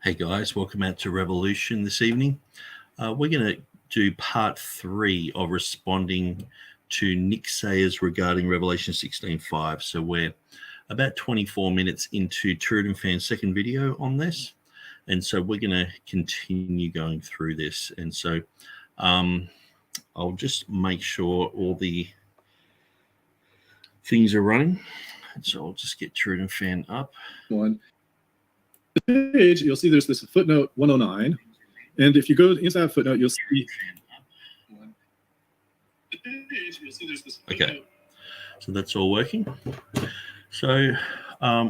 Hey guys, welcome out to Revolution this evening. We're going to do part 3 of responding to Nick Sayers regarding Revelation 16:5. So we're about 24 minutes into TurretinFan's second video on this. And so we're going to continue going through this. And so I'll just make sure all the things are running. And so I'll just get TurretinFan up. The page, you'll see there's this footnote 109, and if you go inside that footnote, you'll see. Okay, so that's all working. So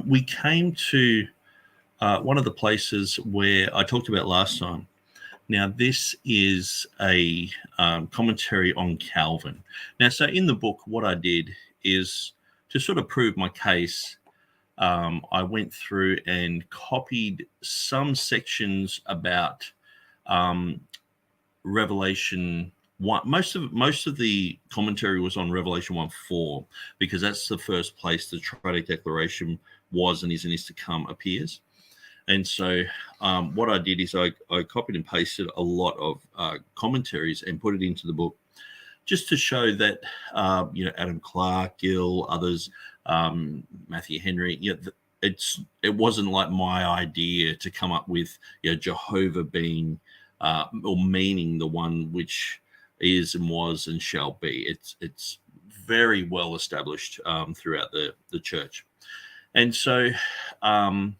we came to one of the places where I talked about last time. Now, this is a commentary on Calvin. Now, so in the book, what I did is to sort of prove my case. I went through and copied some sections about Revelation 1. Most of the commentary was on Revelation 1:4 because that's the first place the triadic declaration was and is and is to come appears. And so what I did is I copied and pasted a lot of commentaries and put it into the book just to show that Adam Clark, Gill, others. Matthew Henry, it wasn't like my idea to come up with Jehovah being or meaning the one which is and was and shall be. It's very well established throughout the church. And so and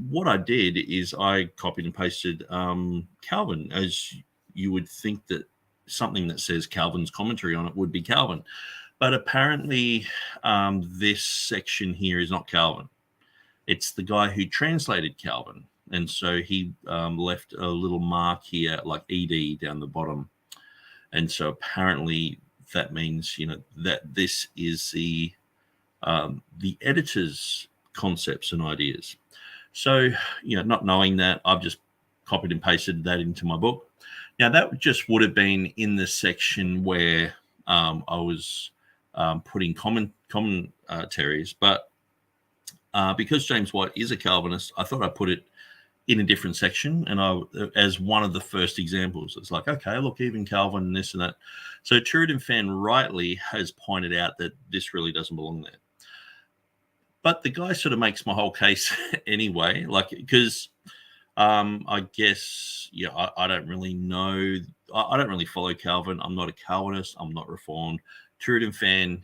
what I did is I copied and pasted Calvin, as you would think that something that says Calvin's commentary on it would be Calvin. But apparently this section here is not Calvin. It's the guy who translated Calvin. And so he left a little mark here, like ED down the bottom. And so apparently that means, that this is the editor's concepts and ideas. So, not knowing that, I've just copied and pasted that into my book. Now, that just would have been in the section where I was putting commentaries, but because James White is a Calvinist, I thought I'd put it in a different section, and as one of the first examples. It's like, okay, look, even Calvin and this and that. So TurretinFan rightly has pointed out that this really doesn't belong there. But the guy sort of makes my whole case anyway, because I guess, I don't really know. I don't really follow Calvin. I'm not a Calvinist. I'm not Reformed. TurretinFan,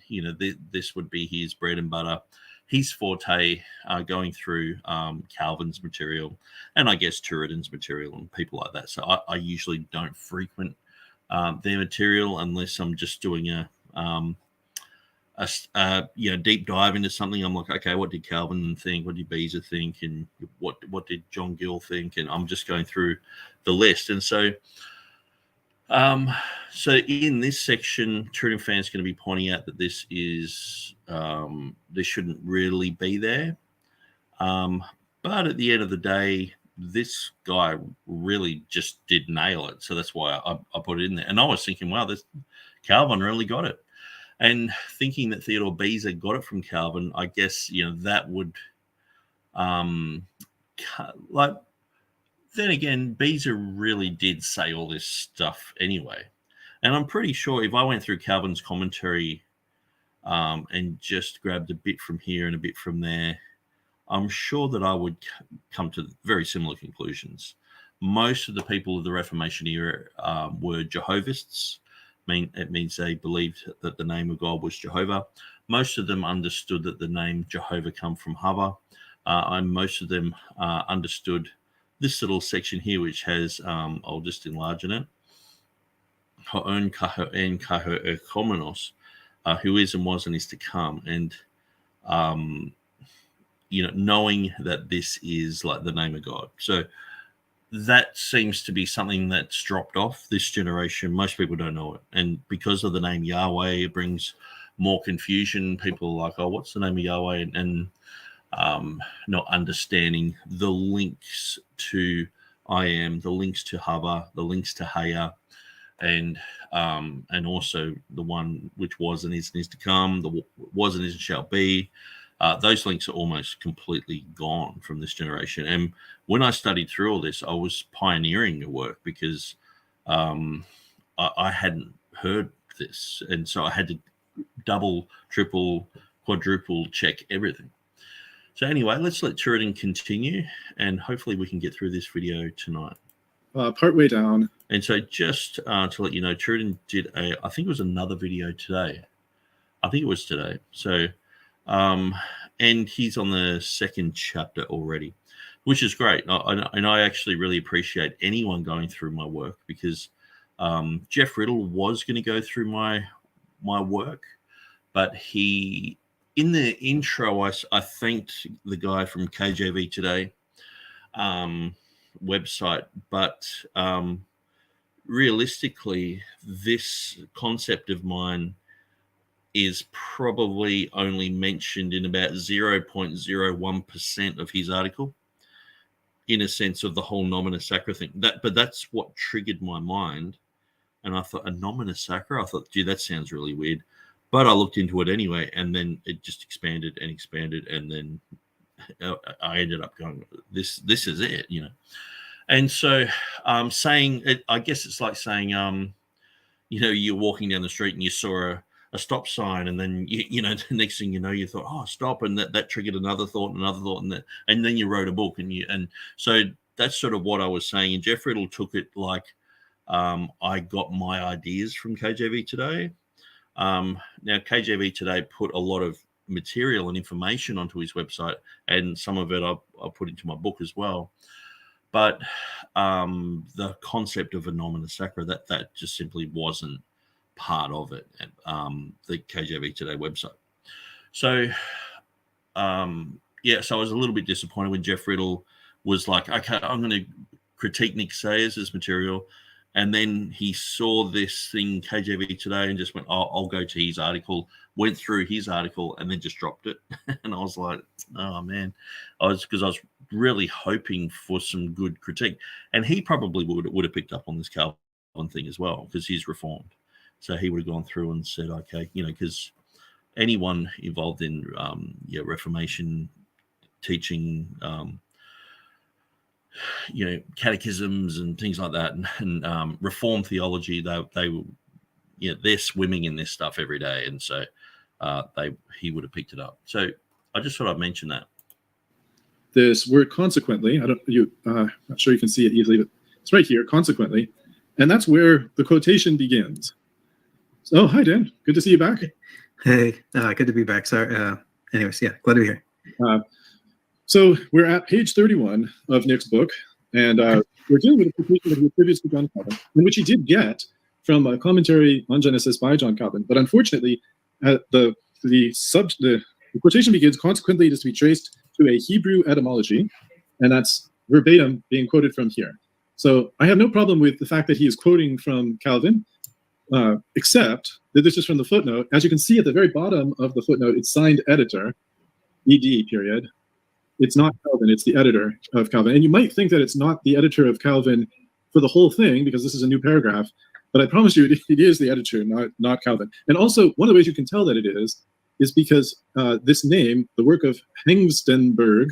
this would be his bread and butter. His forte going through Calvin's material, and I guess Turretin's material and people like that. So I usually don't frequent their material unless I'm just doing a deep dive into something. I'm like, okay, what did Calvin think? What did Beza think? And what did John Gill think? And I'm just going through the list. And so in this section, TurretinFan is going to be pointing out that this is this shouldn't really be there. But at the end of the day, this guy really just did nail it. So that's why I put it in there. And I was thinking, wow, Calvin really got it. And thinking that Theodore Beza got it from Calvin, I guess, that would then again, Beza really did say all this stuff anyway. And I'm pretty sure if I went through Calvin's commentary and just grabbed a bit from here and a bit from there, I'm sure that I would come to very similar conclusions. Most of the people of the Reformation era were Jehovists. It means they believed that the name of God was Jehovah. Most of them understood that the name Jehovah come from Hava. And most of them understood this little section here, which has, I'll just enlarge it, Ha'on Kaho'en Kaho'ekomenos, who is and was and is to come. And, knowing that this is like the name of God. So that seems to be something that's dropped off this generation. Most people don't know it. And because of the name Yahweh, it brings more confusion. People are like, oh, what's the name of Yahweh? And not understanding the links to I am, the links to Hava, the links to Haya, and also the one which was and is to come, the was and is and shall be, those links are almost completely gone from this generation. And when I studied through all this, I was pioneering the work because I hadn't heard this. And so I had to double, triple, quadruple check everything. So anyway, let's let Turretin continue, and hopefully we can get through this video tonight. Partway down. And so just to let you know, Turretin did I think it was another video today. I think it was today. So, and he's on the second chapter already, which is great. And I actually really appreciate anyone going through my work, because Jeff Riddle was going to go through my work, but he, in the intro, I thanked the guy from KJV today website, but realistically, this concept of mine is probably only mentioned in about 0.01% of his article, in a sense of the whole nomina sacra thing. But that's what triggered my mind. And I thought, a nomina sacra? I thought, gee, that sounds really weird. But I looked into it anyway, and then it just expanded and expanded. And then I ended up going, this is it, you know. And so saying it, I guess it's like saying, you know, you're walking down the street and you saw a stop sign, and then you know the next thing you know, you thought, oh, stop, and that triggered another thought, and then you wrote a book, and so that's sort of what I was saying. And Jeff Riddle took it like I got my ideas from KJV today. Now KJV today put a lot of material and information onto his website, and some of it I'll put into my book as well. But the concept of a nomina sacra, that just simply wasn't part of it at the KJV Today website. So so I was a little bit disappointed when Jeff Riddle was like, okay, I'm going to critique Nick Sayers' material, and then he saw this thing KJV Today and just went, oh, I'll go to his article, went through his article, and then just dropped it. And I was like, oh man, because I was really hoping for some good critique, and he probably would have picked up on this Calvin thing as well, because he's Reformed. So he would have gone through and said, okay, you know, because anyone involved in Reformation teaching, you know, catechisms and things like that, and Reformed theology, they're swimming in this stuff every day, and so he would have picked it up. So I just thought I'd mention that. This word consequently, I'm not sure you can see it easily, but it's right here, consequently, and that's where the quotation begins. Oh, hi, Dan. Good to see you back. Hey, good to be back. Sorry. Anyways, yeah, glad to be here. So we're at page 31 of Nick's book, and we're dealing with a quotation that he attributes to John Calvin, in which he did get from a commentary on Genesis by John Calvin. But unfortunately, the quotation begins, consequently, it is to be traced to a Hebrew etymology, and that's verbatim being quoted from here. So I have no problem with the fact that he is quoting from Calvin, except that this is from the footnote. As you can see at the very bottom of the footnote, it's signed editor, ED period. It's not Calvin, it's the editor of Calvin. And you might think that it's not the editor of Calvin for the whole thing, because this is a new paragraph, but I promise you it is the editor, not Calvin. And also, one of the ways you can tell that it is because this name, the work of Hengstenberg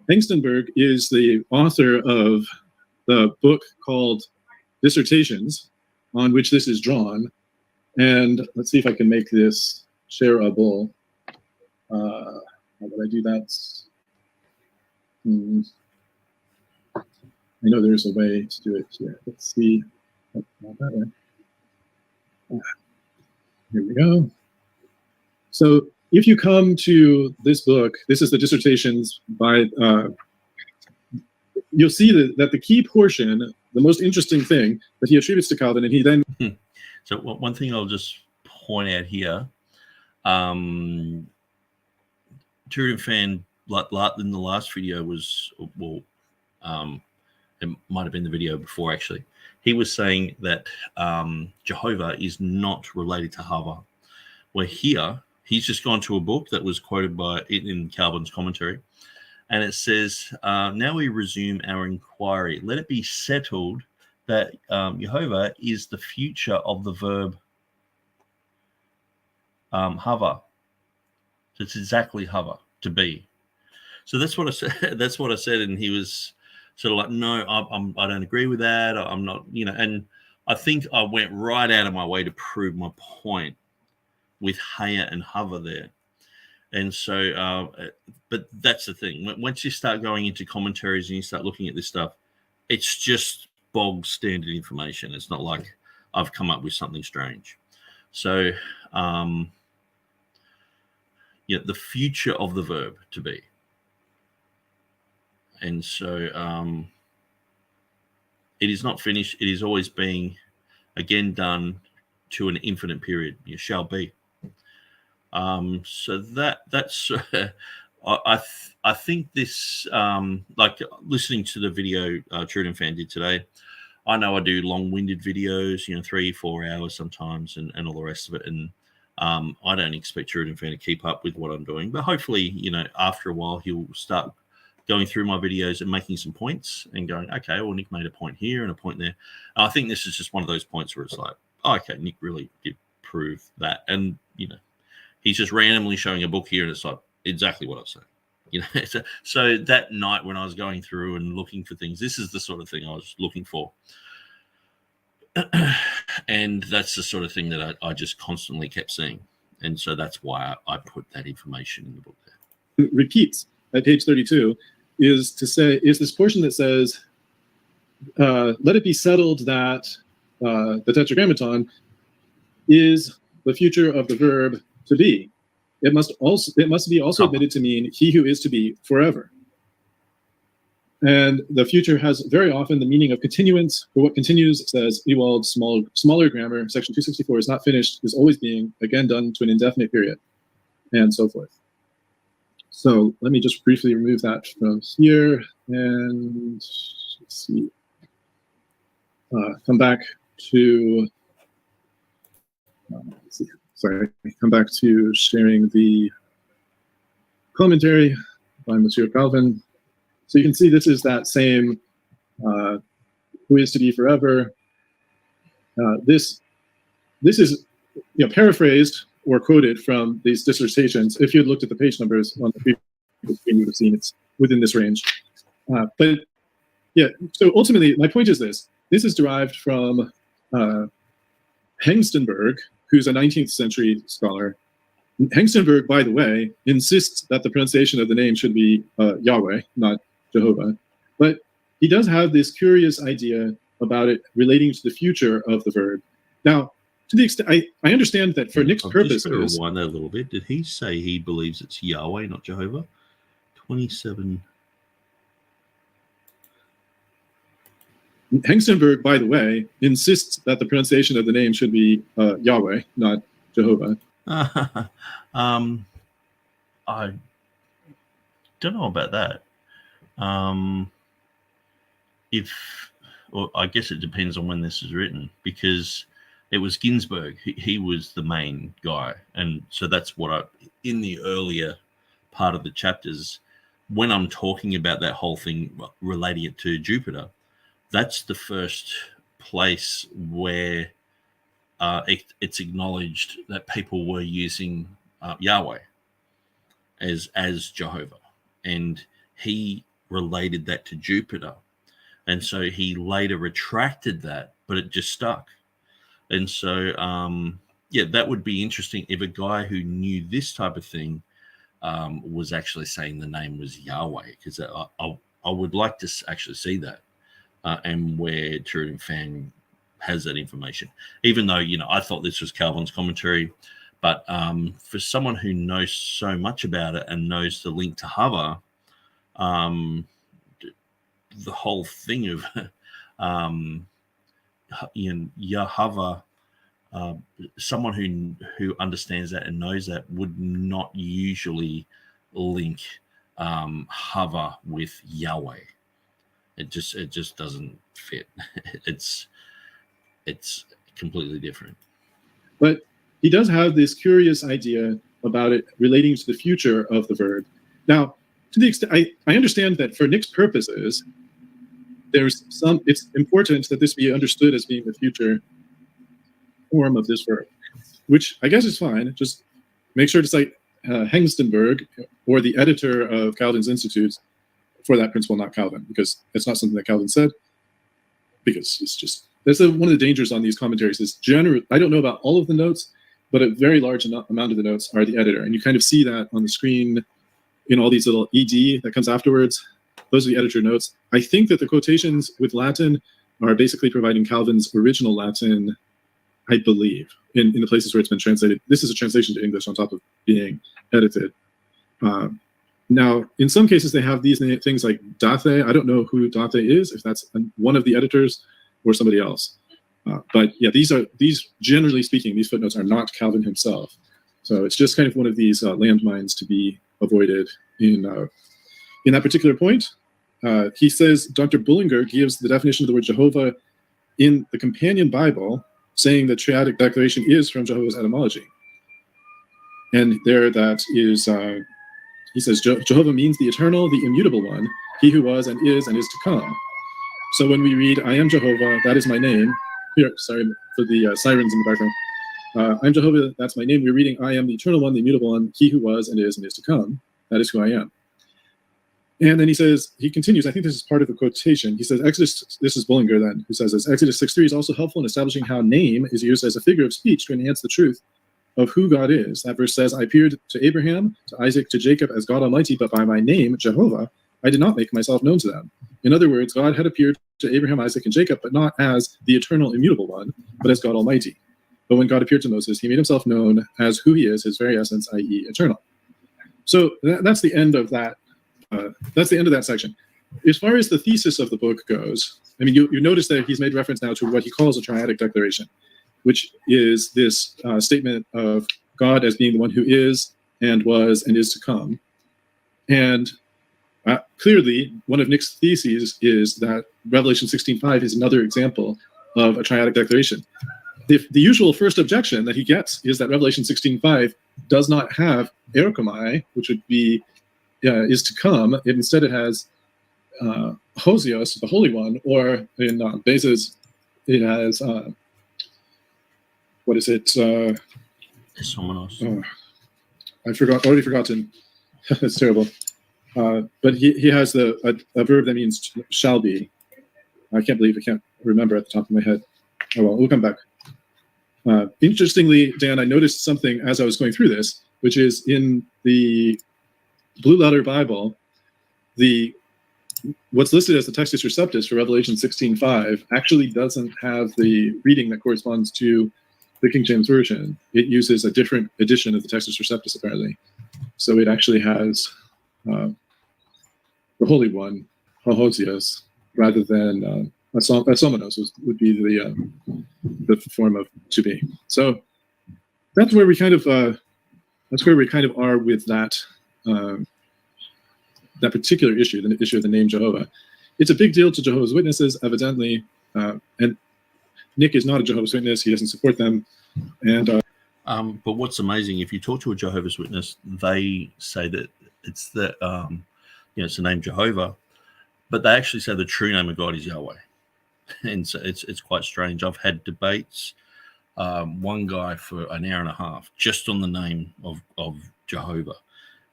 is the author of the book called Dissertations, on which this is drawn. And let's see if I can make this shareable. How would I do that? I know there's a way to do it here. Let's see. Oh, not that way. Here we go. So if you come to this book, this is the Dissertations by, you'll see that the key portion, the most interesting thing that he attributes to Calvin, and he then... So one thing I'll just point out here, TurretinFan, in the last video was, well, it might have been the video before actually, he was saying that Jehovah is not related to Hava. Where here, he's just gone to a book that was quoted in Calvin's commentary, and it says, now we resume our inquiry. Let it be settled that Jehovah is the future of the verb Hava. So it's exactly Hava. to be. So that's what I said. That's what I said, and he was sort of like, "No, I don't agree with that. I'm not, you know." And I think I went right out of my way to prove my point with haya and hover there. And so, but that's the thing. Once you start going into commentaries and you start looking at this stuff, it's just bog standard information. It's not like I've come up with something strange. So, yeah, the future of the verb to be. And so it is not finished. It is always being, again, done to an infinite period. You shall be. So that's I think this, like listening to the video TurretinFan did today, I know I do long-winded videos, 3-4 hours sometimes, and all the rest of it. And I don't expect TurretinFan to keep up with what I'm doing, but hopefully, after a while, he'll start going through my videos and making some points and going, okay, well, Nick made a point here and a point there. And I think this is just one of those points where it's like, oh, okay, Nick really did prove that. And, he's just randomly showing a book here and it's like exactly what I was saying. So that night when I was going through and looking for things, this is the sort of thing I was looking for. And that's the sort of thing that I just constantly kept seeing. And so that's why I put that information in the book there. It repeats at page 32 is this portion that says, let it be settled that the tetragrammaton is the future of the verb to be. It must be also admitted to mean he who is to be forever. And the future has very often the meaning of continuance. For what continues, says Ewald's smaller grammar, section 264 is not finished, is always being, again, done to an indefinite period, and so forth. So let me just briefly remove that from here and let's see. Come back to, let's see. Sorry, come back to sharing the commentary by Monsieur Calvin. So you can see this is that same who is to be forever. This is paraphrased or quoted from these dissertations. If you had looked at the page numbers on the previous screen, you would have seen it's within this range. But yeah, so ultimately, my point is this. This is derived from Hengstenberg, who's a 19th century scholar. Hengstenberg, by the way, insists that the pronunciation of the name should be Yahweh, not Jehovah. But he does have this curious idea about it relating to the future of the verb. Now, to the extent, I understand that for Nick's purposes... I'm just going to rewind that a little bit. Did he say he believes it's Yahweh, not Jehovah? 27... Hengstenberg, by the way, insists that the pronunciation of the name should be Yahweh, not Jehovah. I don't know about that. I guess it depends on when this is written, because it was Ginsburg. He was the main guy. And so that's what in the earlier part of the chapters, when I'm talking about that whole thing, relating it to Jupiter, that's the first place where it's acknowledged that people were using Yahweh as Jehovah. And he related that to Jupiter. And so he later retracted that, but it just stuck. And so, that would be interesting if a guy who knew this type of thing was actually saying the name was Yahweh, because I would like to actually see that. And where TurretinFan has that information, even though I thought this was Calvin's commentary, but for someone who knows so much about it and knows the link to Hava, the whole thing of Yahava, someone who understands that and knows that would not usually link Hava with Yahweh. It just doesn't fit. It's completely different. But he does have this curious idea about it relating to the future of the verb. Now, to the extent I understand that for Nick's purposes, it's important that this be understood as being the future form of this verb, which I guess is fine. Just make sure to cite Hengstenberg, or the editor of Calvin's Institutes, for that principle, not Calvin, because it's not something that Calvin said. Because it's just, that's one of the dangers on these commentaries is I don't know about all of the notes, but a very large amount of the notes are the editor. And you kind of see that on the screen in all these little ED that comes afterwards. Those are the editor notes. I think that the quotations with Latin are basically providing Calvin's original Latin, I believe, in the places where it's been translated. This is a translation to English on top of being edited. Now, in some cases, they have these things like Dathe. I don't know who Dathe is, if that's one of the editors or somebody else. But yeah, these generally speaking, these footnotes are not Calvin himself. So it's just kind of one of these landmines to be avoided in that particular point. He says Dr. Bullinger gives the definition of the word Jehovah in the Companion Bible, saying the triadic declaration is from Jehovah's etymology. And there that is, he says, Jehovah means the eternal, the immutable one, he who was and is to come. So when we read, I am Jehovah, that is my name. Here, sorry for the sirens in the background. I'm Jehovah, that's my name. We're reading, I am the eternal one, the immutable one, he who was and is to come. That is who I am. And then he continues, I think this is part of the quotation. He says, Exodus, this is Bullinger then, who says this, Exodus 6:3 is also helpful in establishing how name is used as a figure of speech to enhance the truth of who God is. That verse says, I appeared to Abraham, to Isaac, to Jacob as God Almighty, but by my name, Jehovah, I did not make myself known to them. In other words, God had appeared to Abraham, Isaac, and Jacob, but not as the eternal, immutable one, but as God Almighty. But when God appeared to Moses, he made himself known as who he is, his very essence, i.e. eternal. So that's the end of that. That's the end of that section. As far as the thesis of the book goes, I mean, you notice that he's made reference now to what he calls a triadic declaration, which is this statement of God as being the one who is and was and is to come. And clearly, one of Nick's theses is that Revelation 16:5 is another example of a triadic declaration. The usual first objection that he gets is that Revelation 16:5 does not have erchomai, which would be is to come. Instead, it has Hosios, the Holy One, or in Beza's, it has what is it? I've already forgotten. That's terrible. But he has a verb that means shall be. I can't remember at the top of my head. Oh well, we'll come back. Interestingly, Dan, I noticed something as I was going through this, which is in the Blue Letter Bible, what's listed as the Textus Receptus for Revelation 16:5 actually doesn't have the reading that corresponds to the King James Version. It uses a different edition of the Textus Receptus, apparently. So it actually has the Holy One, Hosios, rather than Asomenos would be the form of to be. So that's where we kind of are with that. That particular issue, the issue of the name Jehovah. It's a big deal to Jehovah's Witnesses, evidently, and Nick is not a Jehovah's Witness. He doesn't support them. And but what's amazing, if you talk to a Jehovah's Witness, they say that it's the it's the name Jehovah, but they actually say the true name of God is Yahweh, and so it's quite strange. I've had debates, one guy for an hour and a half just on the name of Jehovah.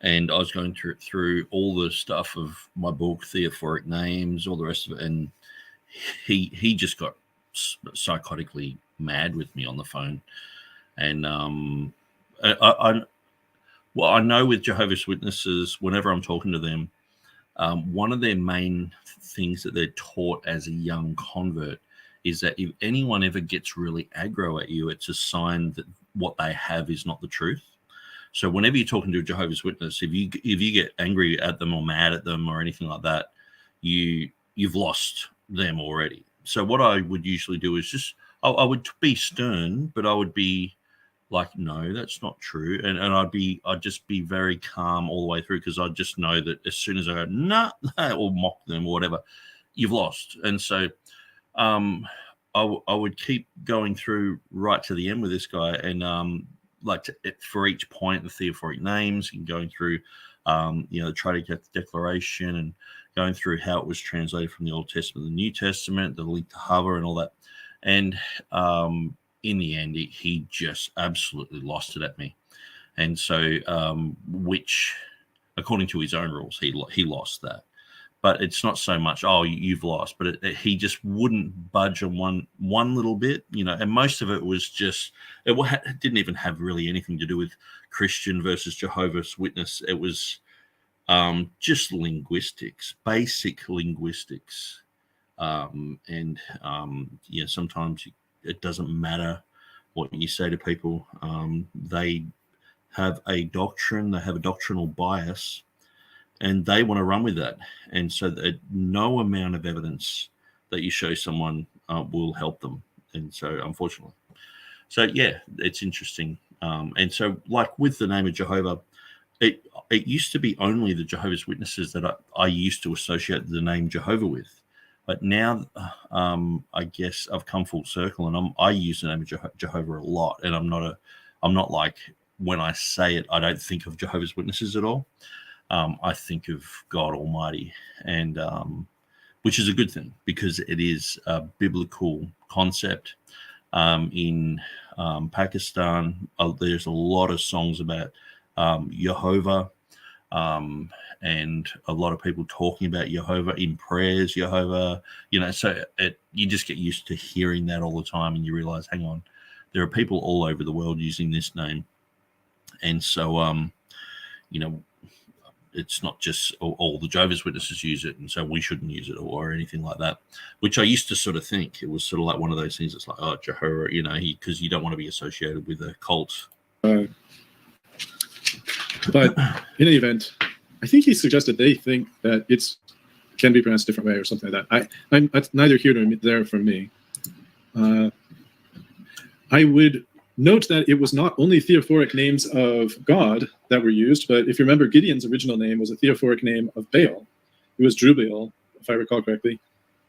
And I was going through all the stuff of my book, Theophoric Names, all the rest of it, and he just got psychotically mad with me on the phone. And I know with Jehovah's Witnesses, whenever I'm talking to them, one of their main things that they're taught as a young convert is that if anyone ever gets really aggro at you, it's a sign that what they have is not the truth. So whenever you're talking to a Jehovah's Witness, if you get angry at them or mad at them or anything like that, you've lost them already. So what I would usually do is just I would be stern, but I would be like, no, that's not true, and I'd just be very calm all the way through, because I just know that as soon as I go nah or mock them or whatever, you've lost. And so I would keep going through right to the end with this guy, and for each point, the Theophoric Names, and going through, the Triadic Declaration, and going through how it was translated from the Old Testament to the New Testament, the link to Hava, and all that. And in the end, he just absolutely lost it at me. and so which, according to his own rules, he lost that. But it's not so much, oh, you've lost, but he just wouldn't budge on one little bit, and most of it was just, it didn't even have really anything to do with Christian versus Jehovah's Witness. It was just linguistics, basic linguistics. Sometimes it doesn't matter what you say to people. They have a doctrine, they have a doctrinal bias, and they want to run with that. And so no amount of evidence that you show someone will help them. And so, unfortunately. So, yeah, it's interesting. And so, like with the name of Jehovah, it used to be only the Jehovah's Witnesses that I used to associate the name Jehovah with. But now, I guess I've come full circle, and I use the name of Jehovah a lot. And I'm not like, when I say it, I don't think of Jehovah's Witnesses at all. I think of God Almighty, and which is a good thing, because it is a biblical concept. In Pakistan, there's a lot of songs about Jehovah, and a lot of people talking about Jehovah in prayers, Jehovah, so you just get used to hearing that all the time, and you realize, hang on, there are people all over the world using this name. And so, it's not just all the Jehovah's Witnesses use it, and so we shouldn't use it or anything like that, which I used to sort of think. It was sort of like one of those things. It's like, oh, Jehovah, because you don't want to be associated with a cult. But in any event, I think he suggested they think that it can be pronounced a different way or something like that. That's neither here nor there from me. I would note that it was not only theophoric names of God that were used, but if you remember, Gideon's original name was a theophoric name of Baal. It was Drubael, if I recall correctly.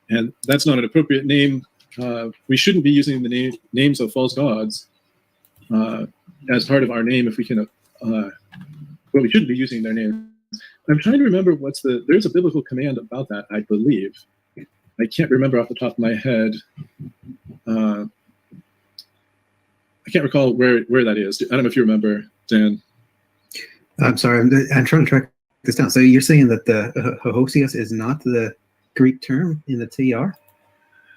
And that's not an appropriate name. We shouldn't be using the names of false gods as part of our name if we can, we shouldn't be using their names. I'm trying to remember there's a biblical command about that, I believe. I can't remember off the top of my head. I can't recall where that is. I don't know if you remember, Dan. I'm sorry. I'm trying to track this down. So you're saying that the Hohosius is not the Greek term in the TR?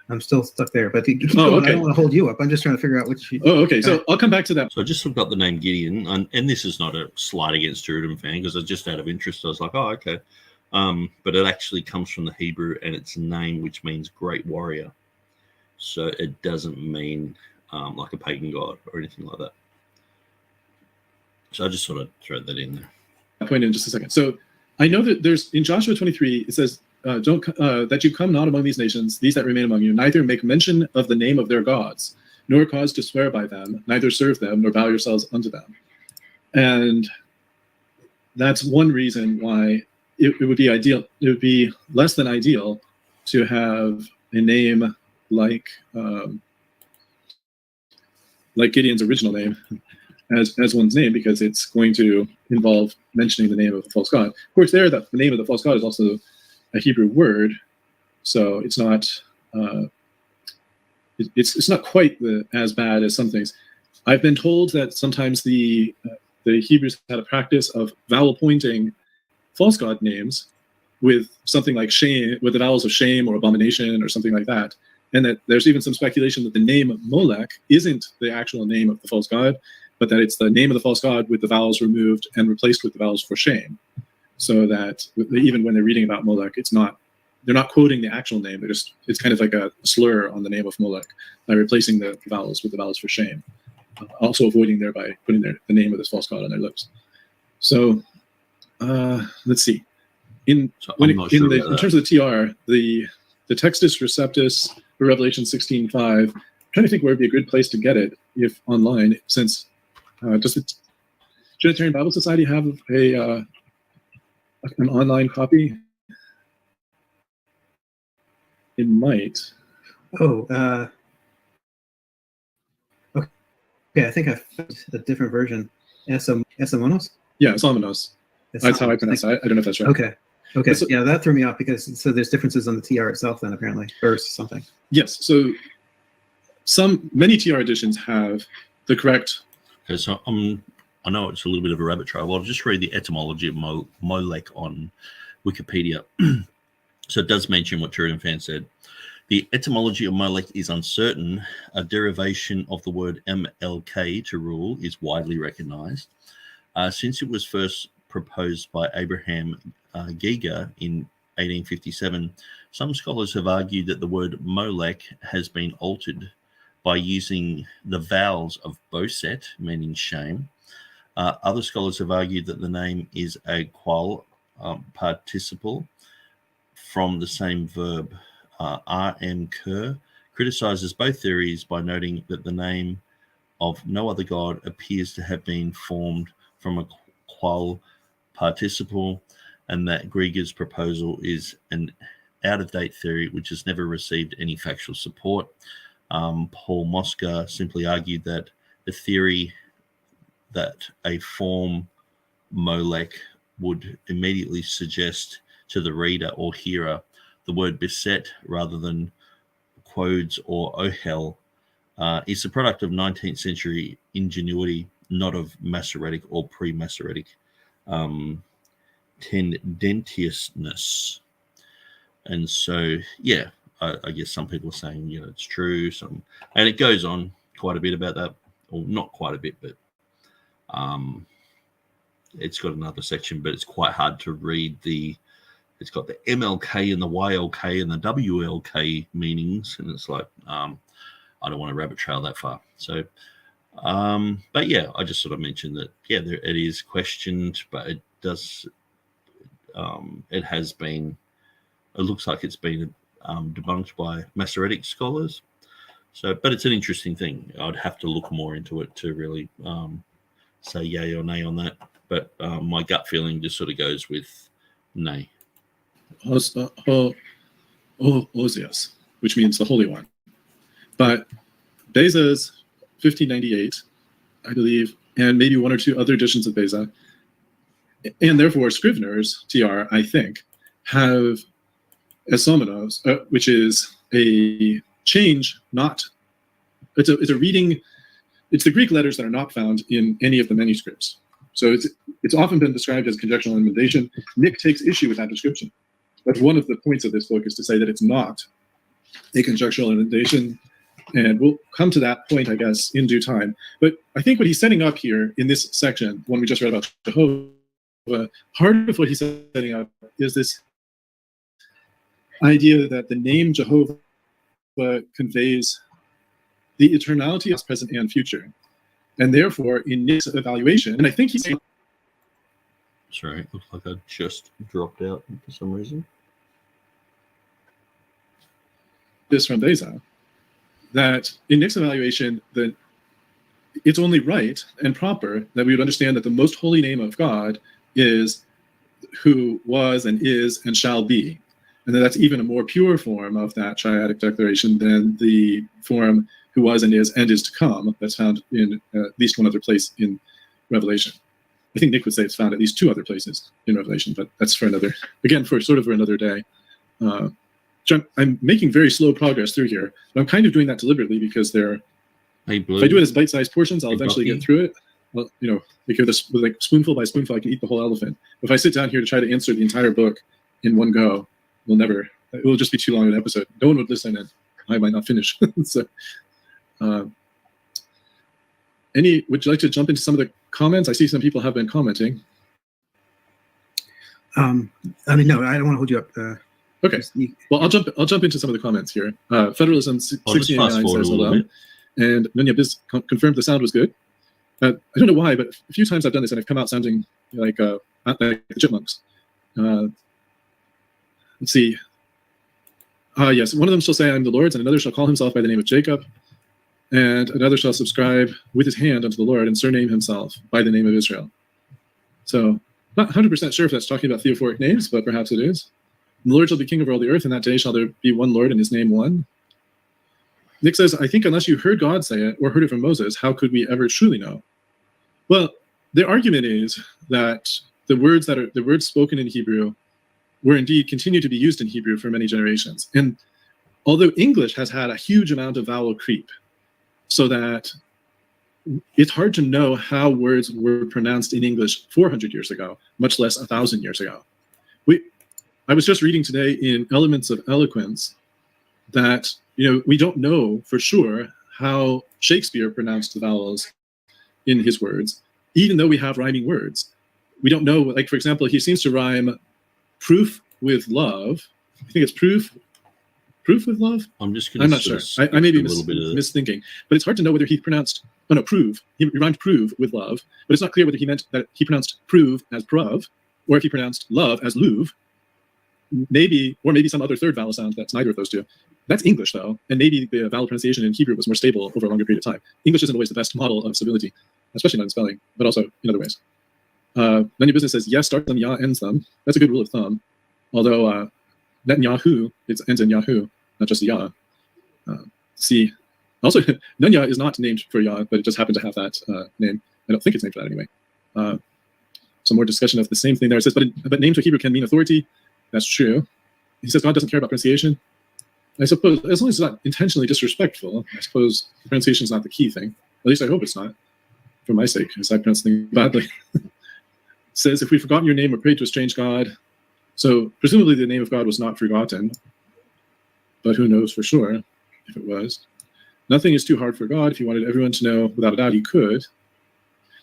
I'm still stuck there. But okay. I don't want to hold you up. I'm just trying to figure out which. Okay. So I'll come back to that. So I just looked up the name Gideon, and this is not a slight against TurretinFan, because just out of interest, I was like, oh, okay. But it actually comes from the Hebrew, and it's a name which means great warrior. So it doesn't mean like a pagan god or anything like that. So I just sort of throw that in there. I'll point in just a second. So I know that there's in Joshua 23, it says, that you come not among these nations, these that remain among you, neither make mention of the name of their gods, nor cause to swear by them, neither serve them, nor bow yourselves unto them. And that's one reason why it would be ideal. It would be less than ideal to have a name like Gideon's original name as one's name, because it's going to involve mentioning the name of the false god. Of course, the name of the false god is also a Hebrew word, so it's not it's not quite as bad as some things. I've been told that sometimes the Hebrews had a practice of vowel pointing false god names with something like shame, with the vowels of shame or abomination or something like that. And that there's even some speculation that the name Molech isn't the actual name of the false god, but that it's the name of the false god with the vowels removed and replaced with the vowels for shame. So that even when they're reading about Molech, they're not quoting the actual name. It's kind of like a slur on the name of Molech by replacing the vowels with the vowels for shame, also avoiding thereby putting the name of this false god on their lips. So let's see. In terms of the TR, the Textus Receptus for Revelation 16:5. I'm trying to think where would be a good place to get it if online, since does the Trinitarian Bible Society have an online copy? It might. Oh, okay. I think I found a different version. Esamonos? Yeah, Esamonos. That's how I pronounce it. I don't know if that's right. Okay. So, yeah, that threw me off, because there's differences on the TR itself then, apparently, or something. Yes. So many TR editions have the correct. Okay, so I know it's a little bit of a rabbit trail. I'll just read the etymology of Molech on Wikipedia. So it does mention what TurretinFan said. The etymology of Molech is uncertain. A derivation of the word MLK, to rule, is widely recognized. Since it was first proposed by Abraham Giger in 1857, some scholars have argued that the word Molech has been altered by using the vowels of Boset, meaning shame. Other scholars have argued that the name is a qual participle from the same verb. R.M. Kerr criticizes both theories by noting that the name of no other god appears to have been formed from a qual participle, and that Grieger's proposal is an out-of-date theory which has never received any factual support. Paul Mosca simply argued that the theory that a form Molech would immediately suggest to the reader or hearer the word beset rather than quodes or ohel is the product of 19th century ingenuity, not of Masoretic or pre-Masoretic tendentiousness. And so, yeah, I guess some people are saying, it's true. And it goes on quite a bit about that, or not quite a bit, but it's got another section, but it's quite hard to read it's got the MLK and the YLK and the WLK meanings, and it's like, I don't want to rabbit trail that far. So, but yeah, I just sort of mentioned that, yeah, it is questioned, but it does, it looks like it's been debunked by Masoretic scholars. So, but it's an interesting thing. I'd have to look more into it to really say yay or nay on that. But my gut feeling just sort of goes with nay. Osias, which means the Holy One. But Beza's 1598, I believe, and maybe one or two other editions of Beza, and therefore Scrivener's TR, I think, have esomenos, which is a change, it's a reading, it's the Greek letters that are not found in any of the manuscripts. So it's often been described as conjectural emendation. Nick takes issue with that description. But one of the points of this book is to say that it's not a conjectural emendation, and we'll come to that point, I guess, in due time. But I think what he's setting up here in this section, when we just read about Jehovah, part of what he's setting up is this idea that the name Jehovah conveys the eternality of present and future. And therefore, in Nick's evaluation, and I think he's saying... Sorry, it looks like I just dropped out for some reason. This from Beza, that in Nick's evaluation, that it's only right and proper that we would understand that the most holy name of God is who was and is and shall be. And that's even a more pure form of that triadic declaration than the form who was and is to come that's found in at least one other place in Revelation. I think Nick would say it's found at least two other places in Revelation, but that's for another, again, for another day. I'm making very slow progress through here, but I'm kind of doing that deliberately because if I do it as bite-sized portions, I'll eventually get through it. Well, like spoonful by spoonful, I can eat the whole elephant. If I sit down here to try to answer the entire book in one go, it will just be too long an episode. No one would listen, and I might not finish. So, would you like to jump into some of the comments? I see some people have been commenting. No, I don't want to hold you up. Okay. Well, I'll jump into some of the comments here. Federalism 69 says hello, and Nunya Biz confirmed the sound was good. I don't know why, but a few times I've done this and I've come out sounding like the chipmunks. Let's see. Yes, one of them shall say, "I am the Lord's," and another shall call himself by the name of Jacob, and another shall subscribe with his hand unto the Lord and surname himself by the name of Israel. So, not 100% sure if that's talking about theophoric names, but perhaps it is. And the Lord shall be king over all the earth, and that day shall there be one Lord, and his name one. Nick says, "I think unless you heard God say it or heard it from Moses, how could we ever truly know?" Well, the argument is that the words spoken in Hebrew were indeed continue to be used in Hebrew for many generations. And although English has had a huge amount of vowel creep, so that it's hard to know how words were pronounced in English 400 years ago, much less 1,000 years ago. I was just reading today in Elements of Eloquence that, we don't know for sure how Shakespeare pronounced the vowels in his words, even though we have rhyming words. We don't know, like, for example, he seems to rhyme proof with love. I think it's proof with love? I'm not sure. I may be misthinking. But it's hard to know whether he pronounced, prove. He rhymed prove with love, but it's not clear whether he meant that he pronounced prove as prov, or if he pronounced love as louv. Maybe some other third vowel sound that's neither of those two. That's English, though, and maybe the vowel pronunciation in Hebrew was more stable over a longer period of time. English isn't always the best model of stability, especially not in spelling, but also in other ways. None Your Business says, yes, starts them, ya ends them. That's a good rule of thumb. Although Netanyahu, it ends in Yahoo, not just ya. See, also, Nunya is not named for ya, but it just happened to have that name. I don't think it's named for that anyway. Some more discussion of the same thing there. It says, but name to Hebrew can mean authority. That's true. He says God doesn't care about pronunciation. I suppose, as long as it's not intentionally disrespectful, I suppose pronunciation is not the key thing. At least I hope it's not, for my sake, because I pronounce things badly. Says, if we've forgotten your name or prayed to a strange God. So presumably the name of God was not forgotten, but who knows for sure if it was. Nothing is too hard for God. If he wanted everyone to know without a doubt, he could.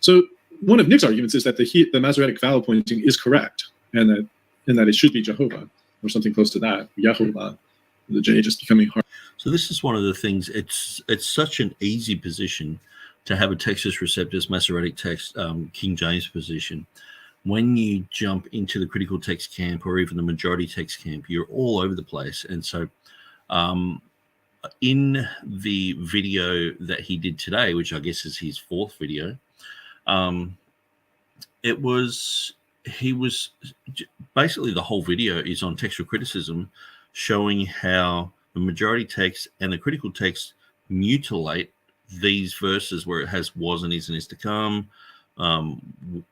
So one of Nick's arguments is that the Masoretic vowel pointing is correct, and that it should be Jehovah or something close to that, Yahovah, the J just becoming hard. So this is one of the things. It's such an easy position to have a Textus Receptus Masoretic text, King James position. When you jump into the critical text camp or even the majority text camp, you're all over the place. And so in the video that he did today, which I guess is his fourth video, he was basically, the whole video is on textual criticism, showing how the majority text and the critical text mutilate these verses where it has was and is to come,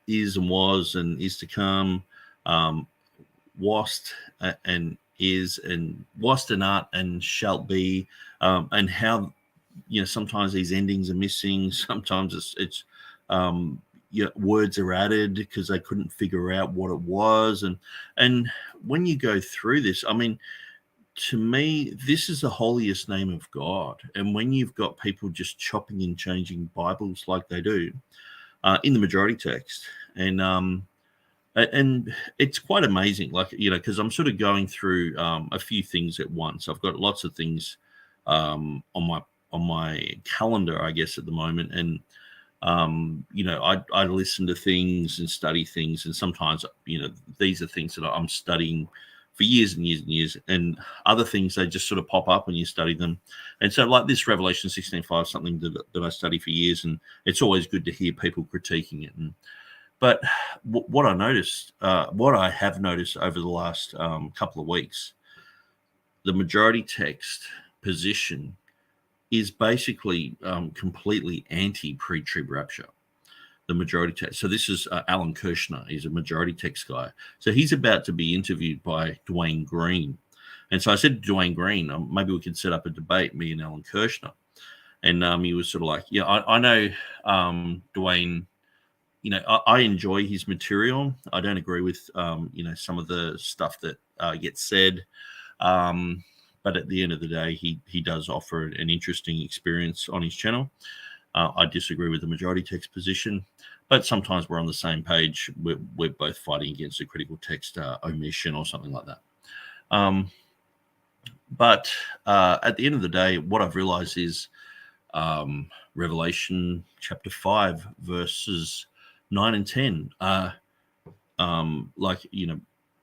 is and was and is to come, wast and is and wast and art and shall be, and how sometimes these endings are missing, sometimes it's words are added because they couldn't figure out what it was, and when you go through this, I mean, to me, this is the holiest name of God. And when you've got people just chopping and changing Bibles like they do in the majority text, and it's quite amazing, like, because I'm sort of going through a few things at once. I've got lots of things on my calendar, I guess, at the moment, and I listen to things and study things, and sometimes these are things that I'm studying for years and years and years, and other things, they just sort of pop up when you study them. And so, like this Revelation 16:5, something that I study for years, and it's always good to hear people critiquing it. But what I have noticed over the last couple of weeks, the majority text position is basically completely anti pre-trib rapture. The majority text. So this is Alan Kirshner. He's a majority text guy. So he's about to be interviewed by Dwayne Green. And so I said to Dwayne Green, maybe we could set up a debate, me and Alan Kirshner. And he was sort of like, yeah, I know Dwayne, I enjoy his material. I don't agree with, some of the stuff that gets said. But at the end of the day, he does offer an interesting experience on his channel. I disagree with the majority text position, but sometimes we're on the same page. We're both fighting against a critical text omission or something like that. But at the end of the day, what I've realized is Revelation chapter 5, verses 9 and 10.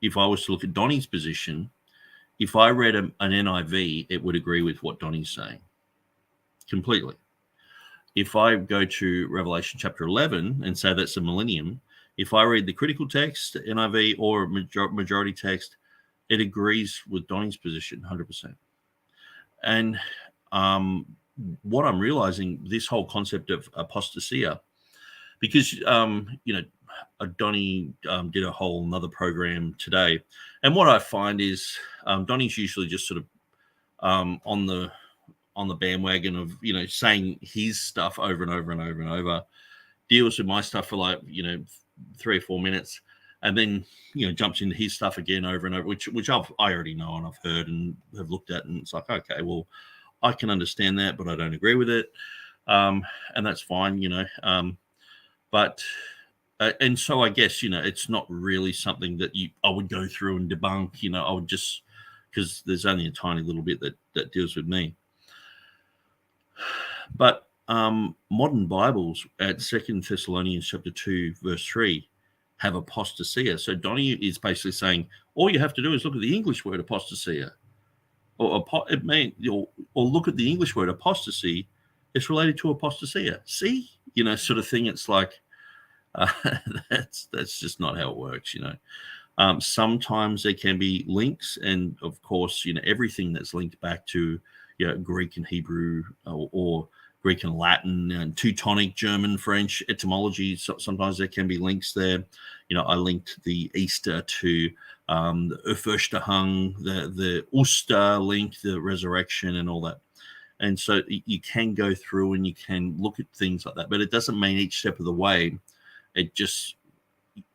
If I was to look at Donnie's position, if I read an NIV, it would agree with what Donnie's saying completely. If I go to Revelation chapter 11 and say that's a millennium, if I read the critical text, NIV, or majority text, it agrees with Donnie's position 100%. And what I'm realizing, this whole concept of apostasia, because, Donnie did a whole another program today. And what I find is Donnie's usually just sort of on on the bandwagon of, saying his stuff over and over and over and over, deals with my stuff for like, 3 or 4 minutes, and then, jumps into his stuff again over and over, which I already know and I've heard and have looked at. And it's like, okay, well, I can understand that, but I don't agree with it. And that's fine, but and so I guess, it's not really something that I would go through and debunk. I would just, because there's only a tiny little bit that deals with me. But modern Bibles at 2 Thessalonians chapter 2, verse 3 have apostasia. So Donnie is basically saying all you have to do is look at the English word apostasia, or look at the English word apostasy. It's related to apostasia. See, sort of thing. It's like that's just not how it works. Sometimes there can be links, and of course, everything that's linked back to Greek and Hebrew, or Greek and Latin and Teutonic, German, French etymology. So sometimes there can be links there. I linked the Easter to the Auferstehung, the Oster link, the resurrection, and all that. And so you can go through and you can look at things like that, but it doesn't mean each step of the way. It just,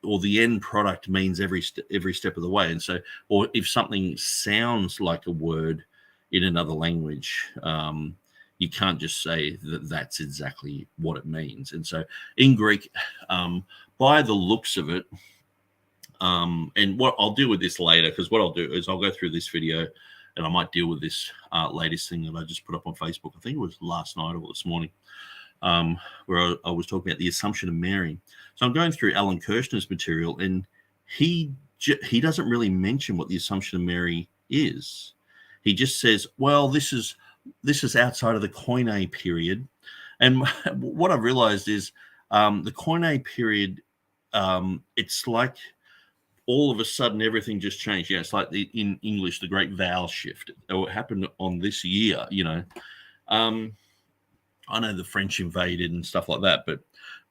or the end product means every step of the way. And so, or if something sounds like a word in another language, you can't just say that that's exactly what it means. And so in Greek, by the looks of it, and what I'll deal with this later, because what I'll do is I'll go through this video and I might deal with this latest thing that I just put up on Facebook. I think it was last night or this morning, where I was talking about the Assumption of Mary. So I'm going through Alan Kirshner's material, and he doesn't really mention what the Assumption of Mary is. He just says, well, this is outside of the Koine period. And what I've realized is the Koine period, it's like all of a sudden everything just changed. Yeah, it's like in English, the great vowel shift. It happened on this year, I know the French invaded and stuff like that, but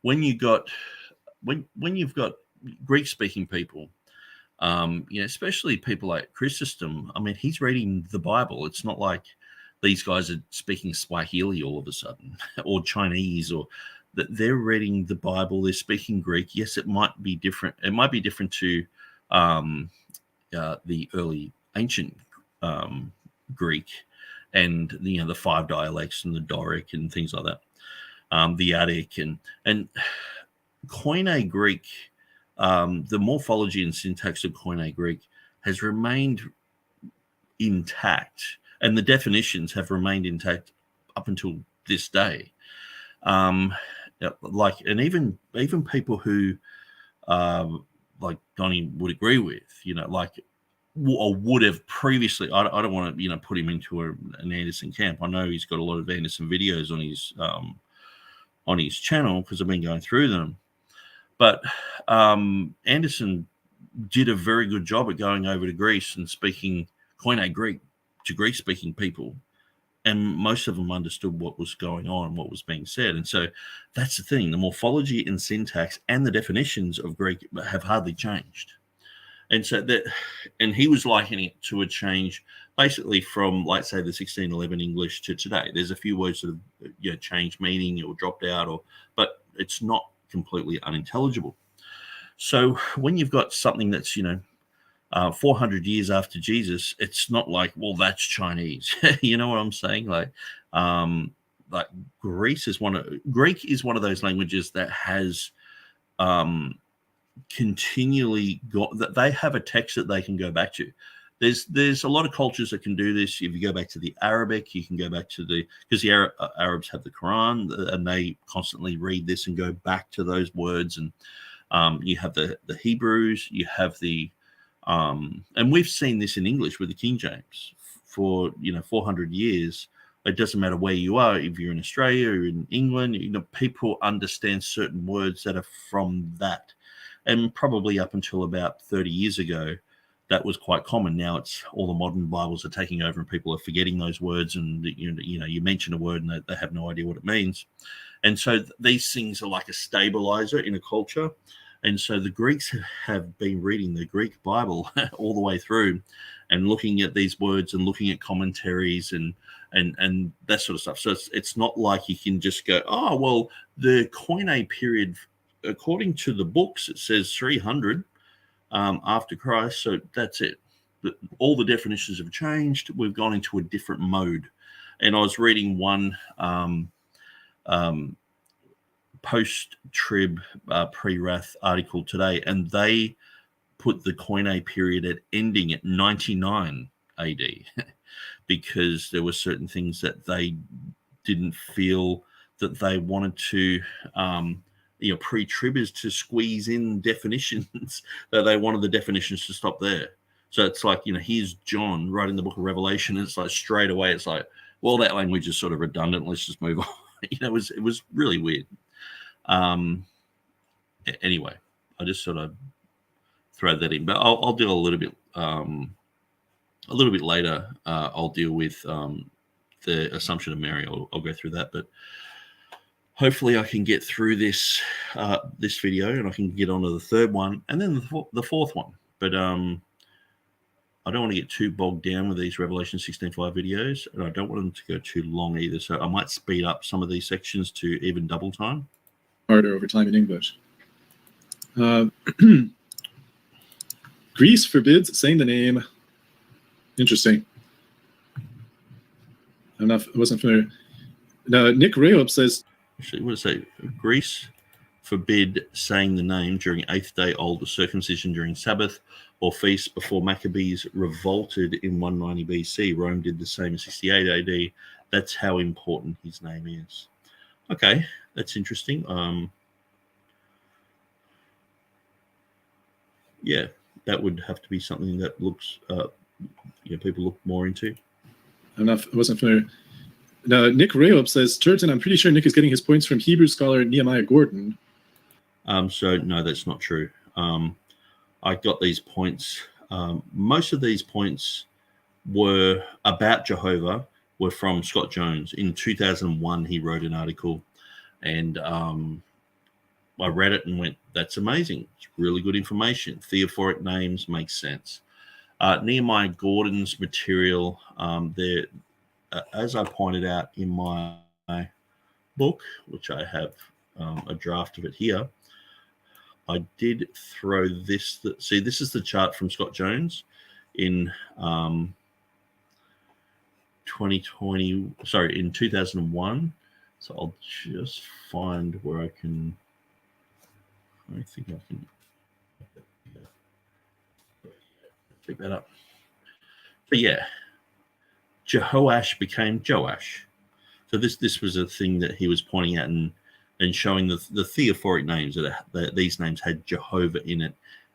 when you've got Greek-speaking people, especially people like Chrysostom, I mean, he's reading the Bible. It's not like these guys are speaking Swahili all of a sudden, or Chinese, or that they're reading the Bible. They're speaking Greek. Yes, it might be different. It might be different to the early ancient Greek, and the 5 dialects and the Doric and things like that, the Attic and Koine Greek. The morphology and syntax of Koine Greek has remained intact, and the definitions have remained intact up until this day. And even people who, like Donnie would agree with, or would have previously. I don't want to, put him into an Anderson camp. I know he's got a lot of Anderson videos on his channel because I've been going through them. But Anderson did a very good job at going over to Greece and speaking Koine Greek to Greek-speaking people, and most of them understood what was going on, what was being said. And so that's the thing. The morphology and syntax and the definitions of Greek have hardly changed. And so and he was likening it to a change basically from, like, say, the 1611 English to today. There's a few words that have changed meaning or dropped out, but it's not completely unintelligible. So when you've got something that's 400 years after Jesus, it's not like, well, that's Chinese. You know what I'm saying? Like Greek is one of those languages that has continually got that they have a text that they can go back to. There's a lot of cultures that can do this. If you go back to the Arabic, you can go back to because the Arabs have the Quran, and they constantly read this and go back to those words. And you have the Hebrews, you have the and we've seen this in English with the King James for 400 years. It doesn't matter where you are, if you're in Australia or in England, people understand certain words that are from that. And probably up until about 30 years ago, that was quite common. Now it's all the modern Bibles are taking over and people are forgetting those words. And, you mention a word and they have no idea what it means. And so these things are like a stabilizer in a culture. And so the Greeks have been reading the Greek Bible all the way through and looking at these words and looking at commentaries and that sort of stuff. So it's not like you can just go, oh, well, the Koine period, according to the books, it says 300 after Christ. So that's it. All the definitions have changed. We've gone into a different mode. And I was reading one post-trib pre-wrath article today, and they put the Koine period at ending at 99 AD because there were certain things that they didn't feel that they wanted to, pre-tribbers to squeeze in definitions, that they wanted the definitions to stop there. So it's like, here's John writing the book of Revelation, and it's like straight away, it's like, well, that language is sort of redundant. Let's just move on. It was really weird. Anyway, I just sort of throw that in, but I'll deal a little bit later. I'll deal with the Assumption of Mary. I'll go through that, but hopefully I can get through this video and I can get on to the third one and then the fourth one. But I don't want to get too bogged down with these Revelation 16:5 videos, and I don't want them to go too long either. So I might speed up some of these sections to even double time. Harder over time in English. Greece forbids saying the name. Interesting. I wasn't familiar. Now, Nick Rayop says, actually, what does it say? Greece forbid saying the name during 8th day old circumcision during Sabbath or feast before Maccabees revolted in 190 BC. Rome did the same in 68 AD. That's how important his name is. Okay, that's interesting. Yeah, that would have to be something that looks, people look more into. I wasn't familiar. Now, Nick Rayop says, Turretin, I'm pretty sure Nick is getting his points from Hebrew scholar Nehemiah Gordon. So, no, that's not true. I got these points. Most of these points were about Jehovah, were from Scott Jones. In 2001, he wrote an article, and I read it and went, that's amazing. It's really good information. Theophoric names make sense. Nehemiah Gordon's material, there, as I pointed out in my book, which I have a draft of it here, I did throw this. See, this is the chart from Scott Jones in 2001. So I'll just find where I can. I think I can pick that up. But yeah, Jehoash became Joash. So this was a thing that he was pointing out and showing the theophoric names that these names had Jehovah in it,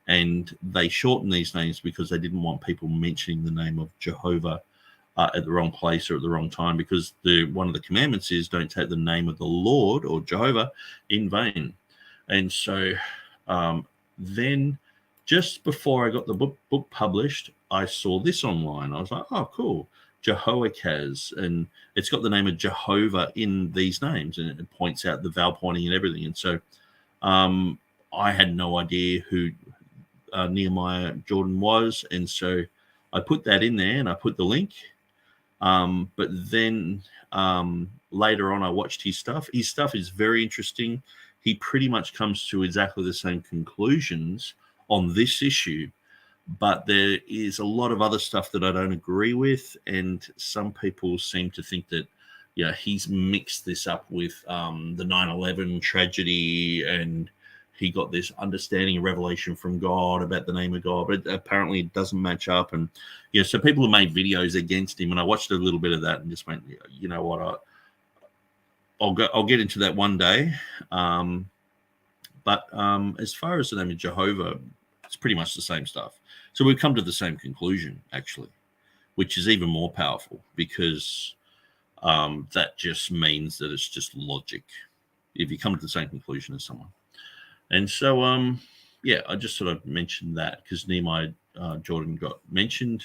and they shortened these names because they didn't want people mentioning the name of Jehovah at the wrong place or at the wrong time, because one of the commandments is don't take the name of the Lord or Jehovah in vain. And so then just before I got the book published, I saw this online. I was like, oh, cool. Jehoiakaz, and it's got the name of Jehovah in these names, and it points out the vowel pointing and everything. And so I had no idea who Nehemiah Jordan was, and so I put that in there and I put the link. But then later on, I watched his stuff. His stuff is very interesting. He pretty much comes to exactly the same conclusions on this issue, but there is a lot of other stuff that I don't agree with, and some people seem to think that, he's mixed this up with the 9/11 tragedy, and he got this understanding and revelation from God about the name of God, but apparently it doesn't match up. And so people have made videos against him, and I watched a little bit of that and just went, you know what, I'll get into that one day. But as far as the name of Jehovah, it's pretty much the same stuff. So we've come to the same conclusion, actually, which is even more powerful, because that just means that it's just logic if you come to the same conclusion as someone. And so, I just sort of mentioned that because Nehemiah Jordan got mentioned,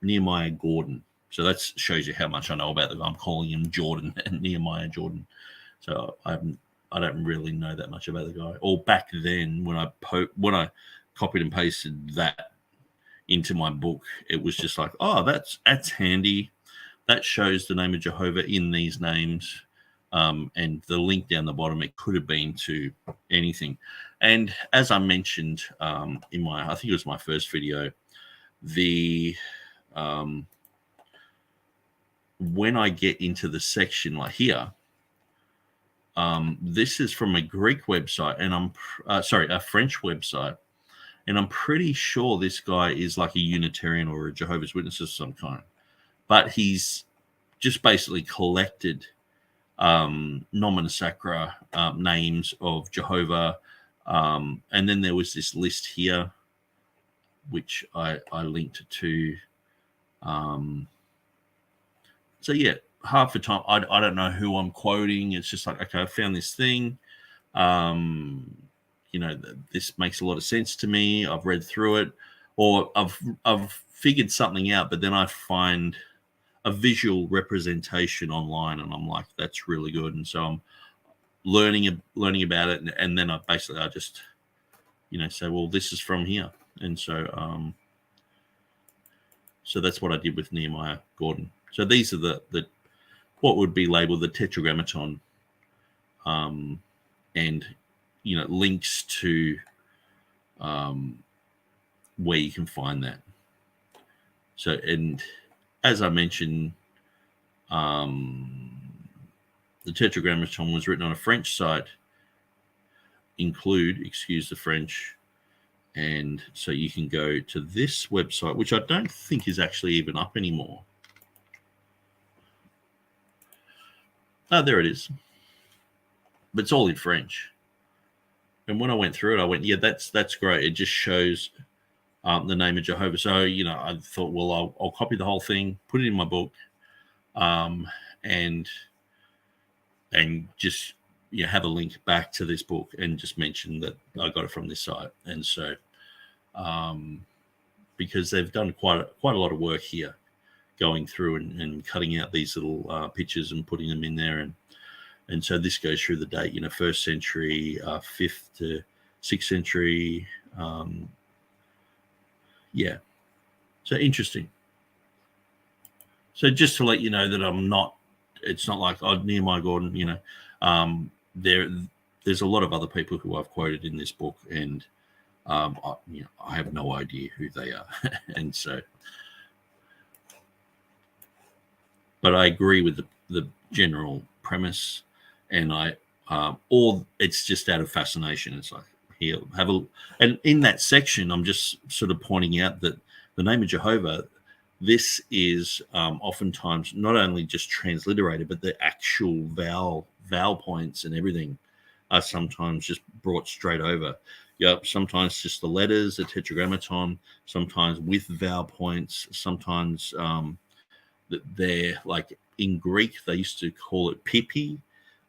Nehemiah Gordon. So that shows you how much I know about them. I'm calling him Jordan and Nehemiah Jordan. So I'm I don't really know that much about the guy. Or back then, when I copied and pasted that into my book, it was just like, oh, that's handy. That shows the name of Jehovah in these names. And the link down the bottom, it could have been to anything. And as I mentioned in I think it was my first video, when I get into the section like here, this is from a Greek website, and a French website, and I'm pretty sure this guy is like a Unitarian or a Jehovah's Witness of some kind, but he's just basically collected nomina sacra names of Jehovah, and then there was this list here, which I linked to. So yeah, half the time I don't know who I'm quoting. It's just like, okay, I found this thing. This makes a lot of sense to me. I've read through it, or I've figured something out, but then I find a visual representation online, and I'm like, that's really good. And so I'm learning about it, and then I just say, well, this is from here. And so so that's what I did with Nehemiah Gordon. So these are the what would be labeled the Tetragrammaton, and links to where you can find that. So, and as I mentioned, the Tetragrammaton was written on a French site. Excuse the French. And so you can go to this website, which I don't think is actually even up anymore. Oh, there it is. But it's all in French. And when I went through it, I went, yeah, that's great. It just shows the name of Jehovah. So, I thought, well, I'll copy the whole thing, put it in my book, and just have a link back to this book and just mention that I got it from this site. And so, because they've done quite a lot of work here, going through and cutting out these little pictures and putting them in there, and so this goes through the date, 1st century, 5th to 6th century, so interesting. So just to let you know that it's not like Nehemiah Gordon, there's a lot of other people who I've quoted in this book, and I have no idea who they are. And so, but I agree with the general premise, and or it's just out of fascination. It's like, here, and in that section, I'm just sort of pointing out that the name of Jehovah, this is oftentimes not only just transliterated, but the actual vowel points and everything are sometimes just brought straight over. Yep, sometimes just the letters, the Tetragrammaton, sometimes with vowel points, sometimes they're like in Greek, they used to call it Pippi.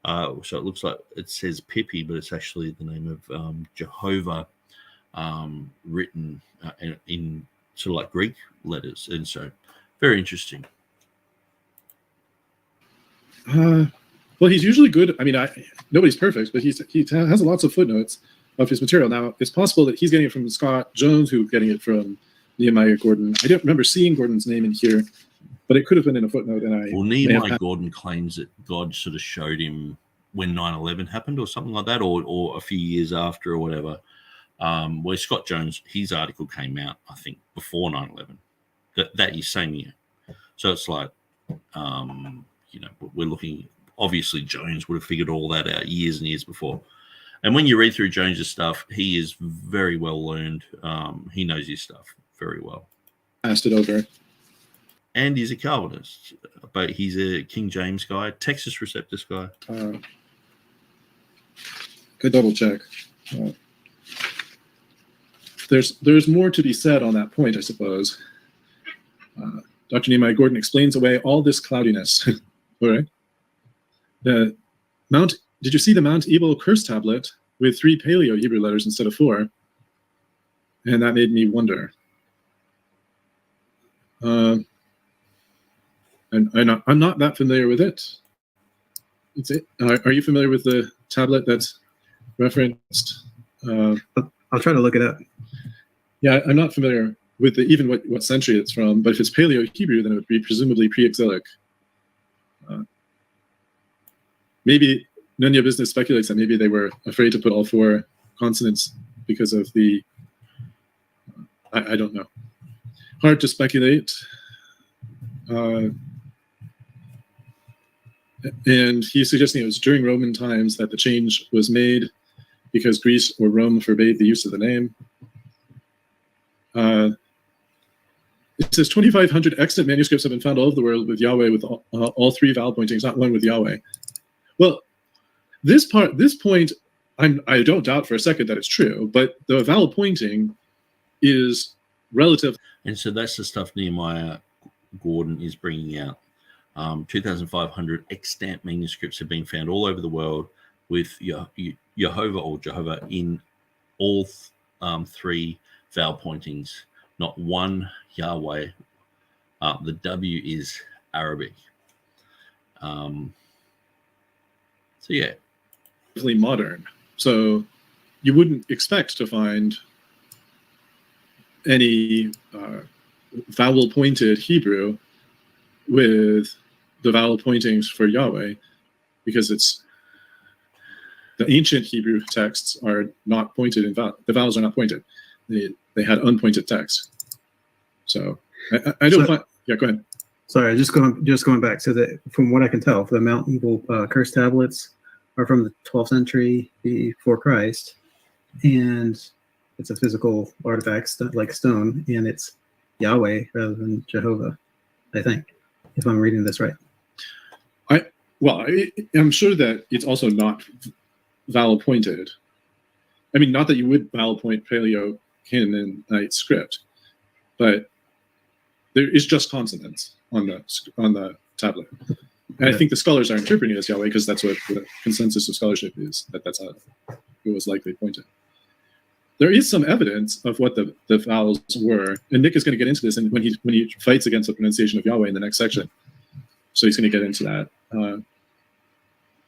So it looks like it says Pippi, but it's actually the name of Jehovah written in sort of like Greek letters. And so very interesting. Well, he's usually good. I mean, nobody's perfect, but he has lots of footnotes of his material. Now, it's possible that he's getting it from Scott Jones, who's getting it from Nehemiah Gordon. I don't remember seeing Gordon's name in here, but it could have been in a footnote. Well, Nehemiah Gordon claims that God sort of showed him when 9/11 happened or something like that, or a few years after or whatever. Where Scott Jones, his article came out, I think, before 9/11, that same year. So it's like, we're looking, obviously Jones would have figured all that out years and years before. And when you read through Jones's stuff, he is very well learned. He knows his stuff very well. Passed it over. And he's a Calvinist, but he's a King James guy, Textus Receptus guy. Good double check. There's more to be said on that point, I suppose. Dr. Nehemiah Gordon explains away all this cloudiness. All right. Did you see the Mount Ebal curse tablet with 3 Paleo Hebrew letters instead of 4? And that made me wonder. And I'm not that familiar with it. Are you familiar with the tablet that's referenced? I'll try to look it up. Yeah, I'm not familiar with even what century it's from, but if it's Paleo-Hebrew, then it would be presumably pre-exilic. Maybe Nunya Business speculates that maybe they were afraid to put all 4 consonants because of the, I don't know. Hard to speculate. And he's suggesting it was during Roman times that the change was made because Greece or Rome forbade the use of the name. It says 2,500 extant manuscripts have been found all over the world with Yahweh with all 3 vowel pointings, not one with Yahweh. Well, this point, I don't doubt for a second that it's true, but the vowel pointing is relative. And so that's the stuff Nehemiah Gordon is bringing out. 2,500 extant manuscripts have been found all over the world with Jehovah or Jehovah in all 3 vowel pointings, not one Yahweh. The W is Arabic. So yeah. Modern. So you wouldn't expect to find any vowel pointed Hebrew with the vowel pointings for Yahweh, because it's the ancient Hebrew texts are not pointed in vowel. The vowels are not pointed. They had unpointed text. So I don't find. Yeah, go ahead. Sorry, just going back. So that from what I can tell, the Mount Evil curse tablets are from the 12th century before Christ, and it's a physical artifact like stone, and it's Yahweh rather than Jehovah, I think, if I'm reading this right. I'm sure that it's also not vowel pointed. I mean, not that you would vowel point Paleo Canaanite script, but there is just consonants on the tablet. And I think the scholars are interpreting it as Yahweh because that's what the consensus of scholarship is, that's how it was likely pointed. There is some evidence of what the vowels were, and Nick is going to get into this when he fights against the pronunciation of Yahweh in the next section. So he's going to get into that.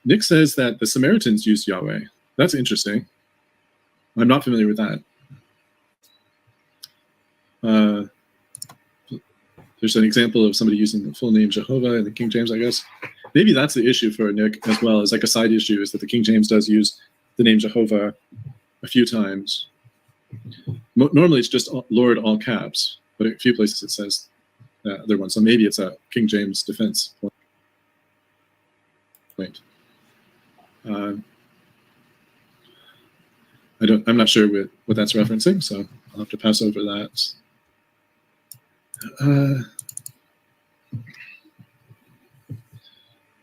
Nick says that the Samaritans used Yahweh. That's interesting. I'm not familiar with that. There's an example of somebody using the full name Jehovah in the King James, I guess. Maybe that's the issue for Nick as well, as like a side issue, is that the King James does use the name Jehovah a few times. Normally it's just Lord all caps, but a few places it says the other one. So maybe it's a King James defense point. I'm not sure what that's referencing, so I'll have to pass over that.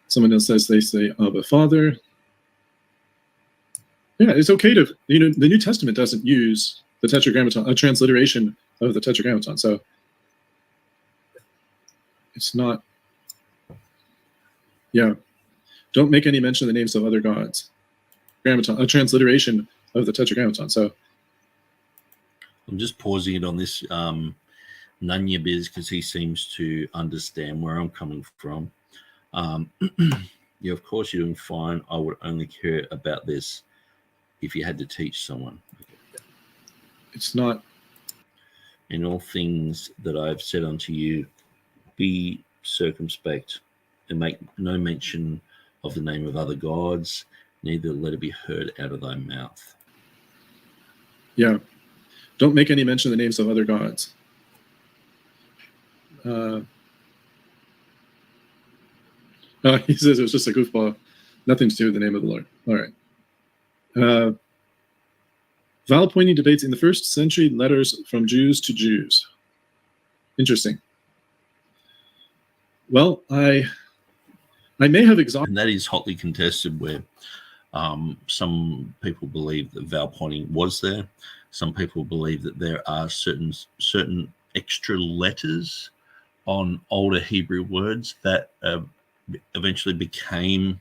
Someone else says they say Abba Father. Yeah, it's okay to, the New Testament doesn't use the Tetragrammaton, a transliteration of the Tetragrammaton, so it's not, yeah. Don't make any mention of the names of other gods. Grammaton, a transliteration of the Tetragrammaton, so. I'm just pausing it on this Nunya Biz because he seems to understand where I'm coming from. Yeah, of course you're doing fine. I would only care about this if you had to teach someone. It's not. In all things that I've said unto you, be circumspect and make no mention of the name of other gods, neither let it be heard out of thy mouth. Yeah. Don't make any mention of the names of other gods. He says it was just a goofball. Nothing to do with the name of the Lord. All right. Vowel pointing debates in the 1st century, letters from Jews to Jews. Interesting. Well, I may have exhausted. And that is hotly contested, where some people believe that vowel pointing was there. Some people believe that there are certain extra letters on older Hebrew words that eventually became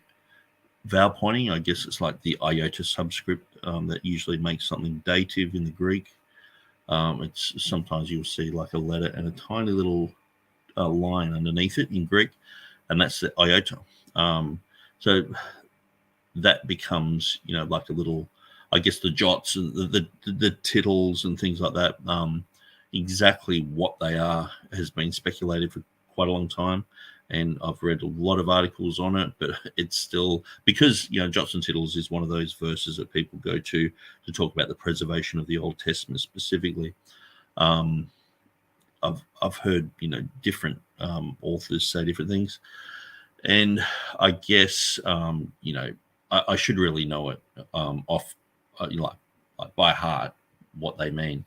vowel pointing. I guess it's like the iota subscript that usually makes something dative in the Greek. It's sometimes you'll see like a letter and a tiny little line underneath it in Greek, and that's the iota. So that becomes, like a little, I guess, the jots and the tittles and things like that. Exactly what they are has been speculated for quite a long time, and I've read a lot of articles on it, but it's still, because jots and tittles is one of those verses that people go to talk about the preservation of the Old Testament specifically. I've heard different authors say different things, and I guess I should really know it off like by heart what they mean.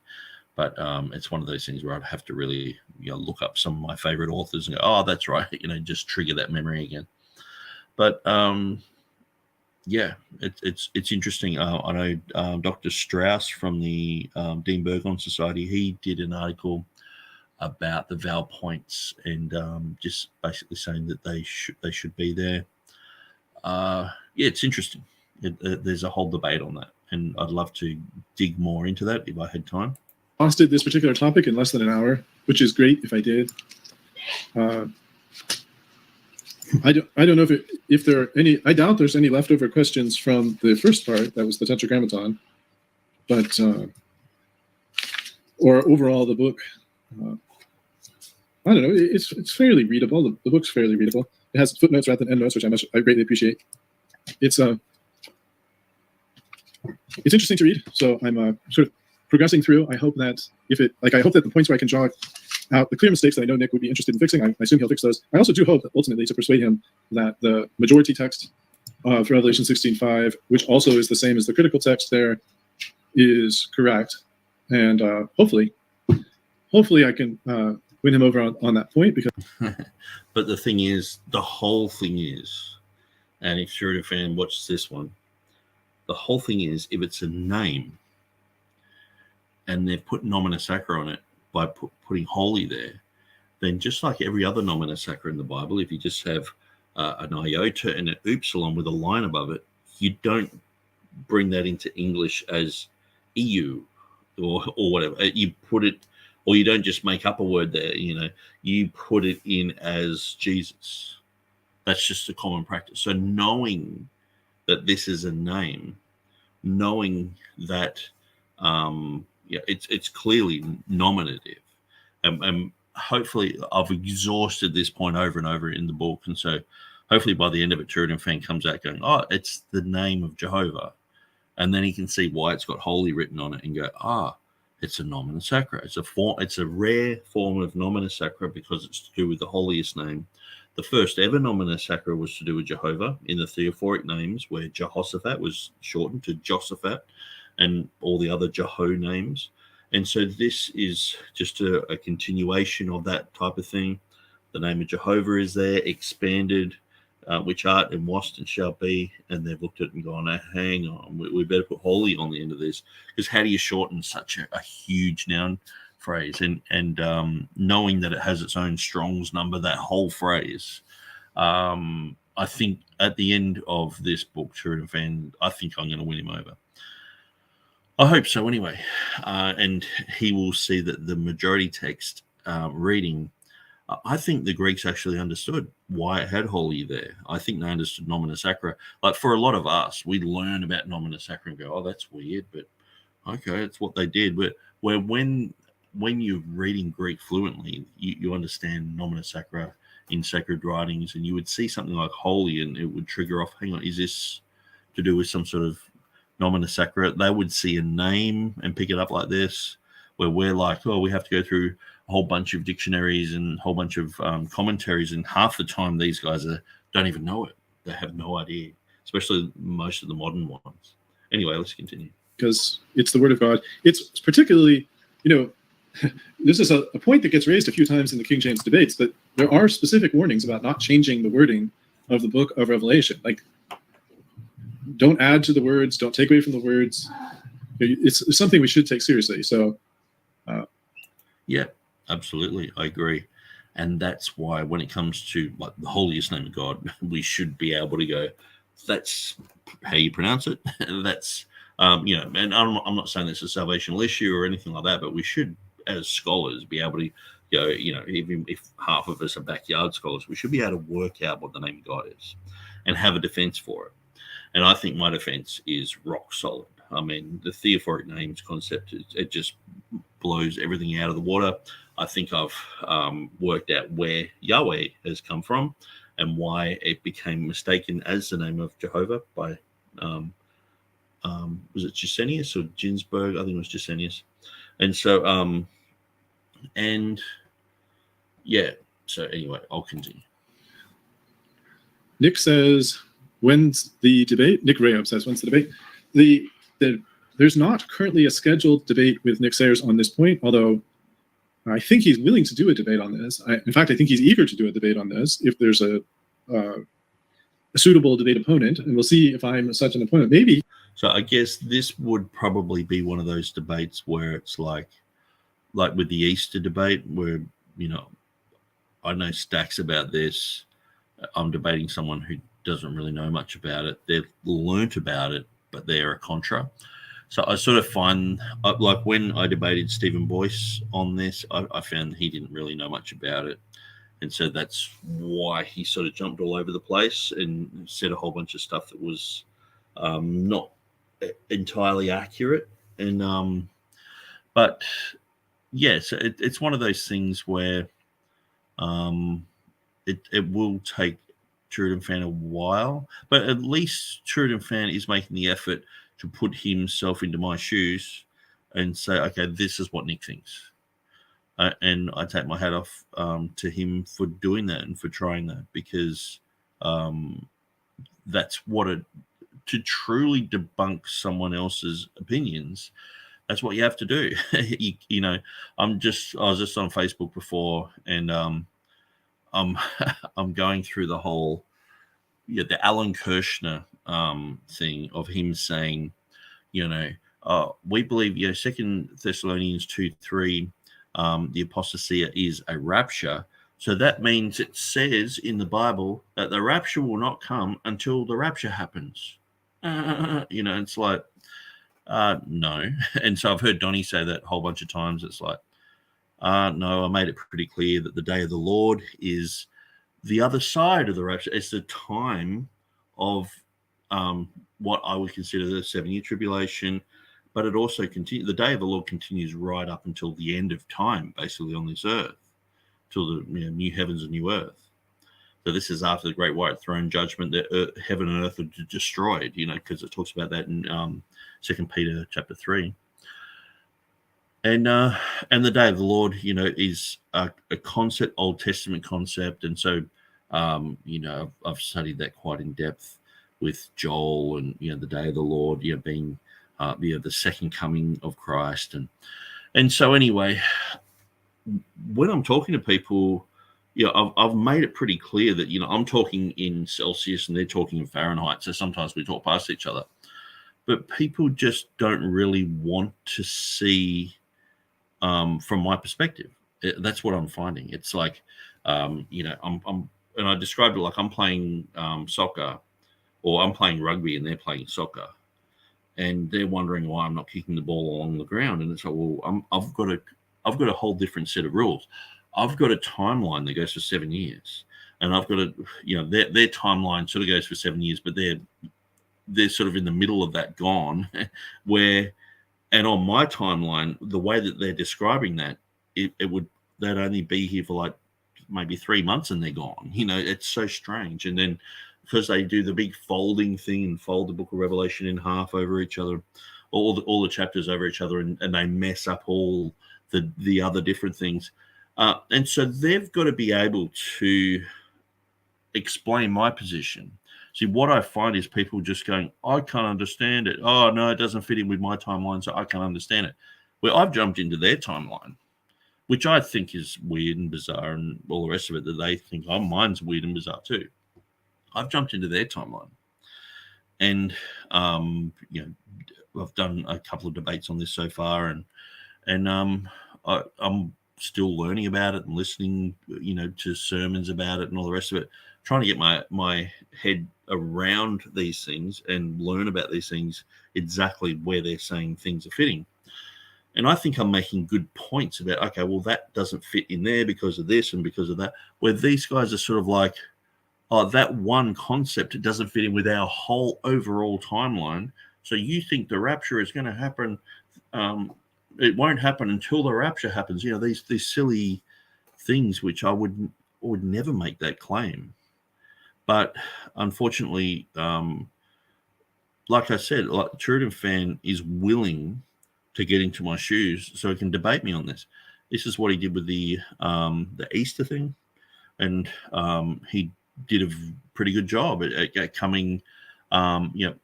But it's one of those things where I'd have to really look up some of my favorite authors and go, oh, that's right, just trigger that memory again. But yeah, it's interesting. I know Dr. Strauss from the Dean Burgon Society, he did an article about the vowel points and just basically saying that they should be there. Yeah, it's interesting. There's a whole debate on that, and I'd love to dig more into that if I had time. Exhausted this particular topic in less than an hour, which is great if I did. I don't know if there are any. I doubt there's any leftover questions from the first part. That was the Tetragrammaton, but or overall the book. I don't know. It's fairly readable. The book's fairly readable. It has footnotes rather than endnotes, which I greatly appreciate. It's interesting to read. So I'm sort of progressing through. I hope that I hope that the points where I can draw out the clear mistakes that I know Nick would be interested in fixing, I assume he'll fix those. I also do hope that ultimately to persuade him that the majority text for Revelation 16:5, which also is the same as the critical text there, is correct. And hopefully I can win him over on that point. Because but the whole thing is, and if you're a fan, watch this one. The whole thing is, if it's a name and they've put nomina sacra on it by putting holy there, then just like every other nomina sacra in the Bible, if you just have an iota and an upsilon with a line above it, you don't bring that into English as EU or whatever. You put it, or you don't just make up a word there, you put it in as Jesus. That's just a common practice. So knowing that this is a name, knowing that it's clearly nominative, and hopefully I've exhausted this point over and over in the book, and so hopefully by the end of it, TurretinFan comes out going, oh, it's the name of Jehovah, and then he can see why it's got holy written on it and go, it's a nomina sacra. It's a rare form of nomina sacra because it's to do with the holiest name. The first ever nomina sacra was to do with Jehovah in the Theophoric names, where Jehoshaphat was shortened to Josaphat and all the other Jeho names. And so this is just a continuation of that type of thing. The name of Jehovah is there, expanded, which art and wast and shall be. And they've looked at it and gone, hang on, we better put holy on the end of this. Because how do you shorten such a huge noun phrase? And knowing that it has its own Strong's number, that whole phrase, I think at the end of this book, TurretinFan, I think I'm going to win him over. I hope so anyway. And he will see that the majority text reading, I think the Greeks actually understood why it had holy there. I think they understood nomina sacra. Like for a lot of us, we learn about nomina sacra and go, oh, that's weird, but okay, it's what they did. But when you're reading Greek fluently, you understand nomina sacra in sacred writings, and you would see something like holy and it would trigger off, hang on, is this to do with some sort of nomina sacra? They would see a name and pick it up like this, where we're like, oh, we have to go through a whole bunch of dictionaries and a whole bunch of commentaries, and half the time these guys don't even know it. They have no idea, especially most of the modern ones. Anyway, let's continue. Because it's the word of God. It's particularly, this is a point that gets raised a few times in the King James debates, that there are specific warnings about not changing the wording of the book of Revelation. Like, don't add to the words, don't take away from the words. It's something we should take seriously. So, yeah, absolutely, I agree, and that's why when it comes to like the holiest name of God, we should be able to go, that's how you pronounce it. That's and I'm not saying it's a salvational issue or anything like that, but we should, as scholars, be able even if half of us are backyard scholars, we should be able to work out what the name of God is and have a defense for it. And I think my defense is rock solid. I mean, the theophoric names concept, it just blows everything out of the water. I think I've worked out where Yahweh has come from and why it became mistaken as the name of Jehovah by, was it Gesenius or Ginsburg? I think it was Gesenius. And so, so anyway, I'll continue. Nick says, when's the debate? Nick Rayup says, when's the debate? There's not currently a scheduled debate with Nick Sayers on this point, although I think he's willing to do a debate on this. In fact, I think he's eager to do a debate on this if there's a suitable debate opponent, and we'll see if I'm such an opponent. Maybe. So I guess this would probably be one of those debates where it's like with the Easter debate, where, I know stacks about this. I'm debating someone who doesn't really know much about it. They've learnt about it, but they're a contra. So I sort of find, like when I debated Stephen Boyce on this, I found he didn't really know much about it. And so that's why he sort of jumped all over the place and said a whole bunch of stuff that was not entirely accurate. And but yeah, so it's one of those things where it will take TurretinFan a while, but at least TurretinFan is making the effort to put himself into my shoes and say, okay, this is what Nick thinks. And I take my hat off to him for doing that and for trying that, because that's what to truly debunk someone else's opinions, that's what you have to do. I was just on Facebook before, and I'm going through the whole, the Alan Kirshner thing of him saying, we believe, 2 Thessalonians 2:3, the apostasy is a rapture. So that means it says in the Bible that the rapture will not come until the rapture happens. It's like, no. And so I've heard Donnie say that a whole bunch of times. It's like, no, I made it pretty clear that the day of the Lord is the other side of the rapture. It's the time of what I would consider the 7-year tribulation, but it also continues. The day of the Lord continues right up until the end of time, basically on this earth, till the new heavens and new earth. So this is after the great white throne judgment that heaven and earth are destroyed, because it talks about that in 2 Peter chapter 3. And the day of the Lord, is a concept, Old Testament concept. And so, I've studied that quite in depth with Joel and, the day of the Lord, being, the second coming of Christ. And so anyway, when I'm talking to people, I've made it pretty clear that, I'm talking in Celsius and they're talking in Fahrenheit. So sometimes we talk past each other, but people just don't really want to see, from my perspective. That's what I'm finding. It's like, and I described it like I'm playing soccer, or I'm playing rugby and they're playing soccer, and they're wondering why I'm not kicking the ball along the ground. And it's like, well, I've got a whole different set of rules. I've got a timeline that goes for 7 years, and I've got their timeline sort of goes for 7 years, but they're sort of in the middle of that gone, and on my timeline, the way that they're describing that, they'd only be here for like maybe 3 months and they're gone. It's so strange. And then because they do the big folding thing and fold the book of Revelation in half over each other, all the chapters over each other, and they mess up all the other different things. And so they've got to be able to explain my position. See, what I find is people just going, I can't understand it. Oh, no, it doesn't fit in with my timeline, so I can't understand it. Well, I've jumped into their timeline, which I think is weird and bizarre and all the rest of it, that they think, oh, mine's weird and bizarre too. I've jumped into their timeline. And, I've done a couple of debates on this so far, and I'm still learning about it and listening, to sermons about it and all the rest of it, trying to get my head around these things and learn about these things exactly where they're saying things are fitting. And I think I'm making good points about, okay, well, that doesn't fit in there because of this and because of that, where these guys are sort of like, oh, that one concept, it doesn't fit in with our whole overall timeline. So you think the rapture is going to happen. It won't happen until the rapture happens. You know, these silly things, which I would never make that claim. But unfortunately, like I said, like TurretinFan is willing to get into my shoes so he can debate me on this. This is what he did with the Easter thing, and he did a pretty good job at coming,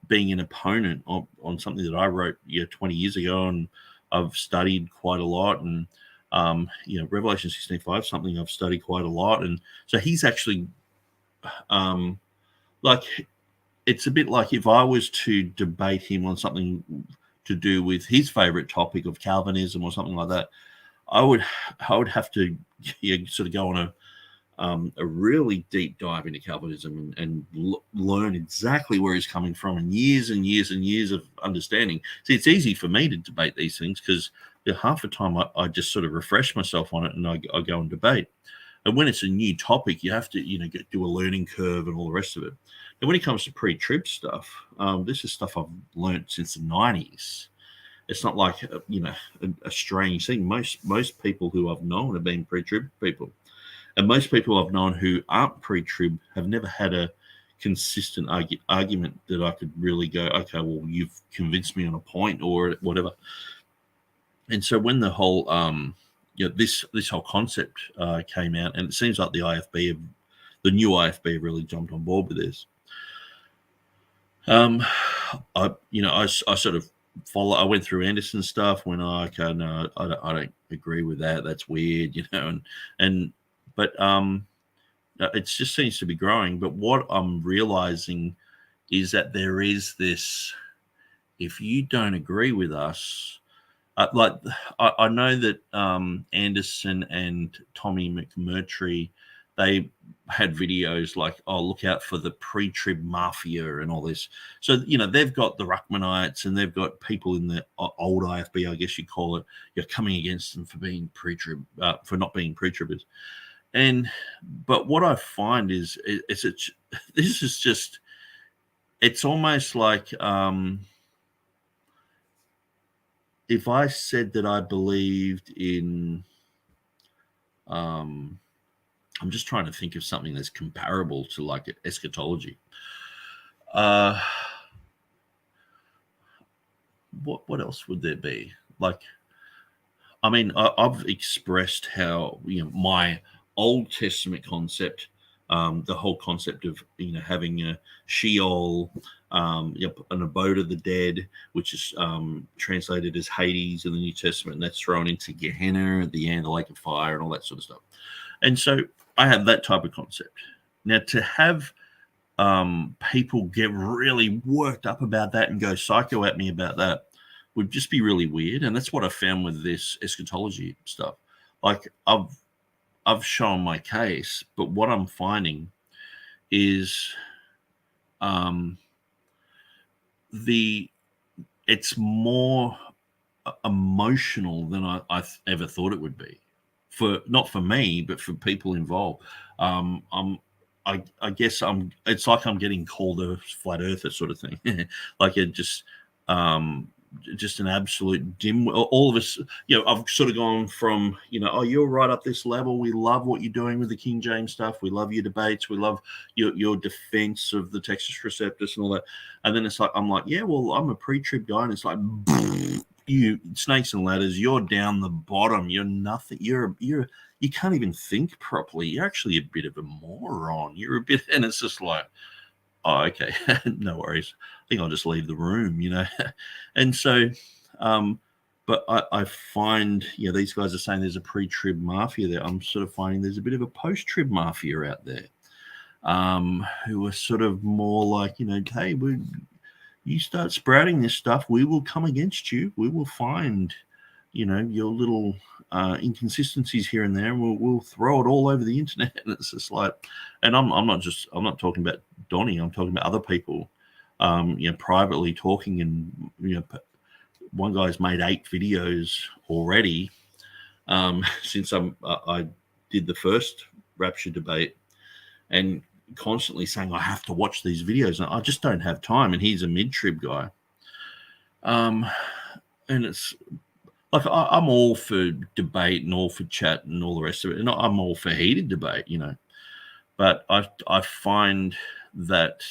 being an opponent on something that I wrote 20 years ago, and I've studied quite a lot, and Revelation 16:5, something I've studied quite a lot, and so he's actually it's a bit like if I was to debate him on something to do with his favorite topic of Calvinism or something like that, I would have to sort of go on a really deep dive into Calvinism and learn exactly where he's coming from, and years and years of understanding. See, it's easy for me to debate these things because half the time I just sort of refresh myself on it and I go and debate. And when it's a new topic, you have to do a learning curve and all the rest of it. And when it comes to pre-trib stuff, this is stuff I've learned since the 90s. It's not like a strange thing. Most people who I've known have been pre-trib people. And most people I've known who aren't pre-trib have never had a consistent argument that I could really go, okay, well, you've convinced me on a point or whatever. And so when the whole, this whole concept came out, and it seems like the new IFB really jumped on board with this. I sort of I went through Anderson's stuff when I don't agree with that. That's weird, but it just seems to be growing. But what I'm realizing is that there is this, if you don't agree with us, I know that Anderson and Tommy McMurtry, they had videos like, oh, look out for the pre-trib mafia and all this. So, they've got the Ruckmanites and they've got people in the old IFB, I guess you call it, you're coming against them for being pre-trib, for not being pre-tribbers. But what I find is this is just, it's almost like, if I said that I believed in, I'm just trying to think of something that's comparable to like eschatology. What else would there be? Like, I mean, I've expressed how my Old Testament concept, the whole concept of having a Sheol, an abode of the dead, which is translated as Hades in the New Testament, and that's thrown into Gehenna at the end, the lake of fire, and all that sort of stuff. And so I have that type of concept. Now, to have people get really worked up about that and go psycho at me about that would just be really weird. And that's what I found with this eschatology stuff. Like, I've shown my case, but what I'm finding is it's more emotional than I ever thought it would be. Not for me, but for people involved. I guess it's like I'm getting called a flat earther sort of thing. Like it just an absolute dim. All of us, I've sort of gone from, oh, you're right up this level. We love what you're doing with the King James stuff. We love your debates. We love your defense of the Textus Receptus and all that. And then it's like, I'm like, yeah, well, I'm a pre-trib guy. And it's like, you snakes and ladders, you're down the bottom. You're nothing. You can't even think properly. You're actually a bit of a moron. You're a bit, and it's just like, oh, okay, no worries. I think I'll just leave the room, And so, but I find, these guys are saying there's a pre-trib mafia there. I'm sort of finding there's a bit of a post-trib mafia out there, who are sort of more like, hey, you start sprouting this stuff, we will come against you. We will find, your little inconsistencies here and there. We'll throw it all over the internet. And it's just like, and I'm not talking about Donnie. I'm talking about other people, privately talking and, one guy's made 8 videos already since I did the first rapture debate, and constantly saying I have to watch these videos, and I just don't have time. And he's a mid-trib guy, and it's like I'm all for debate and all for chat and all the rest of it, and I'm all for heated debate, But I find that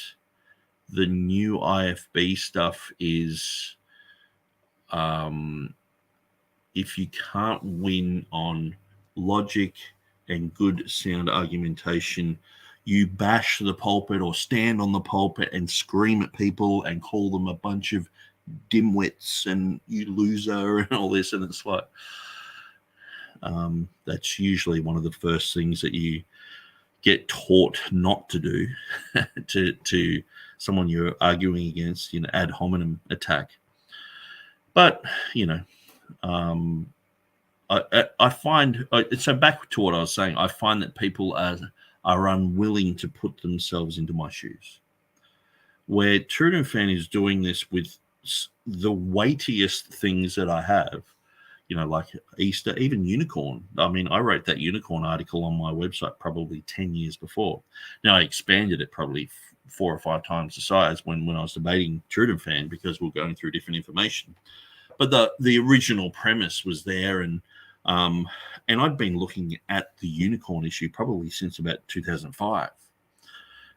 the new IFB stuff is, if you can't win on logic and good sound argumentation, you bash the pulpit or stand on the pulpit and scream at people and call them a bunch of dimwits and you loser and all this. And it's like, that's usually one of the first things that you get taught not to do to someone you're arguing against, ad hominem attack. But, I find, so back to what I was saying, I find that people are unwilling to put themselves into my shoes. Where TurretinFan is doing this with the weightiest things that I have, like Easter, even unicorn. I mean, I wrote that unicorn article on my website probably 10 years before. Now I expanded it probably 4 or 5 times the size when I was debating TurretinFan, because we're going through different information. But the original premise was there, and I'd been looking at the unicorn issue probably since about 2005.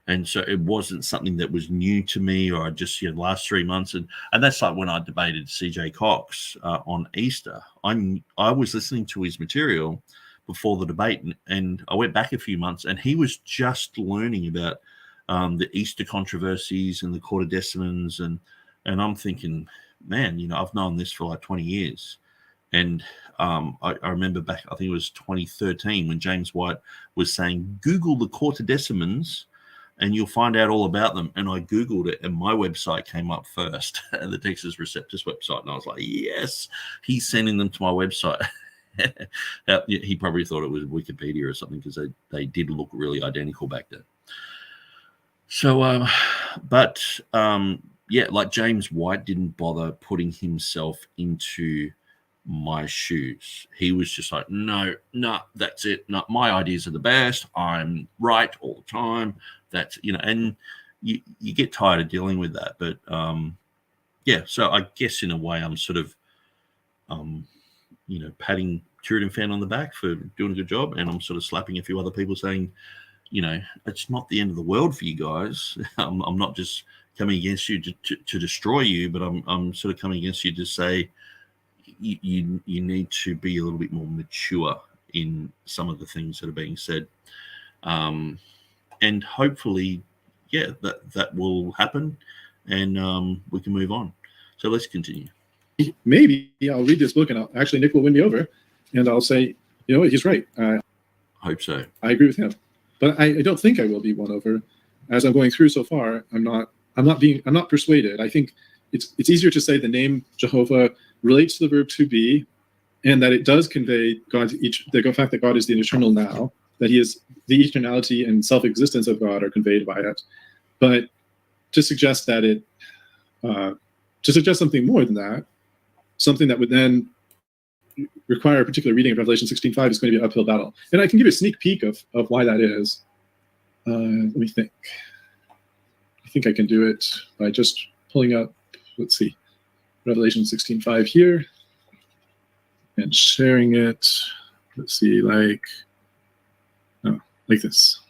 And so it wasn't something that was new to me, or just last 3 months. And that's like when I debated CJ Cox on Easter. I was listening to his material before the debate, and I went back a few months, and he was just learning about the Easter controversies and the quartodecimans, and I'm thinking, man, I've known this for like 20 years. And I remember back, I think it was 2013, when James White was saying, Google the quartodecimans and you'll find out all about them. And I Googled it, and my website came up first, the Textus Receptus website. And I was like, yes, he's sending them to my website. He probably thought it was Wikipedia or something, because they did look really identical back then. So, like James White didn't bother putting himself into my shoes. He was just like, no, that's it. No, my ideas are the best. I'm right all the time. That's, and you get tired of dealing with that. But so I guess in a way I'm sort of, patting TurretinFan on the back for doing a good job. And I'm sort of slapping a few other people saying, it's not the end of the world for you guys. I'm not just coming against you to destroy you, but I'm sort of coming against you to say you need to be a little bit more mature in some of the things that are being said. And hopefully, that will happen, and we can move on. So let's continue. Maybe I'll read this book, and Nick will win me over, and I'll say, he's right. I hope so. I agree with him, but I don't think I will be won over. As I'm going through so far, I'm not persuaded. I think it's easier to say the name Jehovah relates to the verb to be, and that it does convey the fact that God is the eternal now, that he is the eternality and self-existence of God are conveyed by it. But to suggest that to suggest something more than that, something that would then require a particular reading of Revelation 16:5 is going to be an uphill battle. And I can give you a sneak peek of why that is. Let me think. I think I can do it by just pulling up, let's see, Revelation 16:5 here and sharing it. Let's see, like this.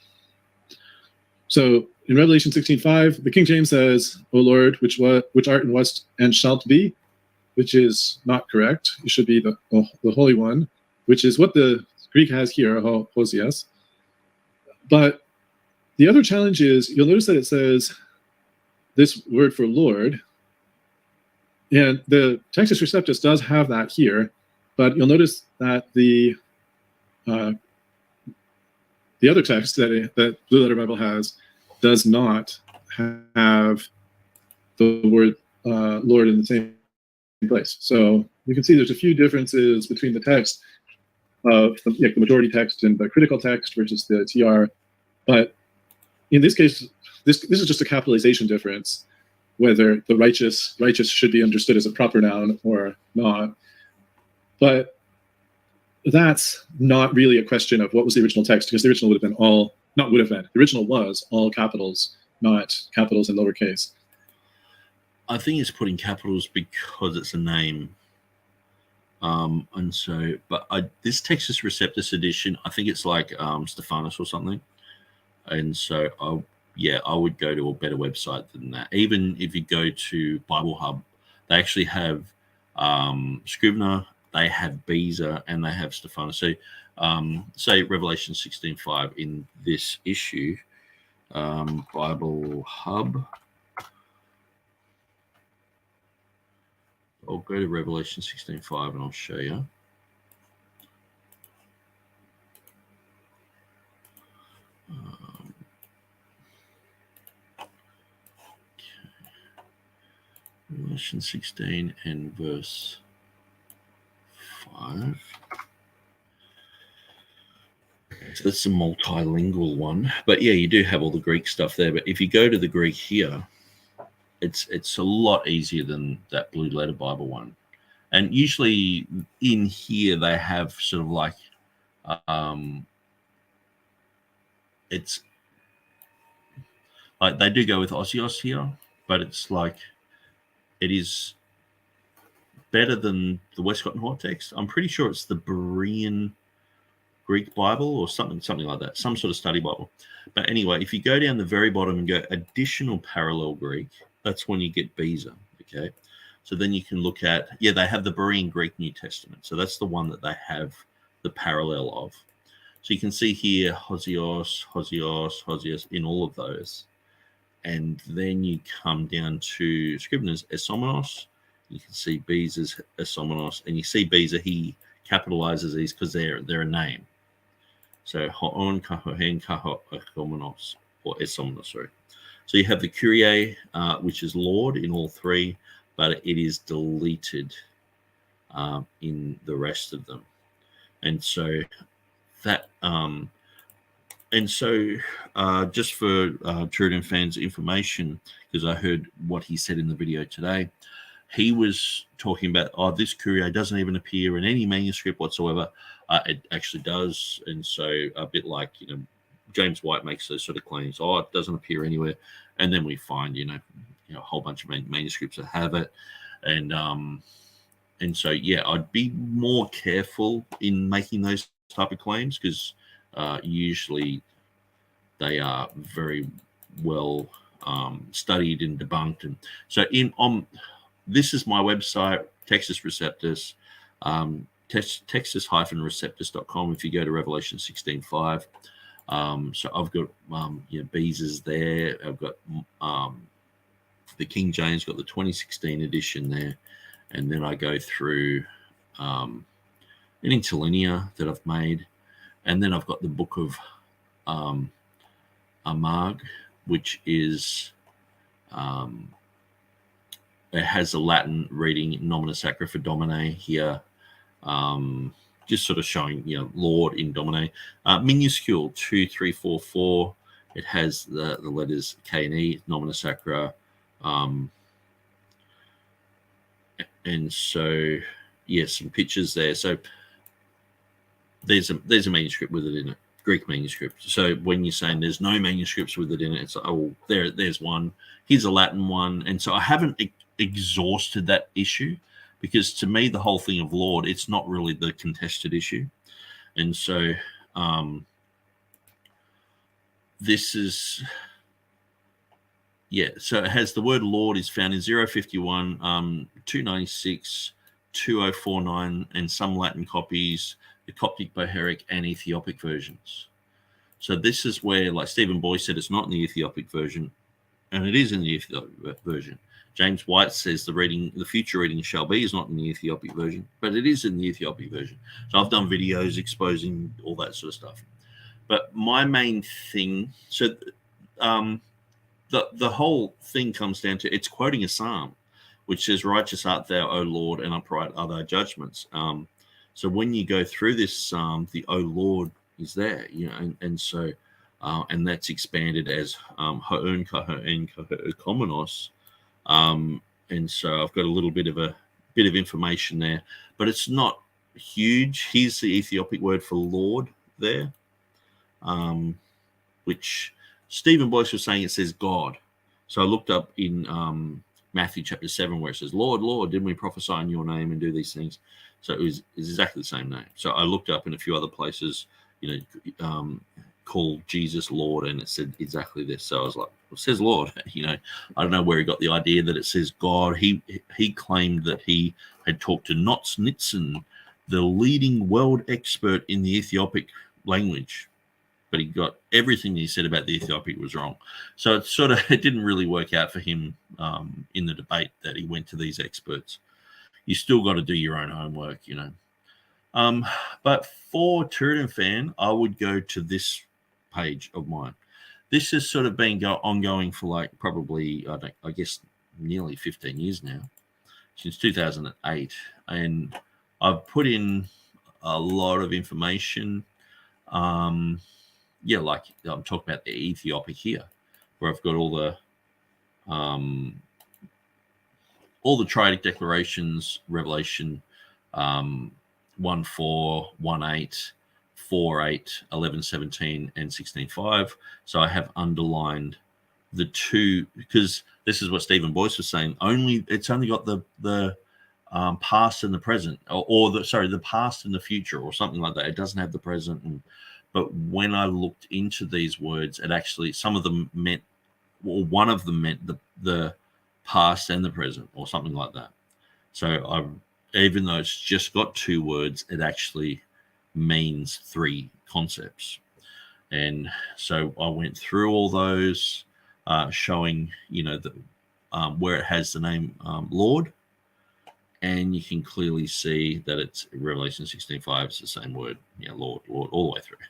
So in Revelation 16:5, the King James says, O Lord, which art and wast and shalt be, which is not correct. It should be the Holy One, which is what the Greek has here, Hosias. But the other challenge is, you'll notice that it says this word for Lord, and the Textus Receptus does have that here, but you'll notice that the other text that Blue Letter Bible has does not have the word Lord in the same place. So you can see there's a few differences between the text of the majority text and the critical text versus the TR. But in this case, this is just a capitalization difference. whether the righteous should be understood as a proper noun or not. But that's not really a question of what was the original text, because the original would have been the original was all capitals, not capitals and lowercase. I think it's putting capitals because it's a name. And so, but this Textus Receptus edition, I think it's like Stephanus or something. And so, I would go to a better website than that. Even if you go to Bible Hub, they actually have Scrivener, they have Beezer, and they have Stephanus. So, say Revelation 16:5 in this issue, Bible Hub. I'll go to Revelation 16:5 and I'll show you. Revelation 16 and verse 5. So that's a multilingual one. But yeah, you do have all the Greek stuff there. But if you go to the Greek here, it's a lot easier than that Blue Letter Bible one. And usually in here they have sort of like it's like they do go with Osios here, but it's like it is better than the Westcott and Hort text. I'm pretty sure it's the Berean Greek Bible or something like that, some sort of study Bible. But anyway, if you go down the very bottom and go additional parallel Greek, that's when you get Beezer, okay? So then you can look at, they have the Berean Greek New Testament. So that's the one that they have the parallel of. So you can see here Hosios in all of those. And then you come down to Scrivener's Esomenos. You can see Beezer's Esomenos. And you see Beezer, he capitalizes these because they're a name. So Hoon, Kahohen, Kahomenos, or Esomenos, sorry. So you have the Kyrie, which is Lord in all three, but it is deleted in the rest of them. And so that, just for TurretinFan's information, because I heard what he said in the video today, he was talking about, this Kyrie doesn't even appear in any manuscript whatsoever. It actually does. And so a bit like, James White makes those sort of claims. It doesn't appear anywhere, and then we find a whole bunch of manuscripts that have it, and so I'd be more careful in making those type of claims because usually they are very well studied and debunked. And so this is my website, Textus Receptus, Textus-receptus.com. If you go to Revelation 16:5. So I've got Beezer's there. I've got the King James, got the 2016 edition there, and then I go through an interlinear that I've made, and then I've got the book of Amag, which is it has a Latin reading Nomina Sacra for Domine here. Just sort of showing, Lord in Domine. Minuscule 2344. It has the letters K and E, Nomina Sacra. And so, some pictures there. So there's a manuscript with it in it, Greek manuscript. So when you're saying there's no manuscripts with it in it, it's like, there's one. Here's a Latin one. And so I haven't exhausted that issue, because to me, the whole thing of Lord, it's not really the contested issue. And so this is, so it has the word Lord is found in 051, 296, 2049, and some Latin copies, the Coptic, Bohairic, and Ethiopic versions. So this is where, like Stephen Boyce said, it's not in the Ethiopic version, and it is in the Ethiopic version. James White says the future reading shall be is not in the Ethiopic version, but it is in the Ethiopic version. So I've done videos exposing all that sort of stuff. But my main thing, so the whole thing comes down to, it's quoting a psalm, which says, "Righteous art thou, O Lord, and upright are thy judgments." So when you go through this psalm, the "O Lord" is there, and so and that's expanded as Ho'un Kaho'en Kaho'okomenos. And so I've got a little bit of information there, but it's not huge. Here's the Ethiopic word for Lord there, which Stephen Boyce was saying it says God. So I looked up in Matthew chapter 7 where it says, Lord, Lord, didn't we prophesy in your name and do these things? So it's exactly the same name. So I looked up in a few other places, called Jesus Lord, and it said exactly this. So I was like, it says Lord. I don't know where he got the idea that it says God. He claimed that he had talked to Knust, the leading world expert in the Ethiopic language, but he got everything he said about the Ethiopic was wrong. So it didn't really work out for him in the debate that he went to these experts. You still got to do your own homework, But for TurretinFan, I would go to this page of mine. This has sort of been ongoing for like probably, I guess, nearly 15 years now, since 2008. And I've put in a lot of information. Like I'm talking about the Ethiopic here, where I've got all the triadic declarations, Revelation 1:4, 1:8, 4:8, 11:17, and 16:5. So I have underlined the two, because this is what Stephen Boyce was saying. It's only got the past and the present, or the past and the future, or something like that. It doesn't have the present. But when I looked into these words, it actually, some of them meant, or one of them meant the past and the present, or something like that. So even though it's just got two words, it actually means three concepts. And so I went through all those, showing, where it has the name Lord, and you can clearly see that it's Revelation 16:5. It's the same word, Lord, all the way through.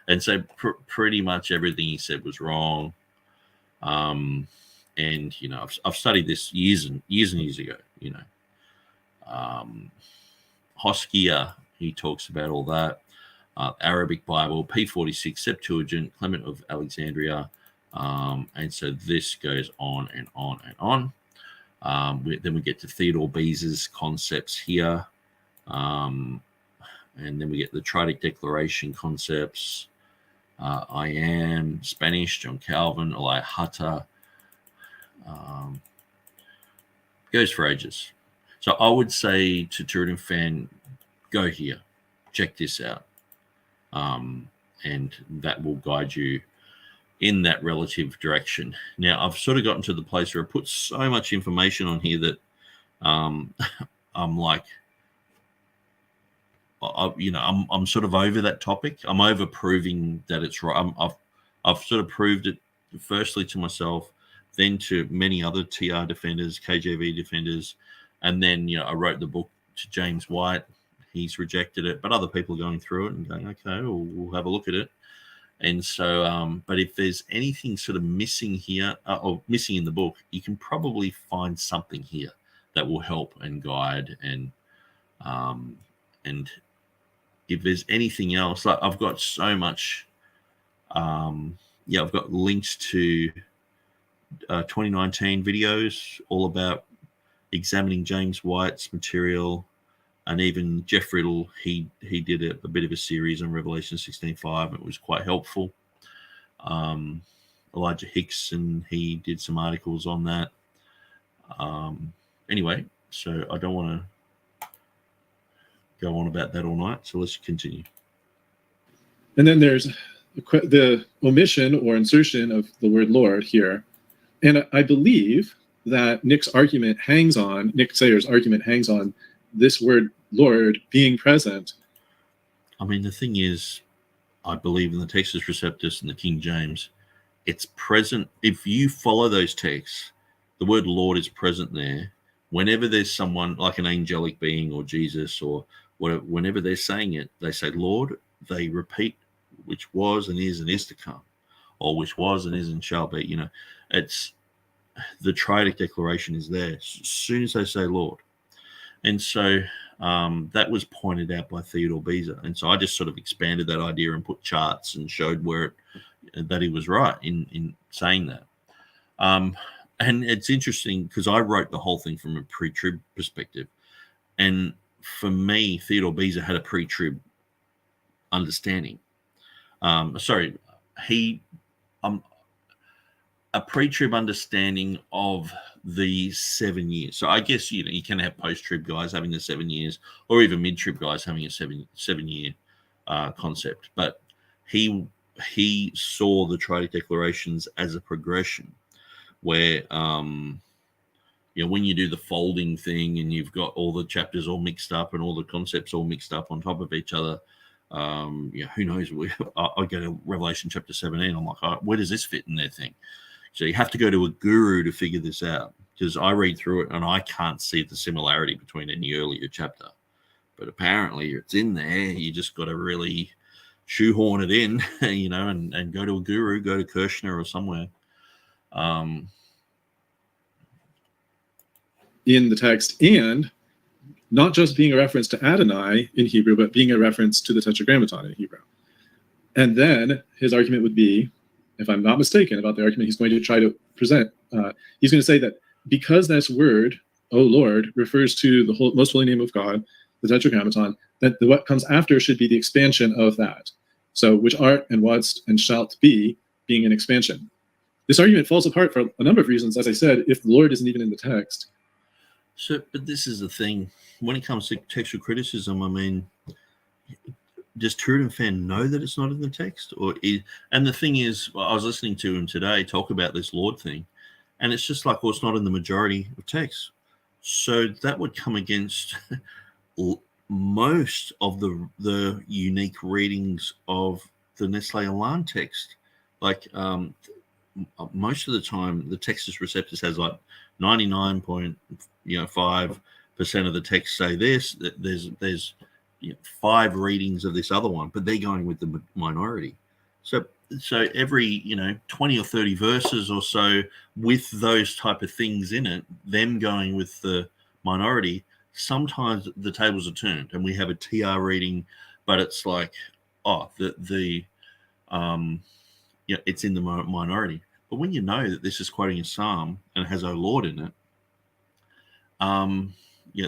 And so pretty much everything he said was wrong. And I've studied this years and years ago. Hoskia, he talks about all that. Arabic Bible, P46, Septuagint, Clement of Alexandria, and so this goes on and on and on. Then we get to Theodore Beza's concepts here, and then we get the triadic declaration concepts. I am Spanish, John Calvin, Eli Hutter. Goes for ages. So I would say to TurretinFan, go here, check this out, and that will guide you in that relative direction. Now, I've sort of gotten to the place where I put so much information on here that I'm like, I'm sort of over that topic. I'm over proving that it's right. I've sort of proved it firstly to myself, then to many other TR defenders, KJV defenders, and then I wrote the book to James White. He's rejected it, but other people are going through it and going, okay, we'll have a look at it. And so, but if there's anything sort of missing here, or missing in the book, you can probably find something here that will help and guide. And if there's anything else, like I've got so much, I've got links to 2019 videos all about examining James White's material. And even Jeff Riddle, he did a bit of a series on Revelation 16:5. It was quite helpful. Elijah Hixson, he did some articles on that. Anyway, so I don't want to go on about that all night. So let's continue. And then there's the omission or insertion of the word Lord here. And I believe that Nick Sayer's argument hangs on this word Lord being present. I mean, the thing is, I believe in the Textus Receptus and the King James, it's present. If you follow those texts, the word Lord is present there. Whenever there's someone like an angelic being or Jesus or whatever, whenever they're saying it, they say Lord, they repeat which was and is to come, or which was and is and shall be. It's the triadic declaration is there as soon as they say Lord. And so that was pointed out by Theodore Beza. And so I just sort of expanded that idea and put charts and showed that he was right in saying that. And it's interesting because I wrote the whole thing from a pre-trib perspective. And for me, Theodore Beza had a pre-trib understanding. A pre-trib understanding of the 7 years. So I guess you can have post-trib guys having the 7 years, or even mid-trib guys having a seven-year concept. But he saw the Triadic declarations as a progression, where when you do the folding thing and you've got all the chapters all mixed up and all the concepts all mixed up on top of each other. Who knows? I go to Revelation chapter 17. I'm like, oh, where does this fit in their thing? So you have to go to a guru to figure this out, because I read through it and I can't see the similarity between any earlier chapter. But apparently it's in there. You just got to really shoehorn it in, and go to a guru, go to Kirshner or somewhere. In the text, and not just being a reference to Adonai in Hebrew, but being a reference to the Tetragrammaton in Hebrew. And then his argument would be, if I'm not mistaken about the argument he's going to try to present, he's going to say that because this word, O Lord, refers to the most holy name of God, the Tetragrammaton, that what comes after should be the expansion of that. So which art and what's and shalt be being an expansion. This argument falls apart for a number of reasons. As I said, if the Lord isn't even in the text. So, but this is the thing. When it comes to textual criticism, I mean, does TurretinFan know that it's not in the text? And the thing is, I was listening to him today talk about this Lord thing, and it's just like, well, it's not in the majority of texts. So that would come against most of the unique readings of the Nestle Alarm text. Like most of the time, the Textus Receptus has like 99.5% of the text say this. There's 5 readings of this other one, but they're going with the minority. So every 20 or 30 verses or so with those type of things in it, them going with the minority, sometimes the tables are turned and we have a TR reading, but it's like, it's in the minority. But when you know that this is quoting a psalm and it has "O Lord" in it,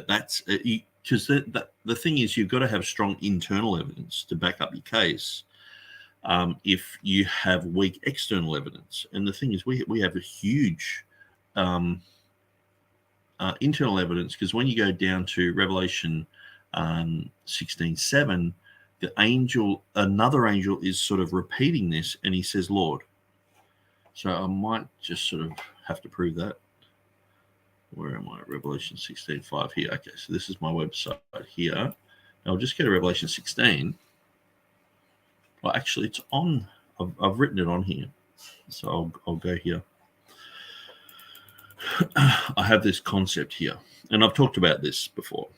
that's because the thing is, you've got to have strong internal evidence to back up your case. If you have weak external evidence, and the thing is, we have a huge internal evidence, because when you go down to Revelation 16:7, another angel is sort of repeating this, and he says "Lord." So I might just sort of have to prove that. Where am I? Revelation 16:5 here. Okay, so this is my website here. I'll just go to Revelation 16. Well, actually, it's on. I've written it on here, so I'll go here. I have this concept here, and I've talked about this before.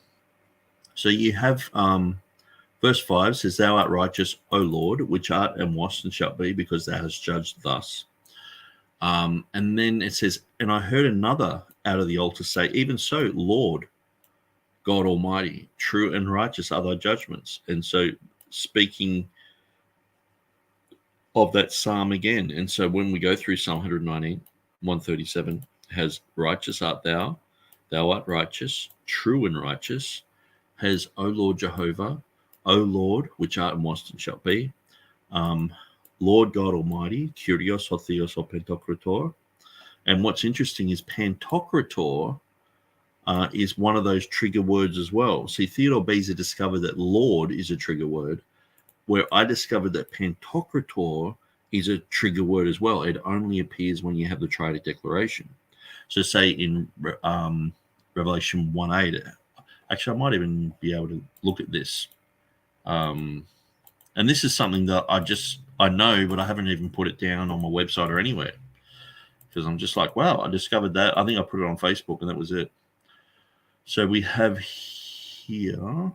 So you have verse 5 says, "Thou art righteous, O Lord, which art and wast and shalt be, because thou hast judged thus." And then it says, "And I heard another out of the altar say, Even so, Lord, God Almighty, true and righteous are thy judgments." And so speaking of that psalm again. And so when we go through Psalm 119, 137 has righteous art thou art righteous, true and righteous, has O Lord Jehovah, O Lord, which art and wast and shalt be, Lord God Almighty, Kyrios or Theos or Pantocrator. And what's interesting is Pantocrator is one of those trigger words as well. See, Theodore Beza discovered that Lord is a trigger word, where I discovered that Pantocrator is a trigger word as well. It only appears when you have the Triadic declaration. So say in Revelation 1:8, actually I might even be able to look at this. And this is something that I know, but I haven't even put it down on my website or anywhere, because I'm just like, wow, I discovered that. I think I put it on Facebook and that was it. So we have here.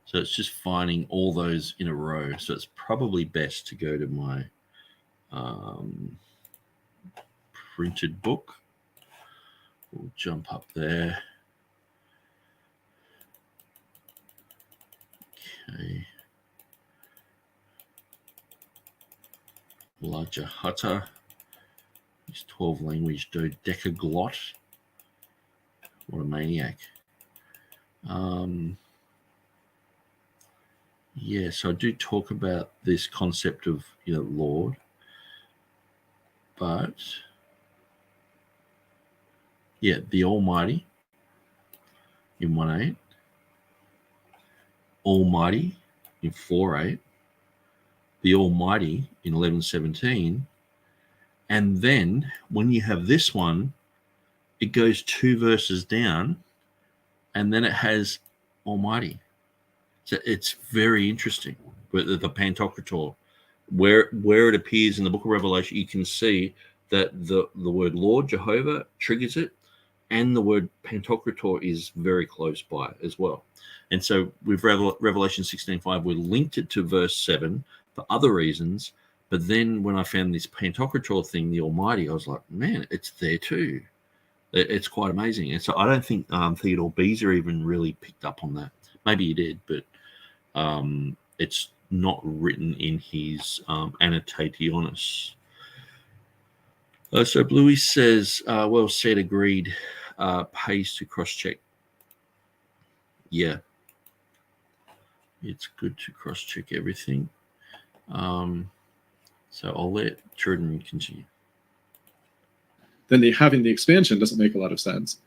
So it's just finding all those in a row. So it's probably best to go to my printed book. We'll jump up there. Okay. Larger Hutter. He's 12 language dodecaglot. What a maniac. Yeah, so I do talk about this concept of Lord, but yeah, the Almighty in 1.8, Almighty in 4.8, the Almighty in 11.17, and then when you have this one, it goes 2 verses down, and then it has Almighty. So it's very interesting. But the Pantocrator, where it appears in the Book of Revelation, you can see that the word Lord, Jehovah, triggers it, and the word Pantocrator is very close by as well. And so with Revelation 16:5, we linked it to verse 7 for other reasons. But then when I found this Pantocrator thing, the Almighty, I was like, man, it's there too. It's quite amazing. And so I don't think Theodore Beezer even really picked up on that. Maybe he did, but it's not written in his Annotationis. So Bluey says, well said, agreed, pays to cross-check. Yeah. It's good to cross-check everything. So I'll let Jordan continue. Then having the expansion doesn't make a lot of sense.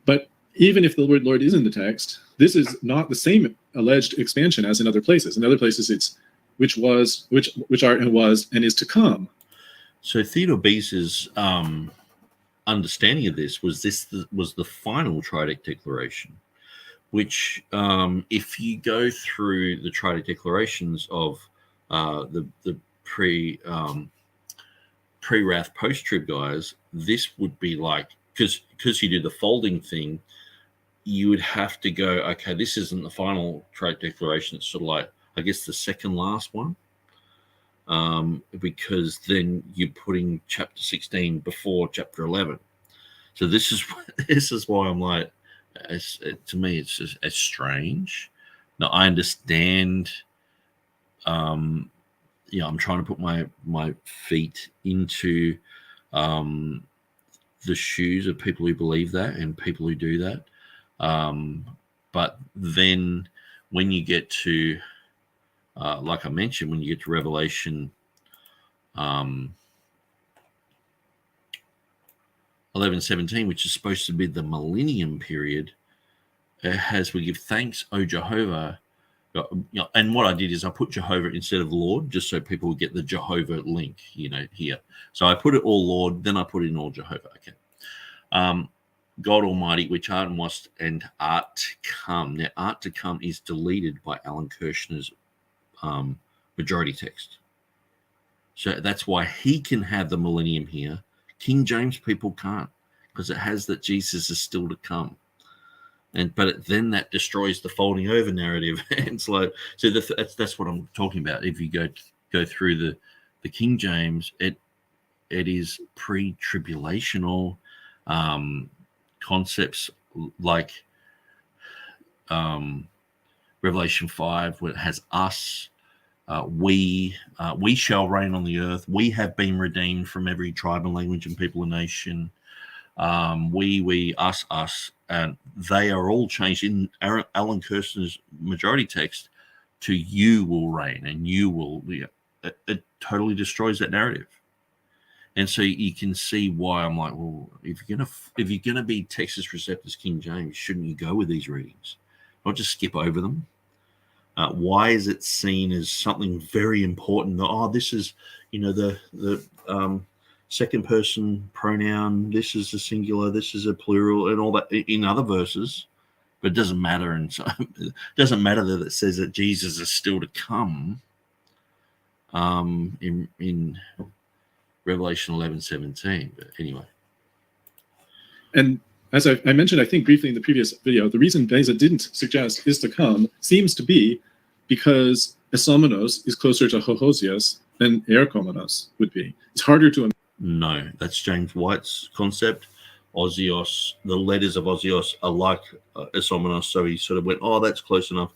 But even if the word Lord is in the text, this is not the same alleged expansion as in other places. In other places, it's which are and was and is to come. So Theodore Beezer's understanding of this was the final Trident Declaration, which if you go through the Trident Declarations of the pre-Wrath, post-Trib guys, this would be like, because you did the folding thing, you would have to go, okay, this isn't the final Trident Declaration. It's sort of like, I guess, the second last one, because then you're putting chapter 16 before chapter 11. So this is why I'm like, to me, it's just it's strange. Now I understand. I'm trying to put my feet into the shoes of people who believe that and people who do that. But then when you get to, like I mentioned, when you get to Revelation 11:17, which is supposed to be the millennium period, it has, we give thanks, O Jehovah. And what I did is I put Jehovah instead of Lord, just so people would get the Jehovah link, here. So I put it all Lord, then I put in all Jehovah. Okay. God Almighty, which art and was and art to come. Now, art to come is deleted by Alan Kirshner's majority text. So that's why he can have the millennium here. King James people can't, because it has that Jesus is still to come. But then that destroys the folding over narrative. And so that's what I'm talking about. If you go through the King James, it is pre-tribulational concepts like Revelation 5, where it has us, we shall reign on the earth. We have been redeemed from every tribe and language and people and nation. We, us, and they are all changed in Alan Kirshner's majority text to you will reign and you will. It totally destroys that narrative. And so you can see why I'm like, well, if you're gonna be Textus Receptus King James, shouldn't you go with these readings, not just skip over them? Why is it seen as something very important? This is, the second person pronoun. This is a singular. This is a plural, and all that in other verses, but it doesn't matter. And so it doesn't matter that it says that Jesus is still to come. In Revelation 11:17, but anyway. And as I mentioned, I think briefly in the previous video, the reason Beza didn't suggest is to come seems to be because Esomenos is closer to Hohosius than Erkomenos would be. It's harder to. No, that's James White's concept. Osios, the letters of Osios are like Esomenos, so he sort of went, that's close enough.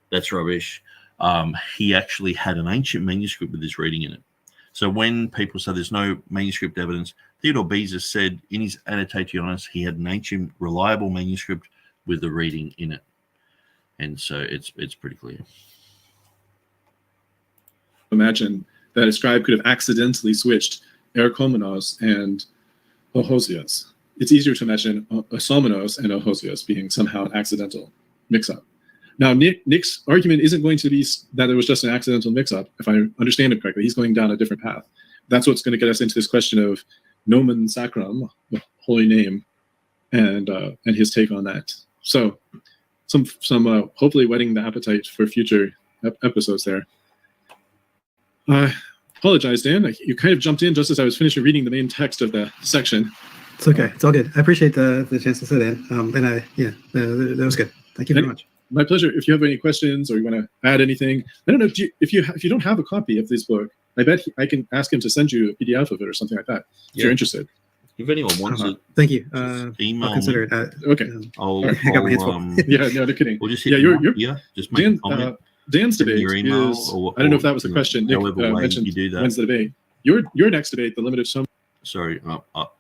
That's rubbish. He actually had an ancient manuscript with this reading in it. So when people say there's no manuscript evidence, Theodore Beza said in his Annotationis he had an ancient, reliable manuscript with the reading in it. And so it's pretty clear. Imagine that a scribe could have accidentally switched Erchomenos and Ohosius. It's easier to imagine Osomenos and Ohosius being somehow an accidental mix-up. Now, Nick's argument isn't going to be that it was just an accidental mix-up. If I understand him correctly, he's going down a different path. That's what's going to get us into this question of nomen sacrum, the holy name, and his take on that. So, some hopefully whetting the appetite for future episodes there. I apologize, Dan. You kind of jumped in just as I was finishing reading the main text of the section. It's okay. It's all good. I appreciate the chance to sit in. That was good. Thank you very much. My pleasure. If you have any questions or you want to add anything, I don't know if you don't have a copy of this book, I bet I can ask him to send you a PDF of it or something like that if you're interested. If anyone wants it, thank you. Email I'll consider it. Okay. I got my hands full. Yeah, no kidding. We'll just hit just make a comment. Dan's debate your email is, I don't know if that was the question Nick mentioned. You do that. When's the debate? Your next debate, the limited sum. Sorry,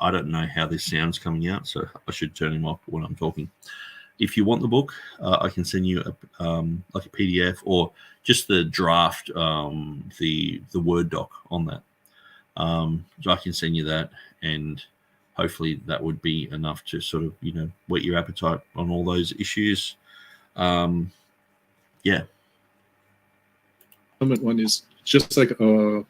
I don't know how this sound's coming out, so I should turn him off when I'm talking. If you want the book, I can send you like a PDF or just the draft, the Word doc on that. So I can send you that, and hopefully that would be enough to sort of whet your appetite on all those issues. Yeah. Summit one is just like 1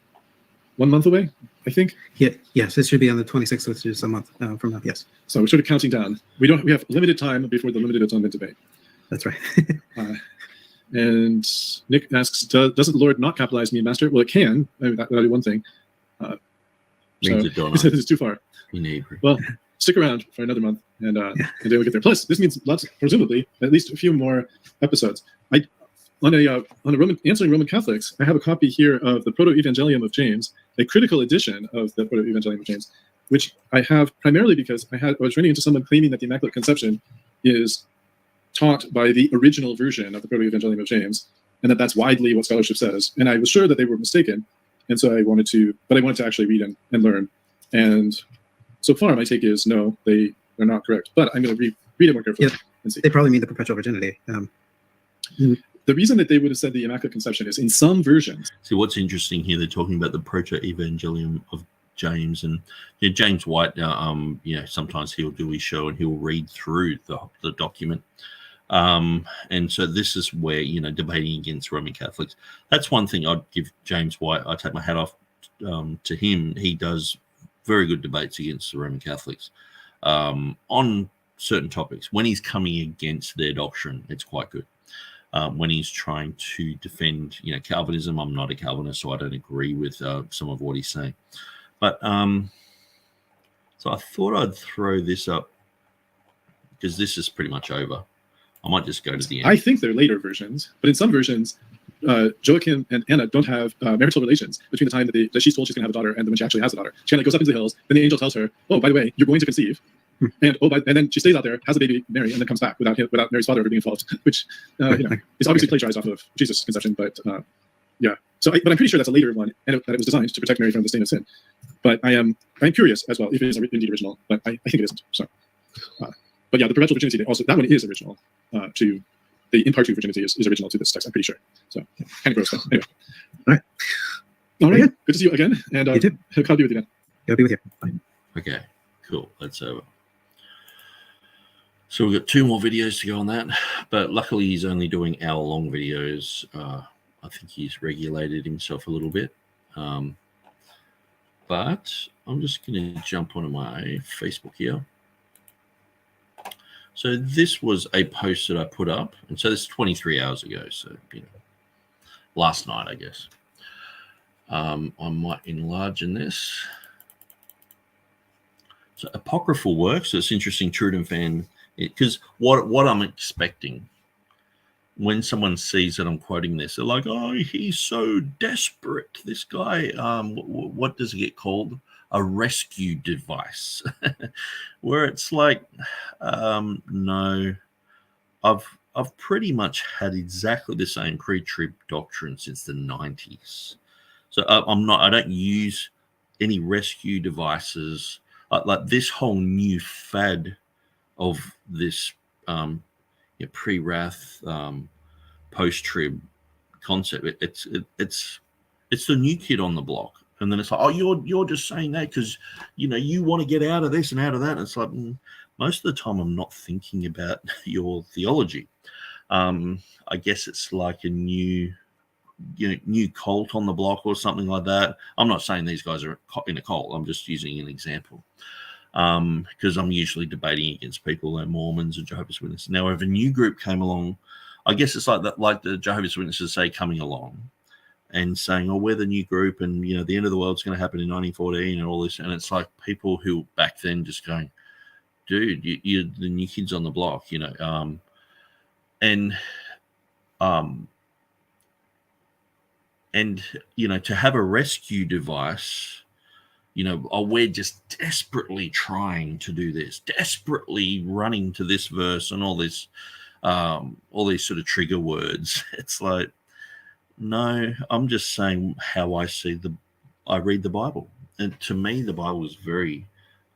month away, I think. Yeah. Yes, it should be on the 26th, which is a month from now. Yes. So we're sort of counting down. We have limited time before the limited atonement debate. That's right. And Nick asks, doesn't the Lord not capitalize me and master? Well, it can. I mean, that'll be one thing. He said it's too far. Well, stick around for another month, and then we'll get there. Plus, this means presumably, at least a few more episodes. On a Roman answering Roman Catholics, I have a copy here of the Proto-Evangelium of James, a critical edition of the Proto-Evangelium of James, which I have primarily because I was running into someone claiming that the Immaculate Conception is taught by the original version of the Proto-Evangelium of James, and that's widely what scholarship says. And I was sure that they were mistaken, and so I wanted to actually read and learn. And so far, my take is no, they are not correct. But I'm going to read it more carefully and see. They probably mean the perpetual virginity. The reason that they would have said the Immaculate Conception is in some versions. See, what's interesting here, they're talking about the Proto-Evangelium of James, and James White. Sometimes he'll do his show and he'll read through the document, and so this is where debating against Roman Catholics. That's one thing I'd give James White. I take my hat off to him. He does very good debates against the Roman Catholics on certain topics. When he's coming against their doctrine, it's quite good. When he's trying to defend, Calvinism, I'm not a Calvinist, so I don't agree with some of what he's saying. But so I thought I'd throw this up because this is pretty much over. I might just go to the end. I think they're later versions, but in some versions, Joachim and Anna don't have marital relations between the time that she's told she's going to have a daughter and when she actually has a daughter. She kind of goes up into the hills, then the angel tells her, "Oh, by the way, you're going to conceive." And then she stays out there, has a baby, Mary, and then comes back without Mary's father ever being involved, which is obviously plagiarized off of Jesus' conception. But So, but I'm pretty sure that's a later one, and that it was designed to protect Mary from the stain of sin. But I'm curious as well if it is indeed original, but I think it isn't. So, but yeah, the perpetual virginity also, that one is original. To the in partu virginity is original to this text. I'm pretty sure. So kind of gross. But anyway. All right. Good to see you again, and you too. I'll be with you then. I'll be with you. Bye. Okay. Cool. That's over. So we've got 2 more videos to go on that, but luckily he's only doing hour-long videos. I think he's regulated himself a little bit. But I'm just going to jump onto my Facebook here. So this was a post that I put up, and so this is 23 hours ago, so last night, I guess. I might enlarge in this. So apocryphal works. So it's interesting, TurretinFan, because what I'm expecting when someone sees that I'm quoting this, they're like, "Oh, he's so desperate. This guy, what does it get called? A rescue device," where it's like, no, I've pretty much had exactly the same pre-trib doctrine since the 90s. So I don't use any rescue devices like this whole new fad of this pre-wrath post-trib concept. It's the new kid on the block, and then it's like, oh, you're just saying that because you want to get out of this and out of that. And it's like, most of the time I'm not thinking about your theology. I guess it's like a new cult on the block or something like that. I'm not saying these guys are in a cult. I'm just using an example because I'm usually debating against people like Mormons and Jehovah's Witnesses. Now, if a new group came along, I guess it's like that, like the Jehovah's Witnesses say, coming along and saying, oh, we're the new group, and the end of the world's going to happen in 1914 and all this. And it's like people who back then just going, dude, you're the new kids on the block, and to have a rescue device, we're just desperately trying to do this, desperately running to this verse and all these sort of trigger words. It's like, no, I'm just saying how I read the Bible. And to me, the Bible is very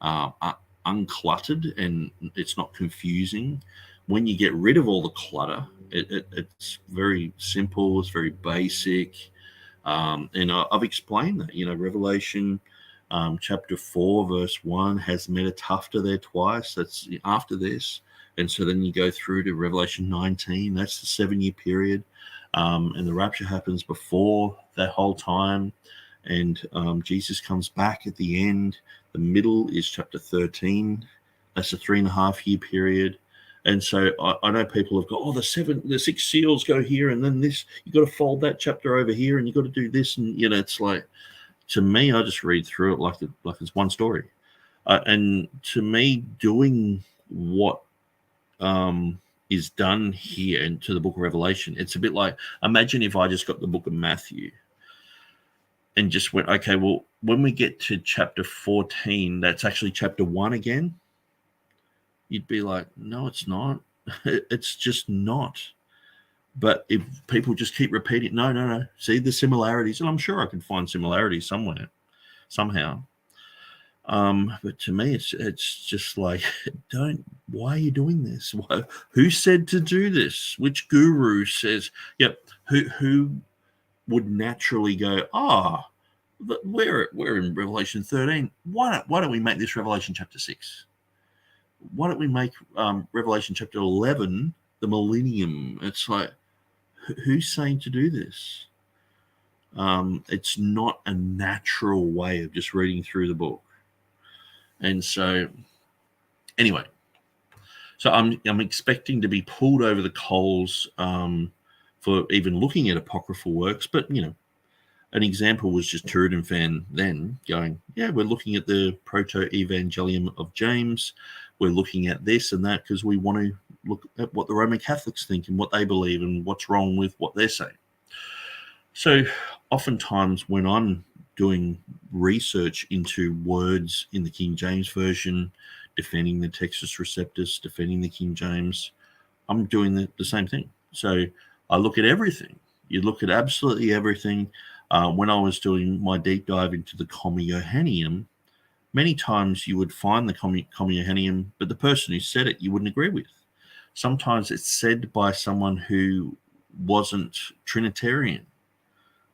uncluttered, and it's not confusing. When you get rid of all the clutter, it's very simple, it's very basic. And I've explained that, Revelation chapter 4, verse 1 has metatafta there twice. That's after this. And so then you go through to Revelation 19. That's the 7-year period. And the rapture happens before that whole time. And Jesus comes back at the end. The middle is chapter 13. That's a 3.5-year period. And so I know people have got, the 6 seals go here, and then this, you got to fold that chapter over here, and you got to do this, and it's like, to me, I just read through it like it's one story. And to me, doing what is done here into the book of Revelation, it's a bit like, imagine if I just got the book of Matthew and just went, okay, well, when we get to chapter 14, that's actually chapter 1 again. You'd be like, no, it's not. It's just not. But if people just keep repeating, no, see the similarities, and I'm sure I can find similarities somewhere, somehow. But to me, it's just like, why are you doing this? Who said to do this? Which guru says, yep, who would naturally go, we're in Revelation 13. Why don't we make this Revelation chapter 6? Why don't we make Revelation chapter 11 the millennium? It's like, who's saying to do this? It's not a natural way of just reading through the book. And so, anyway, so I'm expecting to be pulled over the coals for even looking at apocryphal works. But, an example was just TurretinFan then going, yeah, we're looking at the Proto-Evangelium of James. We're looking at this and that because we want to look at what the Roman Catholics think and what they believe and what's wrong with what they're saying. So oftentimes when I'm doing research into words in the King James Version, defending the Textus Receptus, defending the King James, I'm doing the same thing. So I look at everything. You look at absolutely everything. When I was doing my deep dive into the Comma Johanneum, many times you would find the Comma Johanneum, but the person who said it, you wouldn't agree with. Sometimes it's said by someone who wasn't Trinitarian,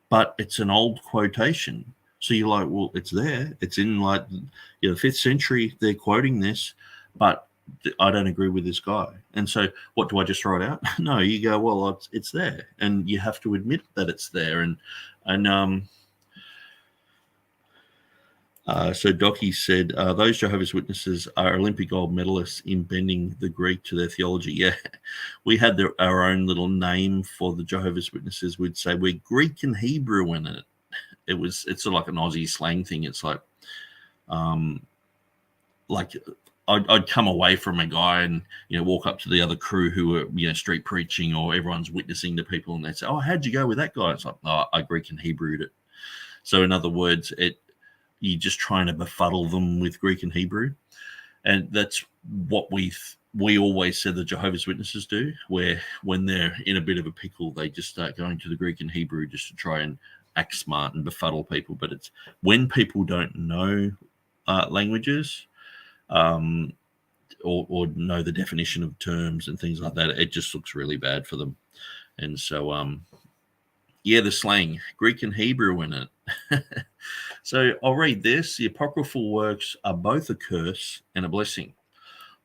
but it's an old quotation. So you're like, well, it's there. It's in the 5th century. They're quoting this, but I don't agree with this guy. And so what, do I just throw it out? No, you go, well, it's there. And you have to admit that it's there. So Docky said, those Jehovah's Witnesses are Olympic gold medalists in bending the Greek to their theology. Yeah, we had our own little name for the Jehovah's Witnesses. We'd say we're Greek and Hebrew in it. It's sort of like an Aussie slang thing. It's like I'd come away from a guy and walk up to the other crew who were street preaching, or everyone's witnessing to people, and they'd say, "Oh, how'd you go with that guy?" It's like, "Oh, I Greek and Hebrewed it." So in other words, you're just trying to befuddle them with Greek and Hebrew, and that's what we always said the Jehovah's Witnesses do. Where when they're in a bit of a pickle, they just start going to the Greek and Hebrew just to try and act smart and befuddle people, but it's when people don't know languages or know the definition of terms and things like that, it just looks really bad for them. And so, the slang, Greek and Hebrew in it. So I'll read this. The apocryphal works are both a curse and a blessing.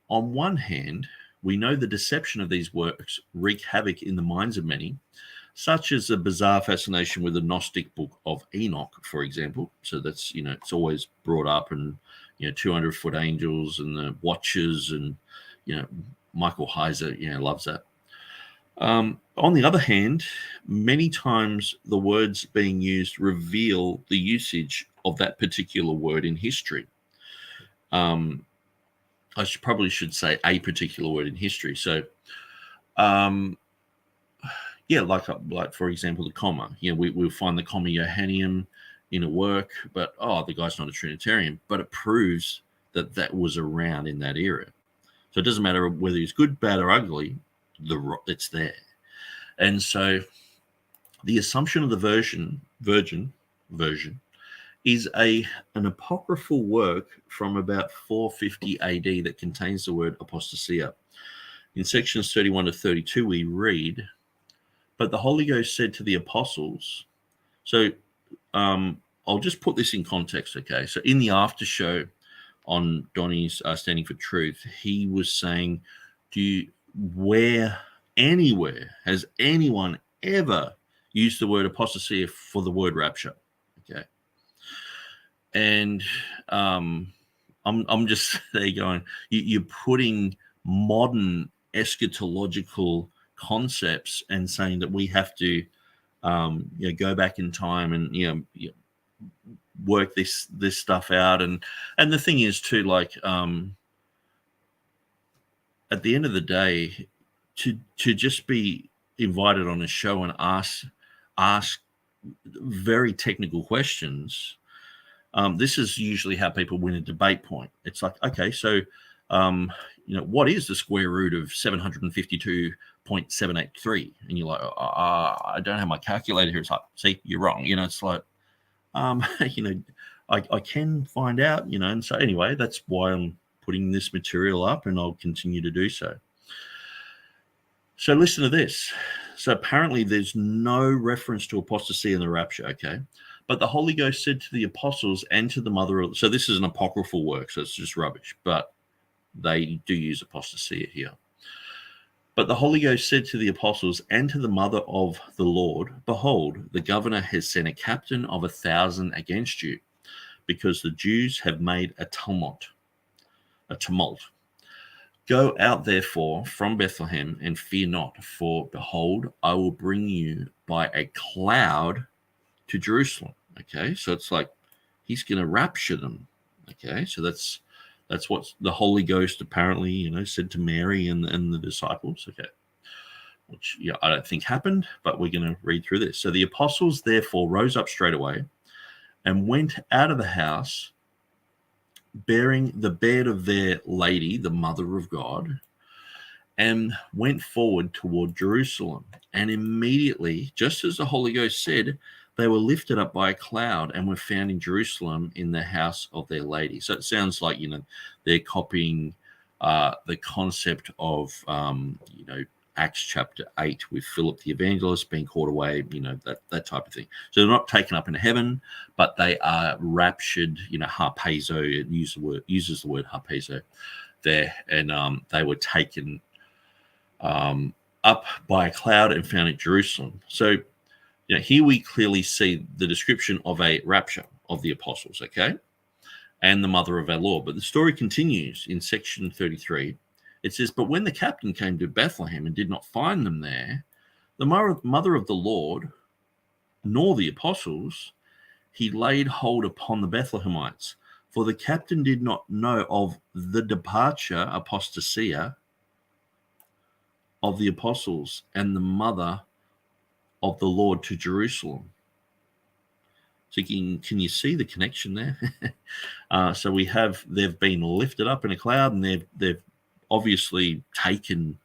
On one hand, we know the deception of these works wreak havoc in the minds of many, such as the bizarre fascination with the Gnostic book of Enoch, for example. So that's, it's always brought up, and, 200-foot angels and the watchers, and, Michael Heiser, loves that. On the other hand, many times the words being used reveal the usage of that particular word in history. I probably should say a particular word in history. So, like for example, the comma. We'll find the comma Johannium in a work, but the guy's not a Trinitarian. But it proves that was around in that era. So it doesn't matter whether he's good, bad, or ugly. It's there. And so the assumption of the virgin is an apocryphal work from about 450 AD that contains the word apostasia. In sections 31 to 32, we read, "But the Holy Ghost said to the apostles," so I'll just put this in context, okay? So in the after show on Donnie's Standing for Truth, he was saying, anywhere has anyone ever used the word apostasia for the word rapture? Okay. And I'm just there going, you're putting modern eschatological concepts and saying that we have to go back in time and work this stuff out. And the thing is too, like at the end of the day, to just be invited on a show and ask very technical questions. This is usually how people win a debate point. It's like, okay, so, what is the square root of 752.783? And you're like, I don't have my calculator here. It's like, see, you're wrong. It's like, I can find out, and so anyway, that's why I'm putting this material up, and I'll continue to do so. So listen to this. So apparently there's no reference to apostasy in the rapture, okay? But the Holy Ghost said to the apostles and to the mother of... So this is an apocryphal work, so it's just rubbish. But they do use apostasy here. But the Holy Ghost said to the apostles and to the mother of the Lord, "Behold, the governor has sent a captain of 1,000 against you, because the Jews have made a tumult. Go out, therefore, from Bethlehem, and fear not, for behold, I will bring you by a cloud to Jerusalem." Okay, so it's like he's going to rapture them. Okay, so that's what the Holy Ghost apparently, said to Mary and the disciples. Okay, which I don't think happened, but we're going to read through this. So the apostles therefore rose up straight away and went out of the house, bearing the bed of their lady, the mother of God, and went forward toward Jerusalem. And immediately, just as the Holy Ghost said, they were lifted up by a cloud and were found in Jerusalem in the house of their lady. So it sounds like, they're copying the concept of, Acts chapter 8 with Philip the evangelist being caught away, that type of thing. So they're not taken up into heaven, but they are raptured, harpazo. It uses the word harpazo there. And they were taken up by a cloud and found at Jerusalem. So, here we clearly see the description of a rapture of the apostles, okay, and the mother of our Lord. But the story continues in section 33. It says, "But when the captain came to Bethlehem and did not find them there, the mother of the Lord, nor the apostles, he laid hold upon the Bethlehemites. For the captain did not know of the departure, apostasia, of the apostles and the mother of the Lord to Jerusalem." So can you see the connection there? So they've been lifted up in a cloud, and they've obviously taken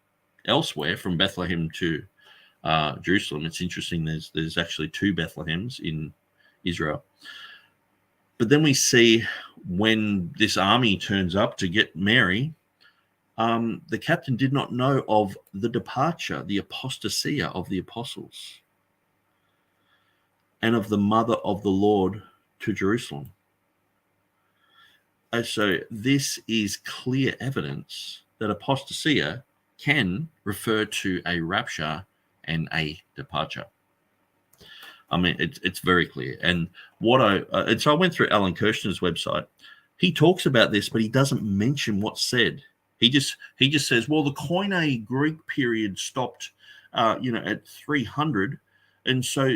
elsewhere from Bethlehem to Jerusalem. It's interesting. There's actually two Bethlehems in Israel. But then we see when this army turns up to get Mary, the captain did not know of the departure, the apostasia of the apostles, and of the mother of the Lord to Jerusalem. And so this is clear evidence that apostasia can refer to a rapture and a departure. I mean, it's very clear. And so I went through Alan Kirshner's website. He talks about this, but he doesn't mention what's said. He just says, well, the Koine Greek period stopped, at 300, and so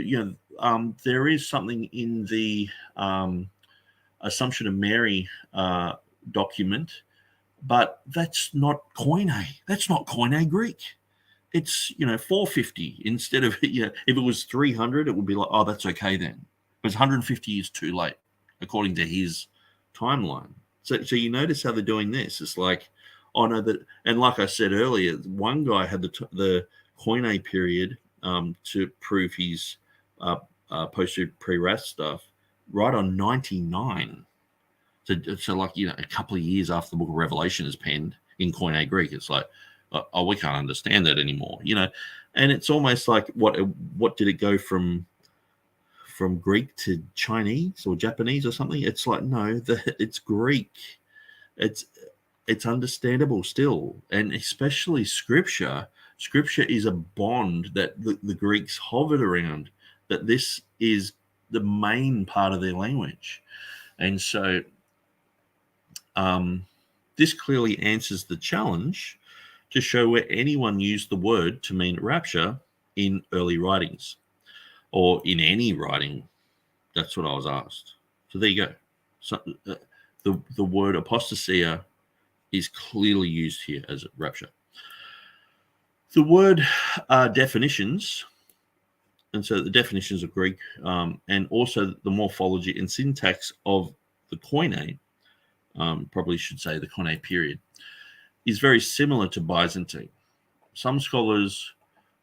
there is something in the Assumption of Mary document, but that's not Koine. That's not Koine Greek. It's 450 instead of if it was 300, it would be like, oh, that's okay then. But 150 years too late, according to his timeline. So you notice how they're doing this. It's like, oh no, that, and like I said earlier, one guy had the Koine period to prove his posted pre-Wrath stuff right on 99. So like a couple of years after the Book of Revelation is penned in Koine Greek, it's like, oh, we can't understand that anymore, and it's almost like what did it go from Greek to Chinese or Japanese or something? It's like, no, it's Greek. It's understandable still, and especially Scripture. Scripture is a bond that the Greeks hovered around, that this is the main part of their language. And so this clearly answers the challenge to show where anyone used the word to mean rapture in early writings or in any writing. That's what I was asked. So there you go. So the word apostasia is clearly used here as a rapture. The word definitions, and so the definitions of Greek, and also the morphology and syntax of the Koine, probably should say the Koine period, is very similar to Byzantine. Some scholars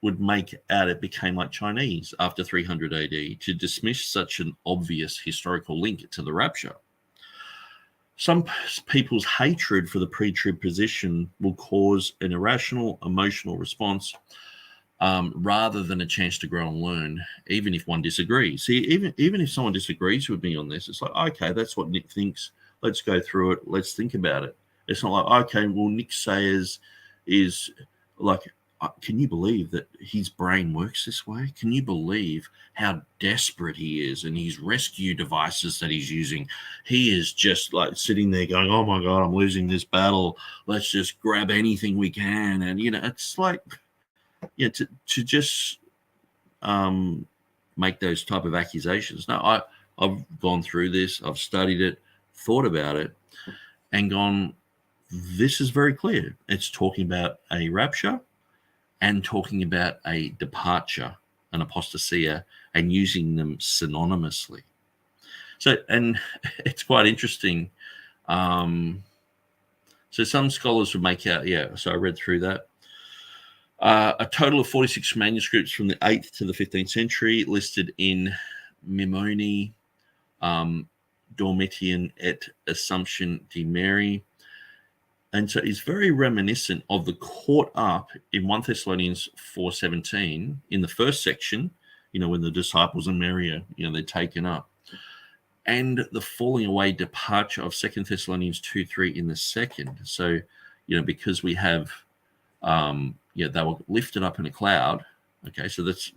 would make out it became like Chinese after 300 AD to dismiss such an obvious historical link to the rapture. Some people's hatred for the pre-trib position will cause an irrational emotional response rather than a chance to grow and learn, even if one disagrees. See, even if someone disagrees with me on this, it's like, okay, that's what Nick thinks. Let's go through it. Let's think about it. It's not like, okay, well, Nick Sayers is like, can you believe that his brain works this way? Can you believe how desperate he is and his rescue devices that he's using? He is just like sitting there going, oh my God, I'm losing this battle. Let's just grab anything we can. And, it's like, to just make those type of accusations. No, I've gone through this. I've studied it, thought about it, and gone, this is very clear. It's talking about a rapture and talking about a departure, an apostasia, and using them synonymously. So, and it's quite interesting. So some scholars would make out, so I read through that. A total of 46 manuscripts from the 8th to the 15th century listed in Mimoni, Dormitian et Assumption de Mary. And so it's very reminiscent of the caught up in 1 Thessalonians 4:17 in the first section, when the disciples and Mary are, they're taken up, and the falling away departure of 2 Thessalonians 2:3 in the second. So, because we have, they were lifted up in a cloud. Okay, so that's,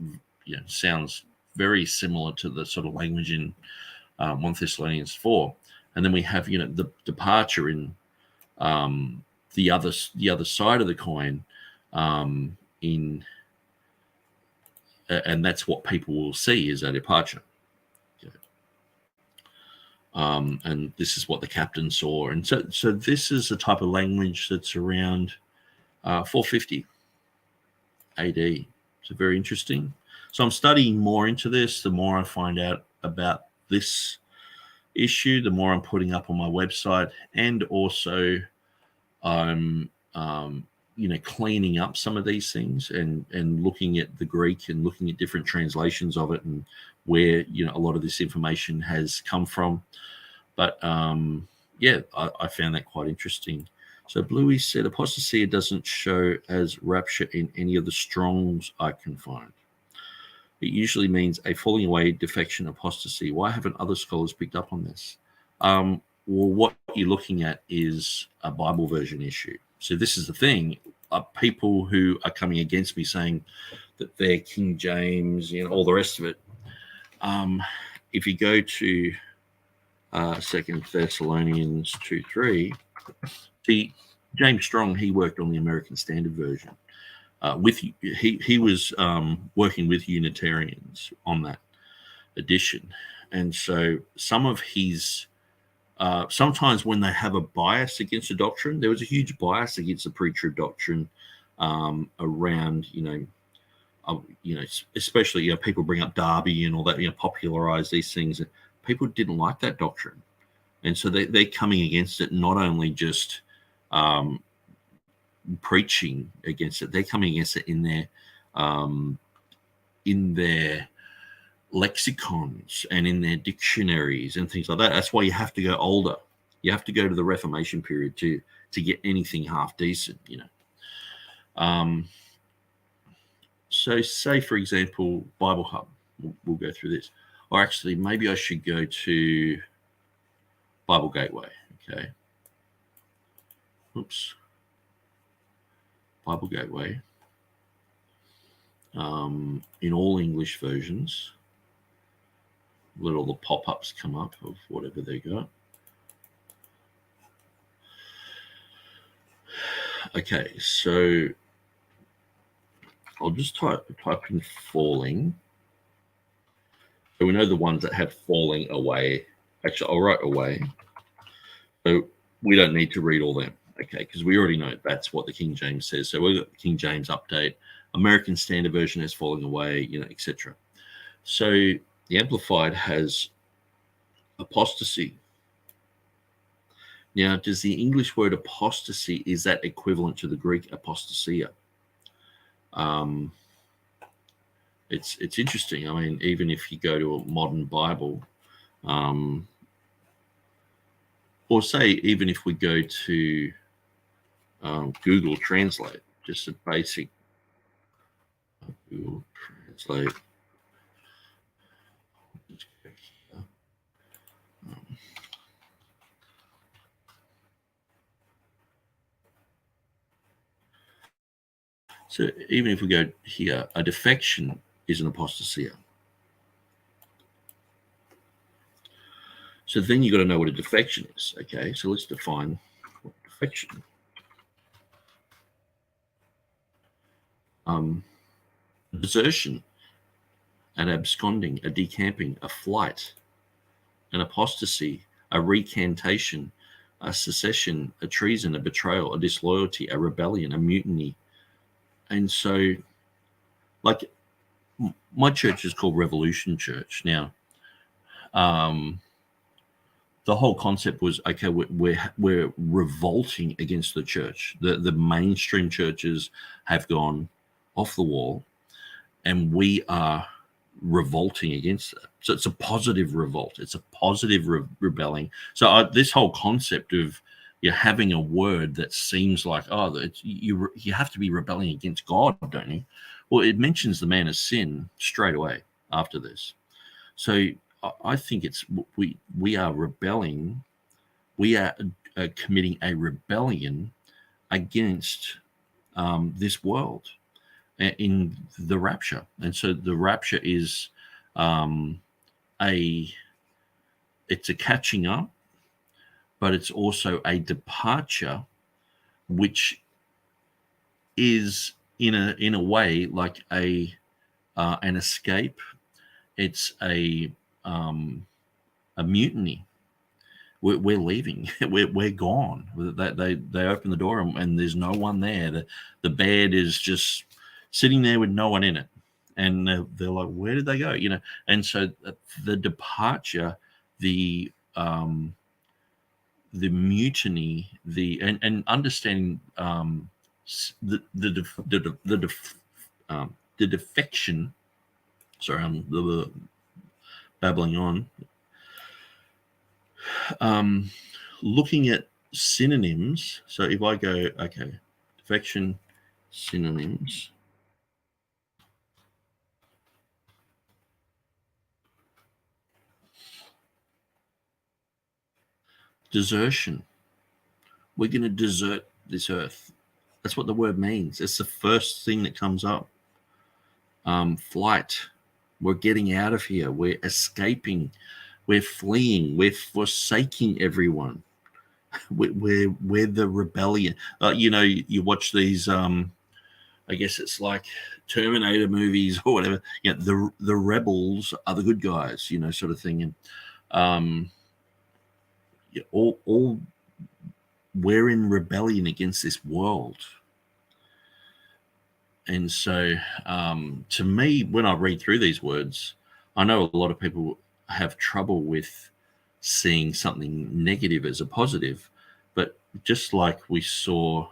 sounds very similar to the sort of language in 1 Thessalonians 4. And then we have, the departure in the other side of the coin, and that's what people will see is a departure. Okay. And this is what the captain saw, and so this is the type of language that's around 450 AD. So very interesting. So I'm studying more into this. The more I find out about this issue, the more I'm putting up on my website, and also I'm cleaning up some of these things and looking at the Greek and looking at different translations of it and where a lot of this information has come from. But I found that quite interesting. So Bluey said apostasy doesn't show as rapture in any of the Strongs I can find. It usually means a falling away, defection, apostasy. Why haven't other scholars picked up on this? Well, what you're looking at is a Bible version issue. So this is the thing. People who are coming against me saying that they're King James, all the rest of it. If you go to 2 Thessalonians 2:3, see, James Strong, he worked on the American Standard Version. He was working with Unitarians on that edition. And so some of his sometimes when they have a bias against a doctrine, there was a huge bias against the pre-trib doctrine around, especially people bring up Darby and all that, popularize these things. People didn't like that doctrine, and so they're coming against it. Not only just preaching against it, they're coming against it in their lexicons and in their dictionaries and things like that. That's why you have to go older. You have to go to the Reformation period to get anything half decent, So say, for example, Bible Hub. We'll go through this. Or actually, maybe I should go to Bible Gateway. Okay. Oops. Bible Gateway. In all English versions. Let all the pop-ups come up of whatever they got. Okay, so I'll just type in falling. So we know the ones that have falling away. Actually, I'll write away. So we don't need to read all them, okay, because we already know that's what the King James says. So we've got the King James update. American Standard Version has falling away, etc. So the Amplified has apostasy. Now, does the English word apostasy, is that equivalent to the Greek apostasia? It's interesting. I mean, even if you go to a modern Bible, or say even if we go to Google Translate, just a basic Google Translate. So even if we go here, a defection is an apostasia. So then you've got to know what a defection is. Okay, so let's define what defection. Desertion, an absconding, a decamping, a flight, an apostasy, a recantation, a secession, a treason, a betrayal, a disloyalty, a rebellion, a mutiny. And so, like, my church is called Revolution Church. Now, the whole concept was, okay, we're revolting against the church. The mainstream churches have gone off the wall, and we are revolting against that. So it's a positive revolt. It's a positive rebelling. So this whole concept of having a word that seems like, you have to be rebelling against God, don't you? Well, it mentions the man of sin straight away after this. So I think it's we are rebelling. We are committing a rebellion against this world in the rapture. And so the rapture is it's a catching up, but it's also a departure, which is in a way like an escape. It's a mutiny. We're leaving. We're gone. They open the door and there's no one there. The bed is just sitting there with no one in it, and they're like, where did they go? And so the departure, the mutiny, and understanding the defection. Sorry, I'm babbling on. Looking at synonyms. So if I go, okay, defection, synonyms. Desertion. We're going to desert this earth. That's what the word means. It's the first thing that comes up. Flight. We're getting out of here. We're escaping. We're fleeing. We're forsaking everyone. We're the rebellion. You watch these. I guess it's like Terminator movies or whatever. The rebels are the good guys. Sort of thing. And all we're in rebellion against this world. And so to me, when I read through these words, I know a lot of people have trouble with seeing something negative as a positive, but just like we saw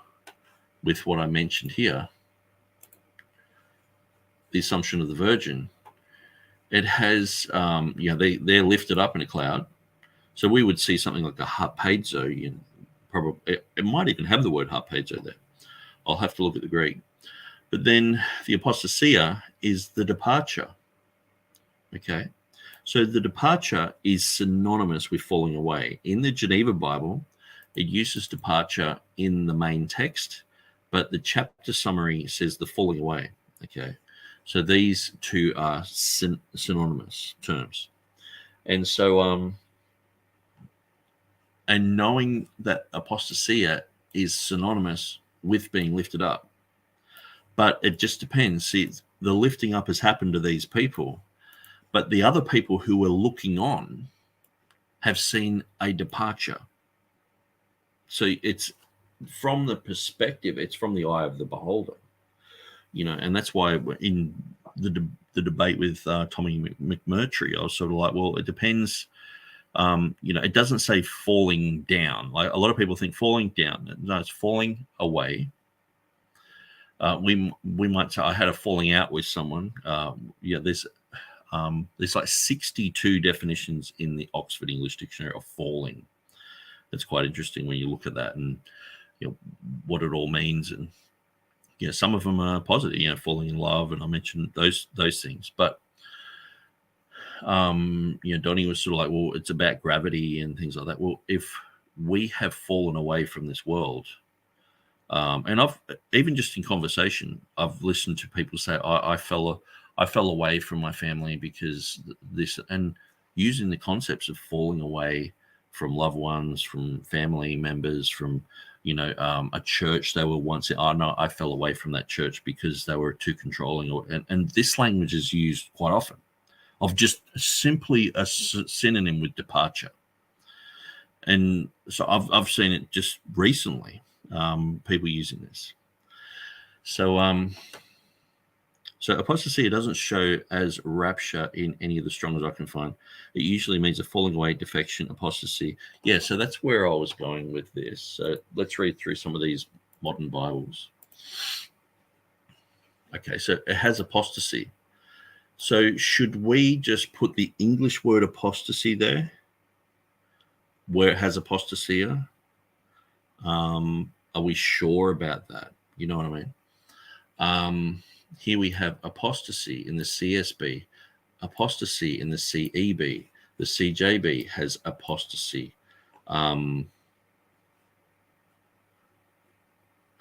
with what I mentioned here, the Assumption of the Virgin, it has, they're lifted up in a cloud. So we would see something like a harpazo. Probably it might even have the word harpazo there. I'll have to look at the Greek. But then the apostasia is the departure. Okay. So the departure is synonymous with falling away. In the Geneva Bible, it uses departure in the main text, but the chapter summary says the falling away. Okay. So these two are synonymous terms. And so, and knowing that apostasia is synonymous with being lifted up, but it just depends. See, the lifting up has happened to these people, but the other people who were looking on have seen a departure. So it's from the perspective, it's from the eye of the beholder, and that's why in the debate with Tommy McMurtry, I was sort of like, well, it depends. It doesn't say falling down. Like a lot of people think falling down. No, it's falling away. We might say I had a falling out with someone. There's like 62 definitions in the Oxford English Dictionary of falling. That's quite interesting when you look at that and what it all means. And some of them are positive. Falling in love, and I mentioned those things, but. Donnie was sort of like, well, it's about gravity and things like that. Well, if we have fallen away from this world, and I've even just in conversation, I've listened to people say, I fell away from my family because this, and using the concepts of falling away from loved ones, from family members, from a church they were once in. Oh no, I fell away from that church because they were too controlling, and this language is used quite often. Of just simply a synonym with departure. And so I've seen it just recently, people using this. So apostasy doesn't show as rapture in any of the Strongs I can find. It usually means a falling away, defection, apostasy. Yeah, so that's where I was going with this. So let's read through some of these modern Bibles. Okay, so it has apostasy. So should we just put the English word apostasy there where it has apostasia? Are we sure about that? You know what I mean? Here we have apostasy in the CSB, apostasy in the CEB. The CJB has apostasy.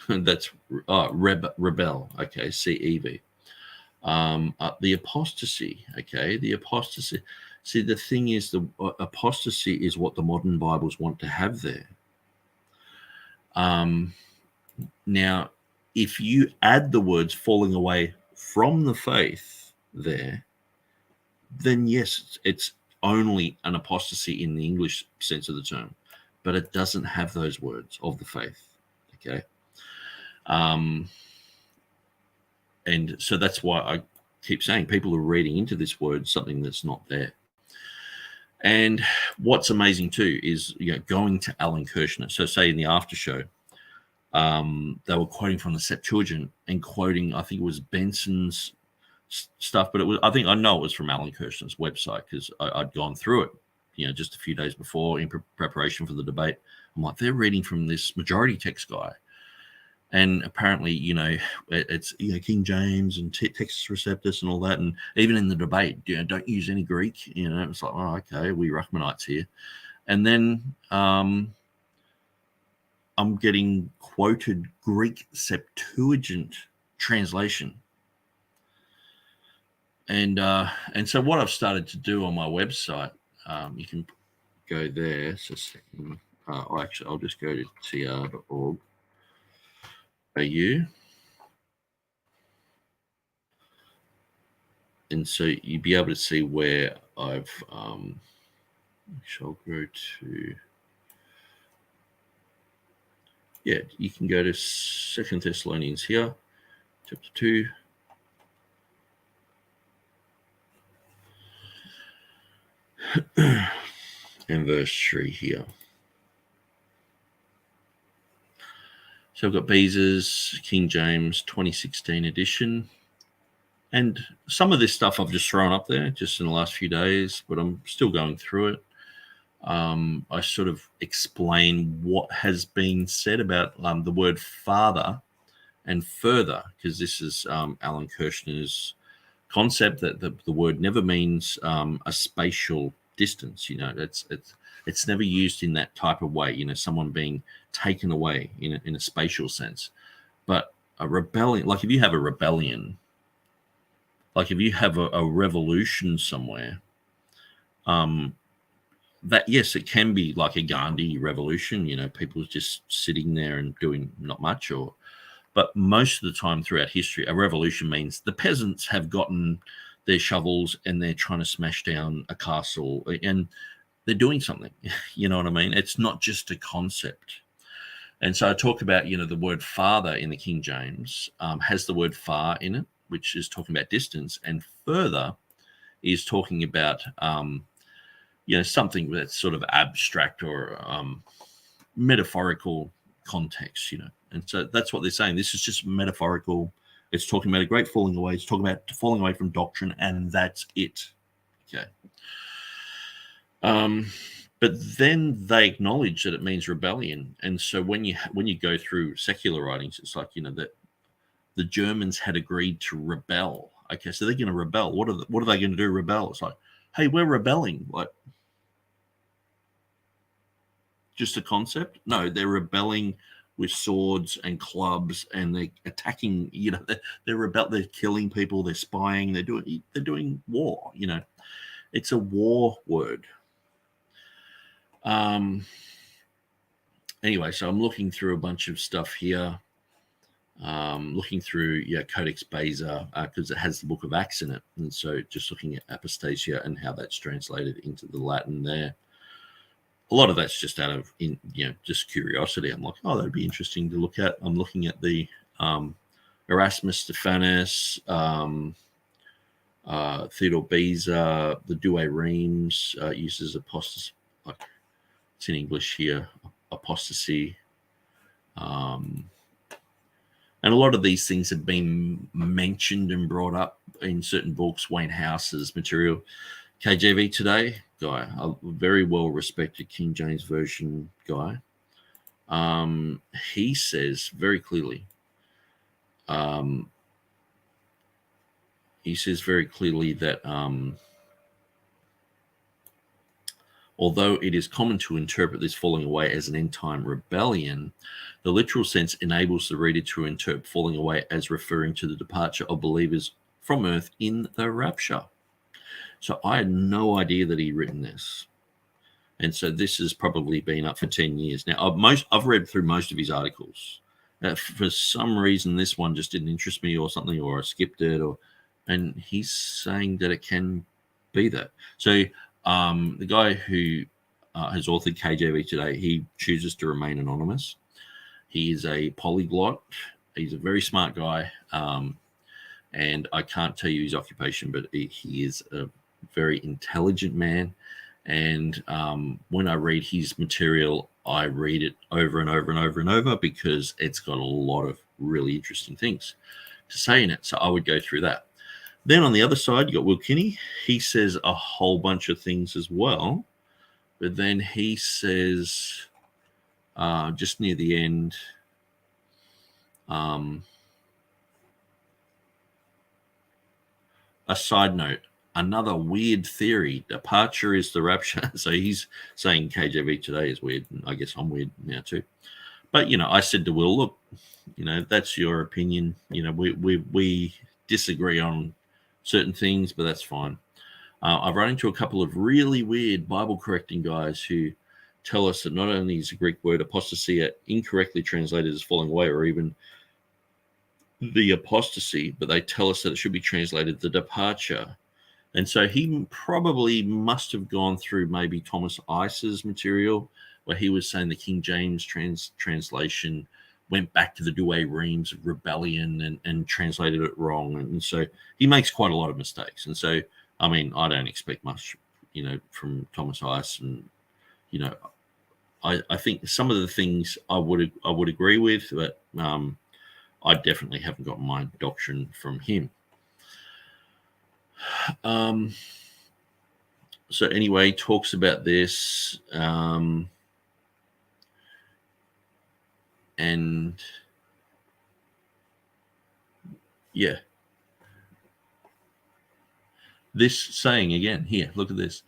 That's rebel. Okay, CEB. The apostasy, okay, the apostasy. See, the thing is, the apostasy is what the modern Bibles want to have there. Now, if you add the words falling away from the faith there, then yes, it's only an apostasy in the English sense of the term, but it doesn't have those words of the faith, okay? And so that's why I keep saying people are reading into this word something that's not there. And what's amazing too is going to Alan Kirshner. So say in the after show, They were quoting from the Septuagint and quoting, I think it was Benson's stuff, but I know it was from Alan Kirshner's website because I'd gone through it, just a few days before in preparation for the debate. I'm like, they're reading from this majority text guy. And apparently, it's King James and Textus Receptus and all that. And even in the debate, don't use any Greek. It's like, oh, okay, we Ruckmanites here. And then I'm getting quoted Greek Septuagint translation. And so what I've started to do on my website, you can go there. So I'll just go to tr.org. And so you'll be able to see where I've actually I'll go to you can go to 2 Thessalonians here, chapter 2. And verse 3 here. So I've got Beza's King James 2016 edition. And some of this stuff I've just thrown up there just in the last few days, but I'm still going through it. I sort of explain what has been said about the word father and further, because this is Alan Kirshner's concept that the word never means a spatial distance. It's never used in that type of way, someone being taken away in a spatial sense. But a rebellion, like if you have a rebellion, like if you have a revolution somewhere, that, yes, it can be like a Gandhi revolution, people just sitting there and doing not much, but most of the time throughout history, a revolution means the peasants have gotten their shovels and they're trying to smash down a castle and they're doing something, you know what I mean? It's not just a concept. And so I talk about, the word father in the King James has the word far in it, which is talking about distance, and further is talking about, something that's sort of abstract or metaphorical context, And so that's what they're saying. This is just metaphorical. It's talking about a great falling away. It's talking about falling away from doctrine, and that's it. Okay. But then they acknowledge that it means rebellion. And so when you go through secular writings, it's like, that the Germans had agreed to rebel. Okay, so they're going to rebel. What are they going to do? Rebel? It's like, hey, we're rebelling. Like, just a concept? No, they're rebelling with swords and clubs, and they're attacking. They're killing people. They're spying. They're doing war. It's a war word. Anyway, so I'm looking through a bunch of stuff here. Looking through Codex Beza because it has the Book of Acts in it, and so just looking at apostasia and how that's translated into the Latin there. A lot of that's just out of just curiosity. I'm like, oh, that'd be interesting to look at. I'm looking at the Erasmus Stephanus, Theodore Beza, the Douay Reims uses apostasy. It's in English here, apostasy. And a lot of these things have been mentioned and brought up in certain books. Wayne House's material. KJV Today guy, a very well-respected King James Version guy. He says very clearly, that although it is common to interpret this falling away as an end-time rebellion, the literal sense enables the reader to interpret falling away as referring to the departure of believers from earth in the rapture. So I had no idea that he'd written this. And so this has probably been up for 10 years. Now, I've read through most of his articles. For some reason, this one just didn't interest me or something, or I skipped it. And he's saying that it can be that. So the guy who has authored KJV Today, he chooses to remain anonymous. He is a polyglot. He's a very smart guy. And I can't tell you his occupation, but he is a very intelligent man. And when I read his material, I read it over and over and over and over because it's got a lot of really interesting things to say in it. So I would go through that. Then on the other side, you got Will Kinney. He says a whole bunch of things as well. But then he says, just near the end, a side note, another weird theory, departure is the rapture. So he's saying KJV today is weird. And I guess I'm weird now too. But, I said to Will, look, that's your opinion. We disagree on certain things, but that's fine. I've run into a couple of really weird Bible correcting guys who tell us that not only is the Greek word apostasy incorrectly translated as falling away or even the apostasy, but they tell us that it should be translated the departure. And so he probably must have gone through maybe Thomas Ice's material where he was saying the King James translation went back to the Douay Reams of rebellion and translated it wrong. And so he makes quite a lot of mistakes. And so, I don't expect much, from Thomas Ice. And, I think some of the things I would agree with, but I definitely haven't got my doctrine from him. So anyway, he talks about this. And yeah, this saying again here, look at this.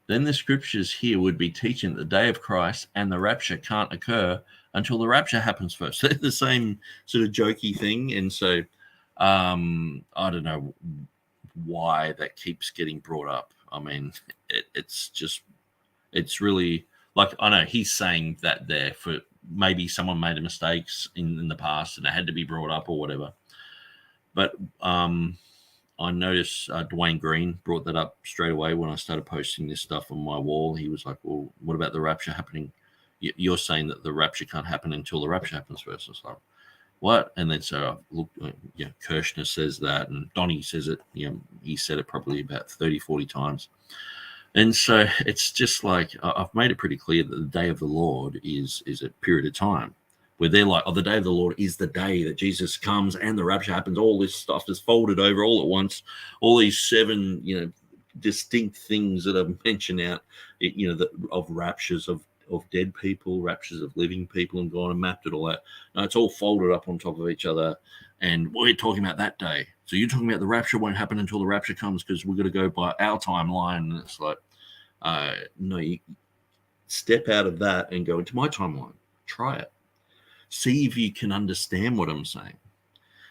Then the scriptures here would be teaching that the day of Christ and the rapture can't occur until the rapture happens first. They're the same sort of jokey thing. And so I don't know why that keeps getting brought up. It's really like, I know he's saying that there for maybe someone made a mistakes in the past and it had to be brought up or whatever. But I noticed Dwayne Green brought that up straight away when I started posting this stuff on my wall. He was like, well, what about the rapture happening? You're saying that the rapture can't happen until the rapture happens first. I was like, what? And then so I looked, Kirshner says that, and Donnie says it. He said it probably about 30, 40 times. And so it's just like, I've made it pretty clear that the day of the Lord is a period of time where they're like, the day of the Lord is the day that Jesus comes and the rapture happens. All this stuff is folded over all at once. All these 7, distinct things that I've mentioned out, of raptures of dead people, raptures of living people, and gone and mapped it all out. No, it's all folded up on top of each other. And we're talking about that day. So you're talking about the rapture won't happen until the rapture comes because we're going to go by our timeline. And it's like, no, you step out of that and go into my timeline. Try it. See if you can understand what I'm saying.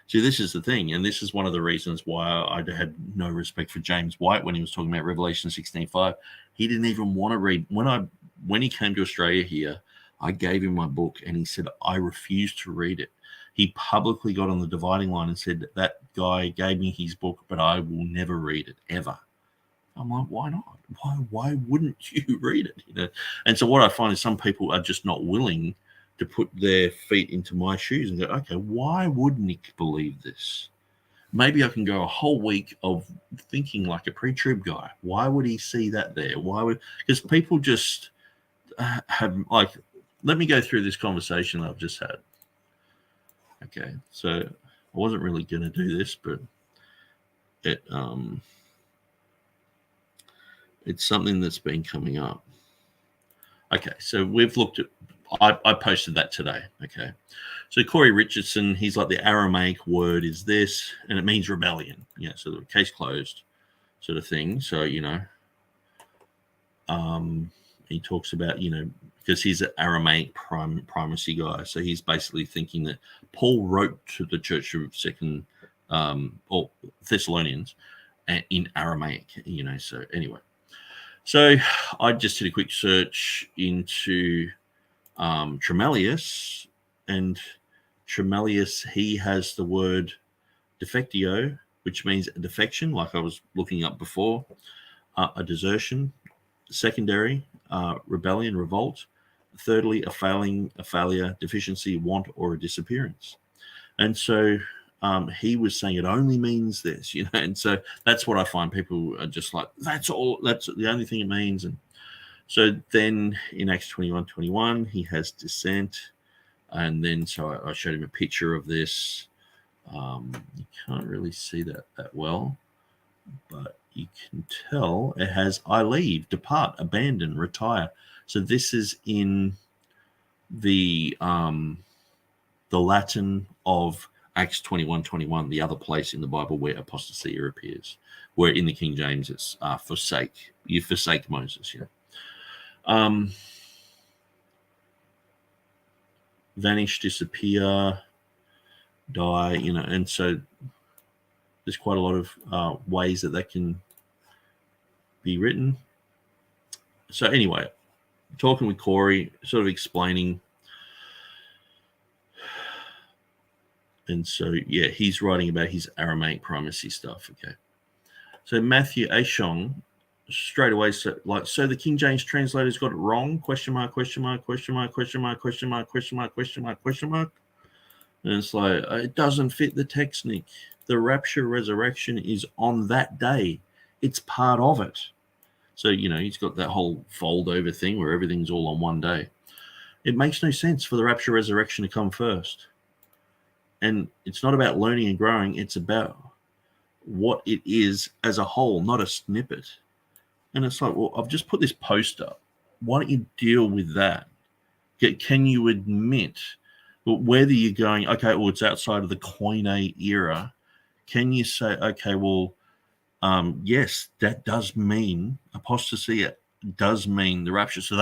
See, this is the thing, and this is one of the reasons why I had no respect for James White when he was talking about Revelation 16:5. He didn't even want to read. When he came to Australia here, I gave him my book, and he said, I refuse to read it. He publicly got on the dividing line and said, that guy gave me his book, but I will never read it, ever. I'm like, why not? Why wouldn't you read it? And so what I find is some people are just not willing to put their feet into my shoes and go, okay, why would Nick believe this? Maybe I can go a whole week of thinking like a pre-trib guy. Why would he see that there? Because people just have, like, let me go through this conversation that I've just had. Okay, so I wasn't really going to do this, but it's something that's been coming up. Okay, so we've looked at, I posted that today. Okay, so Corey Richardson, he's like, the Aramaic word is this, and it means rebellion. So the case closed sort of thing. So, he talks about, because he's an Aramaic primacy guy. So he's basically thinking that Paul wrote to the church of Second or Thessalonians in Aramaic, so anyway. So I just did a quick search into Tremellius, and Tremellius, he has the word defectio, which means a defection, like I was looking up before, a desertion, secondary, rebellion, revolt, thirdly, a failure, deficiency, want, or a disappearance. And so he was saying it only means this, and so that's what I find people are just like, that's the only thing it means. And So then in Acts 21:21, he has descent. And then so I showed him a picture of this. You can't really see that well, but you can tell it has I leave, depart, abandon, retire. So this is in the Latin of Acts 21:21, the other place in the Bible where apostasia appears, where in the King James it's forsake. You forsake Moses, vanish, disappear, die, and so there's quite a lot of ways that can be written. So anyway, talking with Corey, sort of explaining. And so, yeah, he's writing about his Aramaic primacy stuff. Okay. So Matthew Ashong straight away, so the King James translators got it wrong? Question mark, question mark, question mark, question mark, question mark, question mark, question mark, question mark. And it's like, it doesn't fit the text, Nick. The rapture resurrection is on that day. It's part of it. So, he's got that whole fold over thing where everything's all on one day. It makes no sense for the rapture resurrection to come first. And it's not about learning and growing. It's about what it is as a whole, not a snippet. And it's like, well, I've just put this post up. Why don't you deal with that? Can you admit whether you're going, okay, well, it's outside of the Koine era. Can you say, okay, well, yes, that does mean apostasy. Does mean the rapture. So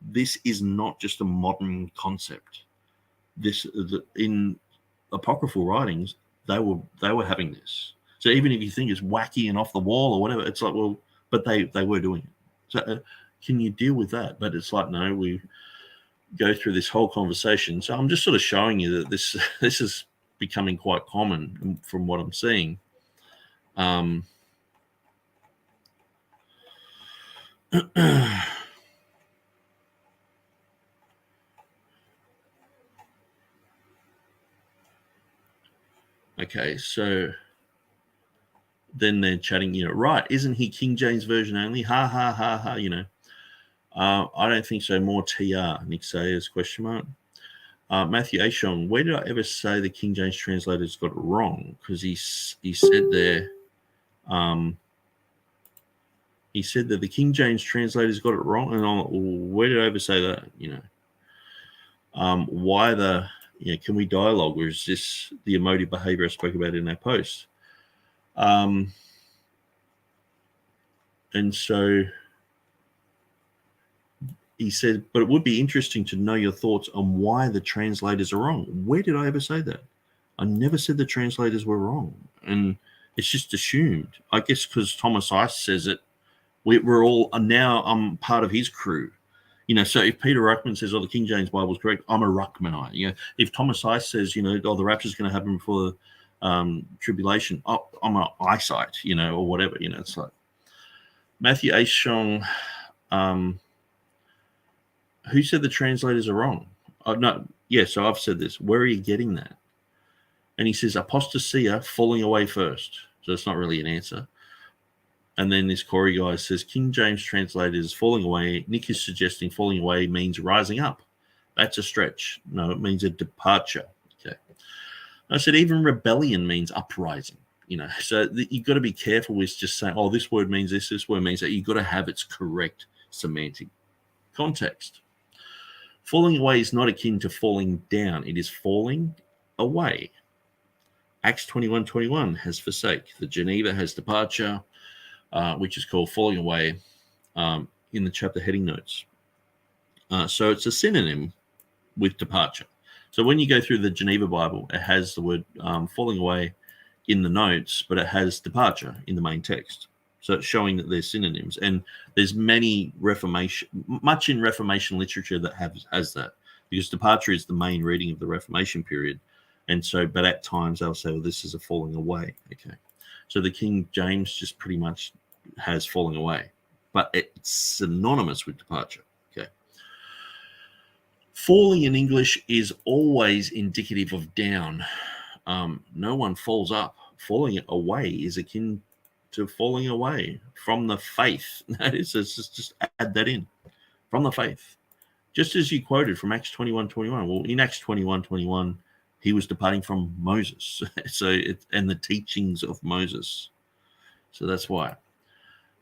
this is not just a modern concept. This in apocryphal writings, they were having this. So even if you think it's wacky and off the wall or whatever, it's like, well, but they were doing it. So can you deal with that? But it's like, no, we go through this whole conversation. So I'm just sort of showing you that this is becoming quite common from what I'm seeing. Okay, so then they're chatting, right, isn't he King James Version only? Ha, ha, ha, ha, I don't think so. More TR, Nick Sayers, question mark. Matthew Ashong, where did I ever say the King James translators got it wrong? Because he said there, he said that the King James translators got it wrong. And where did I ever say that? Why can we dialogue, or is this the emotive behavior I spoke about in that post? And so he said, but it would be interesting to know your thoughts on why the translators are wrong. Where did I ever say that? I never said the translators were wrong. And it's just assumed. I guess because Thomas Ice says it, we're all, now I'm part of his crew. So if Peter Ruckman says, the King James Bible is correct, I'm a Ruckmanite. If Thomas Ice says, the rapture's going to happen before tribulation, I'm an eyesight, or whatever, it's like Matthew Ashong, who said the translators are wrong? No, yeah, so I've said this. Where are you getting that? And he says, apostasia, falling away first. So it's not really an answer. And then this Corey guy says, King James translators falling away. Nick is suggesting falling away means rising up. That's a stretch. No, it means a departure. Okay. I said, even rebellion means uprising. So you've got to be careful with just saying, this word means this word means that. You've got to have its correct semantic context. Falling away is not akin to falling down. It is falling away. Acts 21:21 has forsake. The Geneva has departure, which is called falling away in the chapter heading notes. So it's a synonym with departure. So when you go through the Geneva Bible, it has the word falling away in the notes, but it has departure in the main text. So it's showing that there's synonyms. And there's much in Reformation literature that has that, because departure is the main reading of the Reformation period. And so, but at times they'll say, this is a falling away. Okay. So the King James just pretty much has falling away, but it's synonymous with departure. Okay. Falling in English is always indicative of down. No one falls up. Falling away is akin to falling away from the faith. That is, just add that in, from the faith. Just as you quoted from Acts 21:21. Well, in Acts 21:21, he was departing from Moses, and the teachings of Moses. So that's why.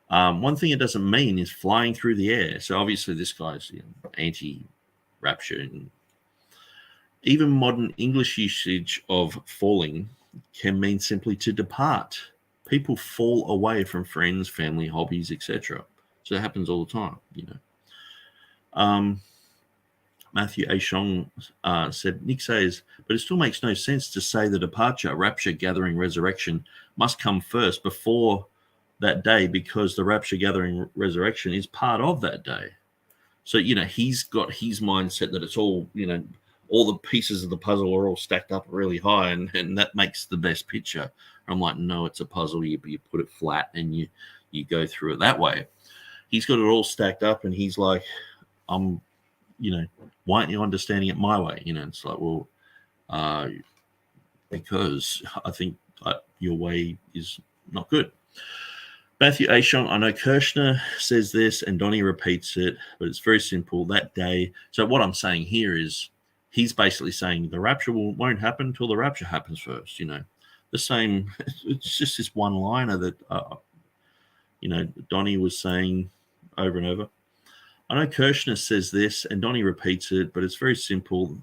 One thing it doesn't mean is flying through the air. So obviously this guy's anti-rapture. And even modern English usage of falling can mean simply to depart. People fall away from friends, family, hobbies, etc. So it happens all the time, Matthew A. Shong said, Nick says, but it still makes no sense to say the departure, rapture, gathering, resurrection must come first before that day, because the rapture, gathering, resurrection is part of that day. So, he's got his mindset that it's all, all the pieces of the puzzle are all stacked up really high, and that makes the best picture. I'm like, no, it's a puzzle. You put it flat and you go through it that way. He's got it all stacked up, and he's like, why aren't you understanding it my way? It's like, well, because I think your way is not good. Matthew Ashong, I know Kirshner says this, and Donnie repeats it, but it's very simple. That day. So what I'm saying here is he's basically saying the rapture won't happen until the rapture happens first. The same. It's just this one-liner that Donnie was saying over and over. I know Kirshner says this, and Donnie repeats it, but it's very simple.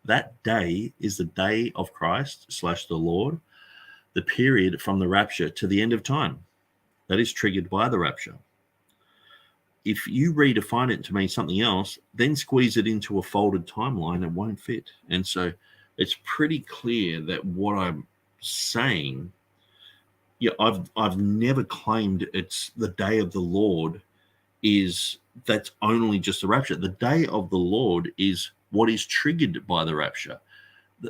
That day is the day of Christ / the Lord, the period from the rapture to the end of time. That is triggered by the rapture. If you redefine it to mean something else, then squeeze it into a folded timeline, it won't fit. And so it's pretty clear that what I'm saying, I've never claimed it's the day of the Lord that's only just the rapture. The day of the Lord is what is triggered by the rapture.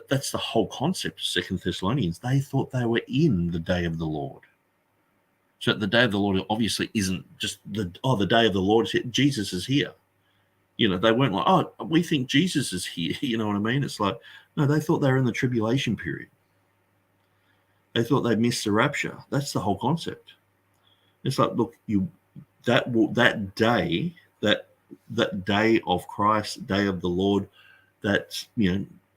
That's the whole concept of 2 Thessalonians. They thought they were in the day of the Lord. So the day of the Lord obviously isn't just the day of the Lord is here. Jesus is here. They weren't like, we think Jesus is here. You know what I mean? It's like, no, they thought they were in the tribulation period. They thought they missed the rapture. That's the whole concept. It's like, look, that day of Christ, day of the Lord, that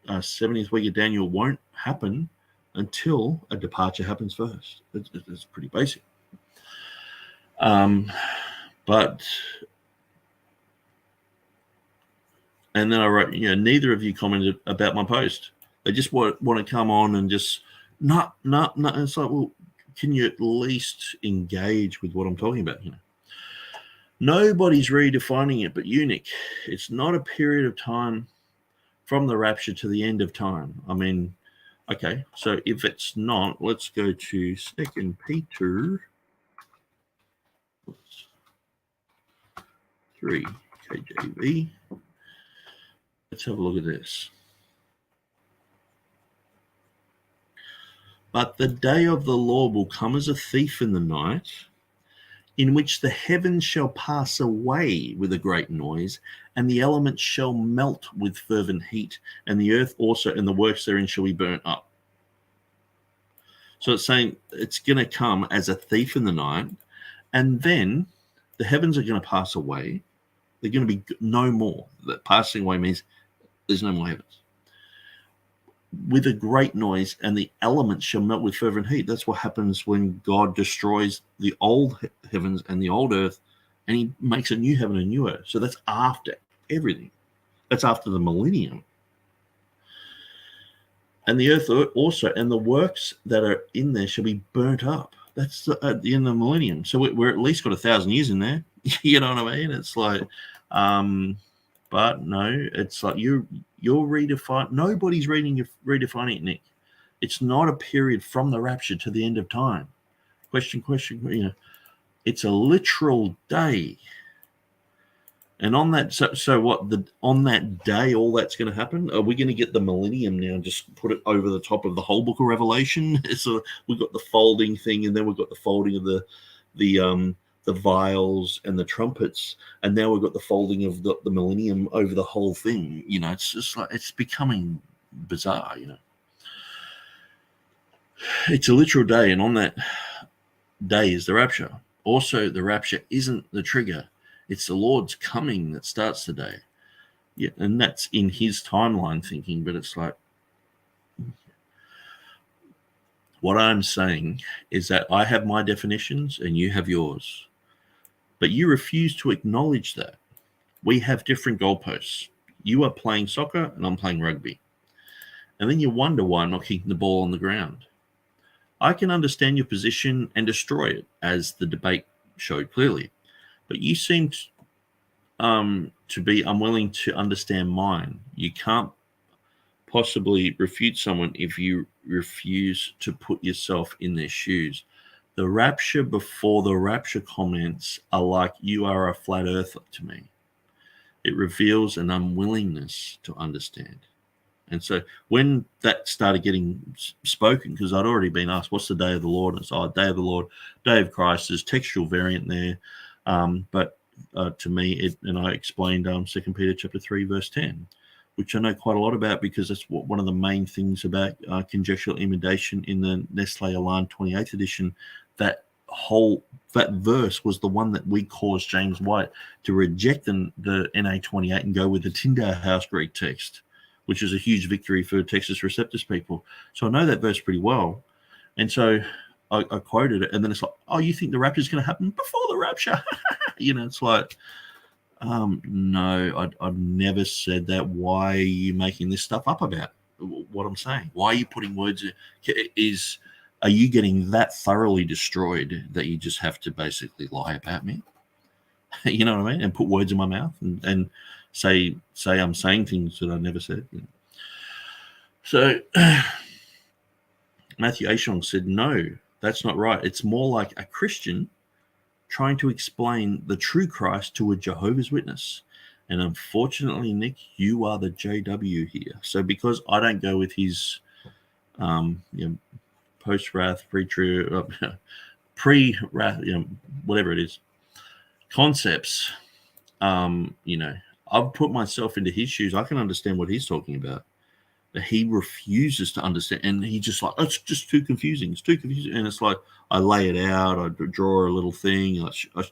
70th week of Daniel won't happen until a departure happens first. It's pretty basic. But and then I wrote, neither of you commented about my post. They just want to come on and just not. It's like, well, can you at least engage with what I'm talking about? Nobody's redefining it but you, Nick. It's not a period of time from the rapture to the end of time. I mean, okay, so if it's not, let's go to 2 Peter 3 KJV. Let's have a look at this. But the day of the Lord will come as a thief in the night, in which the heavens shall pass away with a great noise, and the elements shall melt with fervent heat, and the earth also and the works therein shall be burnt up. So it's saying it's going to come as a thief in the night, and then the heavens are going to pass away. They're going to be no more. That passing away means there's no more heavens. With a great noise, and the elements shall melt with fervent heat. That's what happens when God destroys the old heavens and the old earth, and he makes a new heaven and new earth. So that's after everything. That's after the millennium. And the earth also, and the works that are in there shall be burnt up. That's at the end of the millennium. So we're at least got 1,000 years in there. You know what I mean? It's like, but no, it's like you're redefining. Nobody's redefining it, Nick. It's not a period from the rapture to the end of time. Question. It's a literal day. And on that, so what? On that day, all that's going to happen. Are we going to get the millennium now? Just put it over the top of the whole book of Revelation. So we've got the folding thing, and then we've got the folding of the vials and the trumpets, and now we've got the folding of the millennium over the whole thing. It's just like it's becoming bizarre. It's a literal day, and on that, day is the rapture. Also, the rapture isn't the trigger. It's the Lord's coming that starts the day. Yeah, and that's in his timeline thinking, but it's like, what I'm saying is that I have my definitions and you have yours, but you refuse to acknowledge that. We have different goalposts. You are playing soccer and I'm playing rugby. And then you wonder why I'm not kicking the ball on the ground. I can understand your position and destroy it, as the debate showed clearly. But you seem to be unwilling to understand mine. You can't possibly refute someone if you refuse to put yourself in their shoes. The rapture before the rapture comments are like, you are a flat earther to me. It reveals an unwillingness to understand. And so when that started getting spoken, because I'd already been asked, what's the day of the Lord? And it's, day of the Lord, day of Christ. There's textual variant there. But to me, and I explained 2 Peter chapter 3, verse 10, which I know quite a lot about, because that's one of the main things about conjectural emendation in the Nestle Alarm 28th edition. That verse was the one that we caused James White to reject the NA 28 and go with the Tyndale House Greek text, which is a huge victory for Textus Receptus people. So I know that verse pretty well. And so I quoted it, and then it's like, oh, you think the rapture is going to happen before the rapture? It's like, no, I've never said that. Why are you making this stuff up about what I'm saying? Why are you putting words? Are you getting that thoroughly destroyed that you just have to basically lie about me? You know what I mean? And put words in my mouth and say I'm saying things that I never said. So Matthew Ashong said, no, that's not right. It's more like a Christian trying to explain the true Christ to a Jehovah's Witness. And unfortunately, Nick, you are the JW here. So because I don't go with his post-wrath, pre-wrath, whatever it is, concepts, I've put myself into his shoes. I can understand what he's talking about. But he refuses to understand, and he just like, it's just too confusing. It's too confusing. And it's like, I lay it out, I draw a little thing, I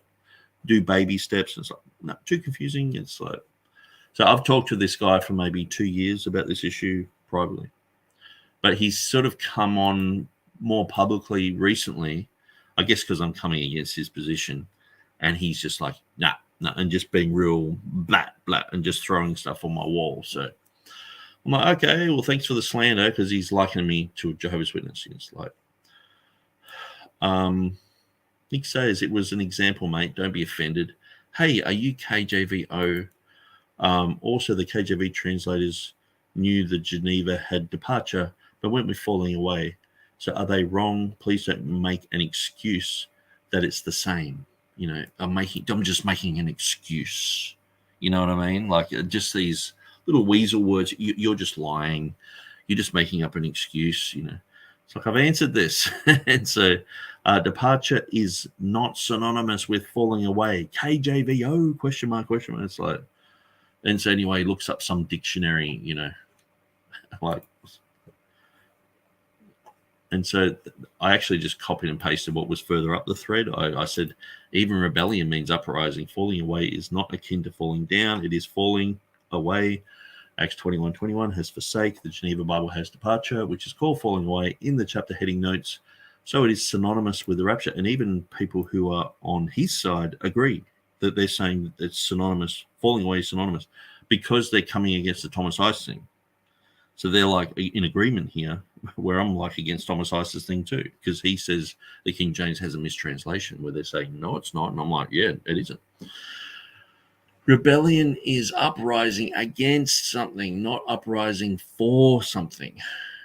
do baby steps. And it's like, no, too confusing. It's like, so I've talked to this guy for maybe 2 years about this issue privately, but he's sort of come on more publicly recently, I guess because I'm coming against his position, and he's just like, nah, and just being real blat, and just throwing stuff on my wall. So I'm like, okay, well, thanks for the slander, because he's likening me to a Jehovah's Witness. It's like, Nick says, it was an example, mate. Don't be offended. Hey, are you KJVO? Also, the KJV translators knew the Geneva had departure, but went with falling away. So are they wrong? Please don't make an excuse that it's the same. I'm just making an excuse. You know what I mean? Like, just these little weasel words. You're just lying. You're just making up an excuse. It's like, I've answered this. And so departure is not synonymous with falling away. KJVO, question mark. It's like, and so anyway, he looks up some dictionary, like, and so I actually just copied and pasted what was further up the thread. I said, even rebellion means uprising. Falling away is not akin to falling down. It is falling away. Acts 21:21 has forsake. The Geneva Bible has departure, which is called falling away in the chapter heading notes. So it is synonymous with the rapture. And even people who are on his side agree that they're saying that it's synonymous. Falling away is synonymous because they're coming against the Thomas Ice thing. So they're like in agreement here, where I'm like against Thomas Ice's thing too, because he says the King James has a mistranslation where they're saying, no, it's not. And I'm like, yeah, it isn't. Rebellion is uprising against something, not uprising for something.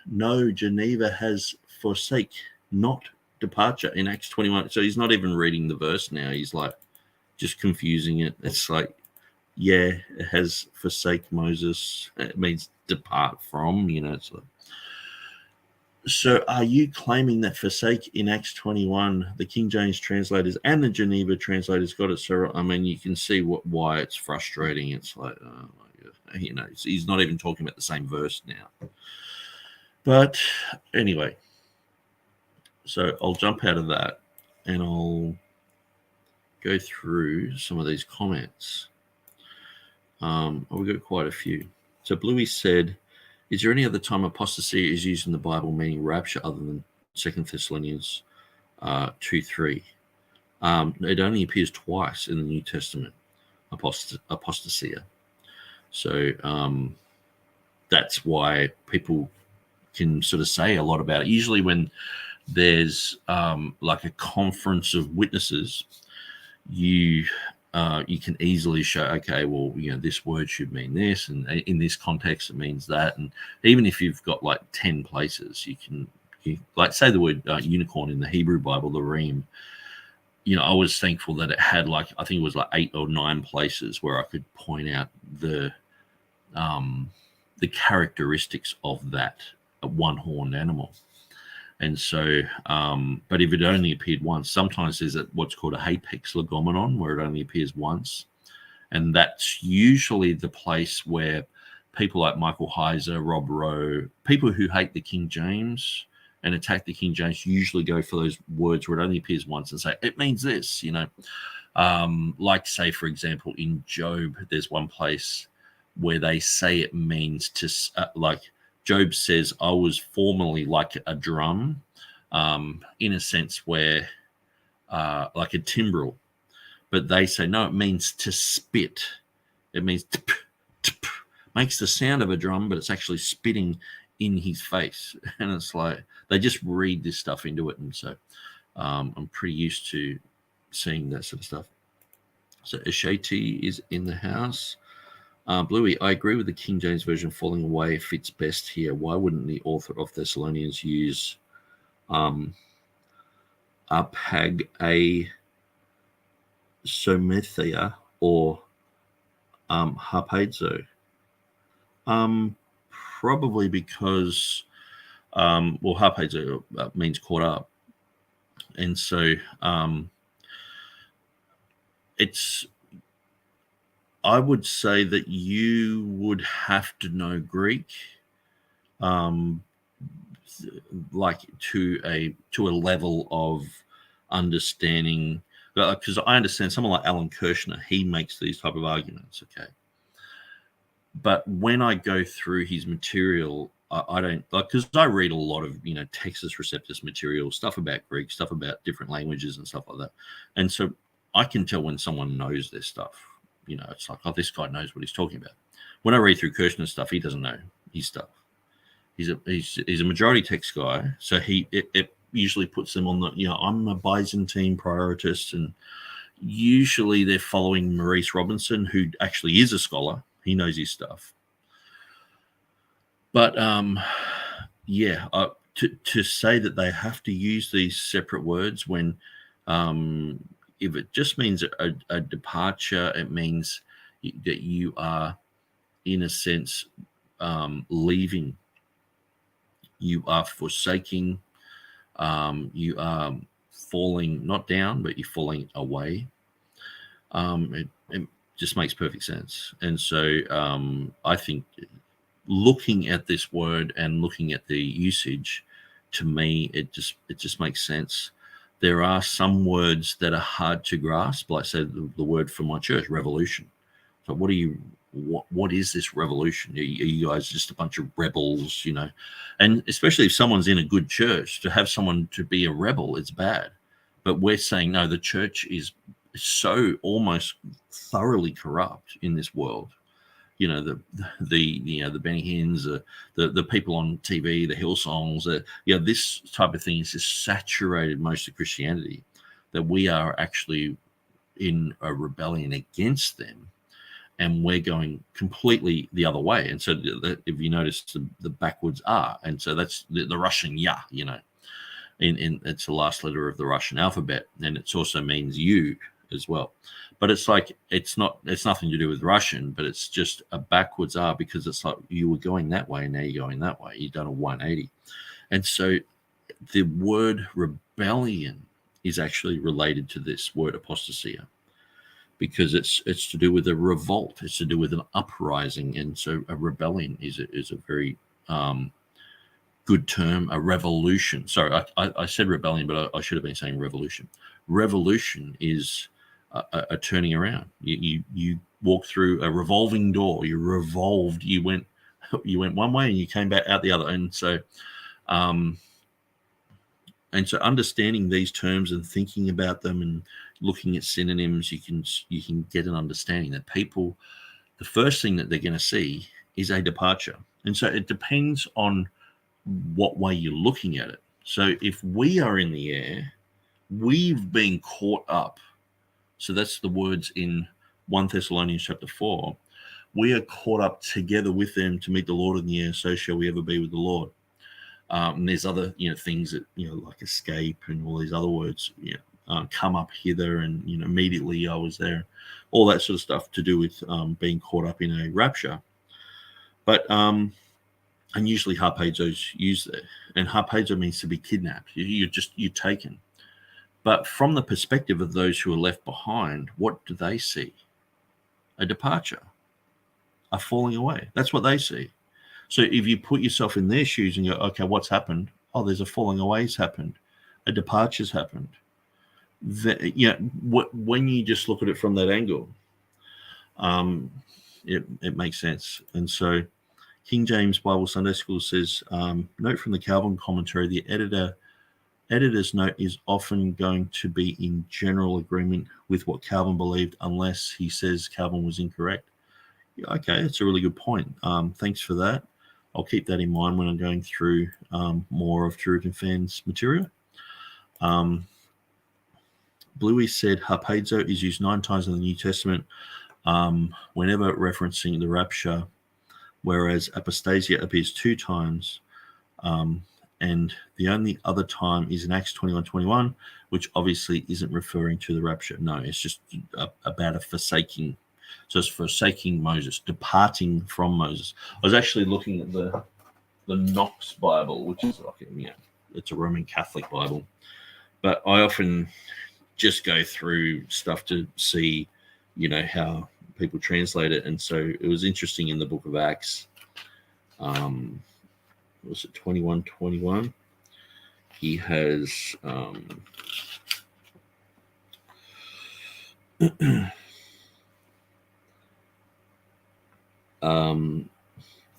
No, Geneva has forsake, not departure in Acts 21. So he's not even reading the verse now. He's like just confusing it. It's like, yeah, it has forsake Moses. It means depart from, It's like, so are you claiming that forsake in Acts 21, the King James translators and the Geneva translators got it? So, I mean, you can see why it's frustrating. It's like, oh my God, he's not even talking about the same verse now. But anyway, so I'll jump out of that and I'll go through some of these comments. We've got quite a few. So Bluey said, is there any other time apostasy is used in the Bible meaning rapture other than 2 Thessalonians 2:3? It only appears twice in the New Testament, apostasia. So that's why people can sort of say a lot about it. Usually when there's like a conference of witnesses, you can easily show, okay, well, this word should mean this, and in this context it means that. And even if you've got like 10 places, you like say the word unicorn in the Hebrew Bible, the Reem. I was thankful that it had I think it was 8 or 9 places where I could point out the characteristics of that one-horned animal. And so, but if it only appeared once, sometimes there's what's called a apex legomenon, where it only appears once. And that's usually the place where people like Michael Heiser, Rob Rowe, people who hate the King James and attack the King James usually go for those words where it only appears once and say, it means this, like say, for example, in Job, there's one place where they say it means to, Job says, I was formerly like a drum, in a sense where, like a timbrel, but they say, no, it means to spit. It means makes the sound of a drum, but it's actually spitting in his face. And it's like, they just read this stuff into it. And so I'm pretty used to seeing that sort of stuff. So Ashati is in the house. Bluey, I agree with the King James Version falling away fits best here. Why wouldn't the author of Thessalonians use apag a somethea or harpazo? Probably because, harpazo means caught up. And so I would say that you would have to know Greek, to a level of understanding, because I understand someone like Alan Kirshner, he makes these type of arguments, okay. But when I go through his material, I don't because I read a lot of Textus Receptus material, stuff about Greek, stuff about different languages and stuff like that, and so I can tell when someone knows their stuff. It's like, oh, this guy knows what he's talking about. When I read through Kirshner's stuff, he doesn't know his stuff. He's a majority text guy, so it usually puts them on the I'm a Byzantine prioritist, and usually they're following Maurice Robinson, who actually is a scholar. He knows his stuff. But to say that they have to use these separate words when if it just means a departure, it means that you are, in a sense, leaving. You are forsaking. You are falling, not down, but you're falling away. It just makes perfect sense. And so I think looking at this word and looking at the usage, to me, it just makes sense. There are some words that are hard to grasp, like say the word for my church, revolution. So what is this revolution? Are you guys just a bunch of rebels, And especially if someone's in a good church, to have someone to be a rebel, it's bad. But we're saying, no, the church is so almost thoroughly corrupt in this world. The Benny Hinns, the people on TV, the Hillsongs, this type of thing is just saturated most of Christianity, that we are actually in a rebellion against them, and we're going completely the other way. And so if you notice the backwards R, and so that's the Russian ya, in it's the last letter of the Russian alphabet, and it also means you as well. But it's like it's nothing to do with Russian, but it's just a backwards R, because it's like you were going that way and now you're going that way. You've done a 180. And so the word rebellion is actually related to this word apostasia, because it's to do with a revolt, it's to do with an uprising. And so a rebellion is a very good term, a revolution. Sorry, I said rebellion, but I should have been saying revolution. Revolution is a turning around. You walk through a revolving door. You revolved. You went one way and you came back out the other. And so understanding these terms and thinking about them and looking at synonyms, you can get an understanding that people, the first thing that they're going to see is a departure. And so it depends on what way you're looking at it. So if we are in the air, we've been caught up. So that's the words in 1 Thessalonians chapter 4. We are caught up together with them to meet the Lord in the air, so shall we ever be with the Lord. And there's other, things that, like escape and all these other words, come up hither and, immediately I was there, all that sort of stuff to do with being caught up in a rapture. But, and usually harpazo's used there, and harpazo means to be kidnapped. You're taken. But from the perspective of those who are left behind, what do they see? A departure, a falling away. That's what they see. So if you put yourself in their shoes and go, okay, what's happened? Oh, there's a falling away's happened. A departure's happened. When you just look at it from that angle, it makes sense. And so King James Bible Sunday School says, note from the Calvin commentary, the editor's note is often going to be in general agreement with what Calvin believed, unless he says Calvin was incorrect. Okay, that's a really good point. Thanks for that. I'll keep that in mind when I'm going through more of TurretinFan's material. Bluey said harpazo is used 9 times in the New Testament whenever referencing the rapture, whereas apostasia appears 2 times. And the only other time is in Acts 21:21, which obviously isn't referring to the rapture. No, it's just about a forsaking. So it's forsaking Moses, departing from Moses. I was actually looking at the Knox Bible, which is like, it's a Roman Catholic Bible. But I often just go through stuff to see, how people translate it. And so it was interesting in the book of Acts. Was it 21:21? He has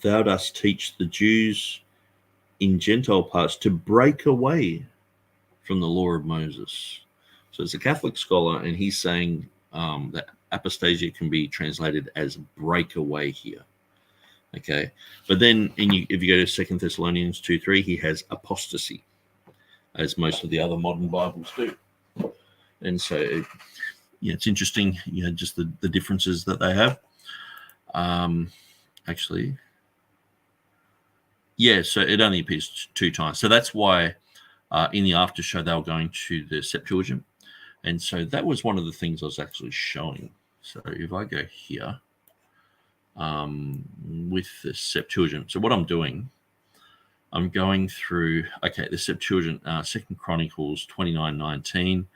thou dost teach the Jews in Gentile parts to break away from the law of Moses. So it's a Catholic scholar, and he's saying that apostasia can be translated as break away here. Okay, but then if you go to 2 Thessalonians 2:3, he has apostasy, as most of the other modern Bibles do. And so, it's interesting, just the differences that they have. So it only appears 2 times. So that's why in the after show they were going to the Septuagint. And so that was one of the things I was actually showing. So if I go here, with the Septuagint. So what I'm doing, I'm going through, the Septuagint, 2 Chronicles 29:19.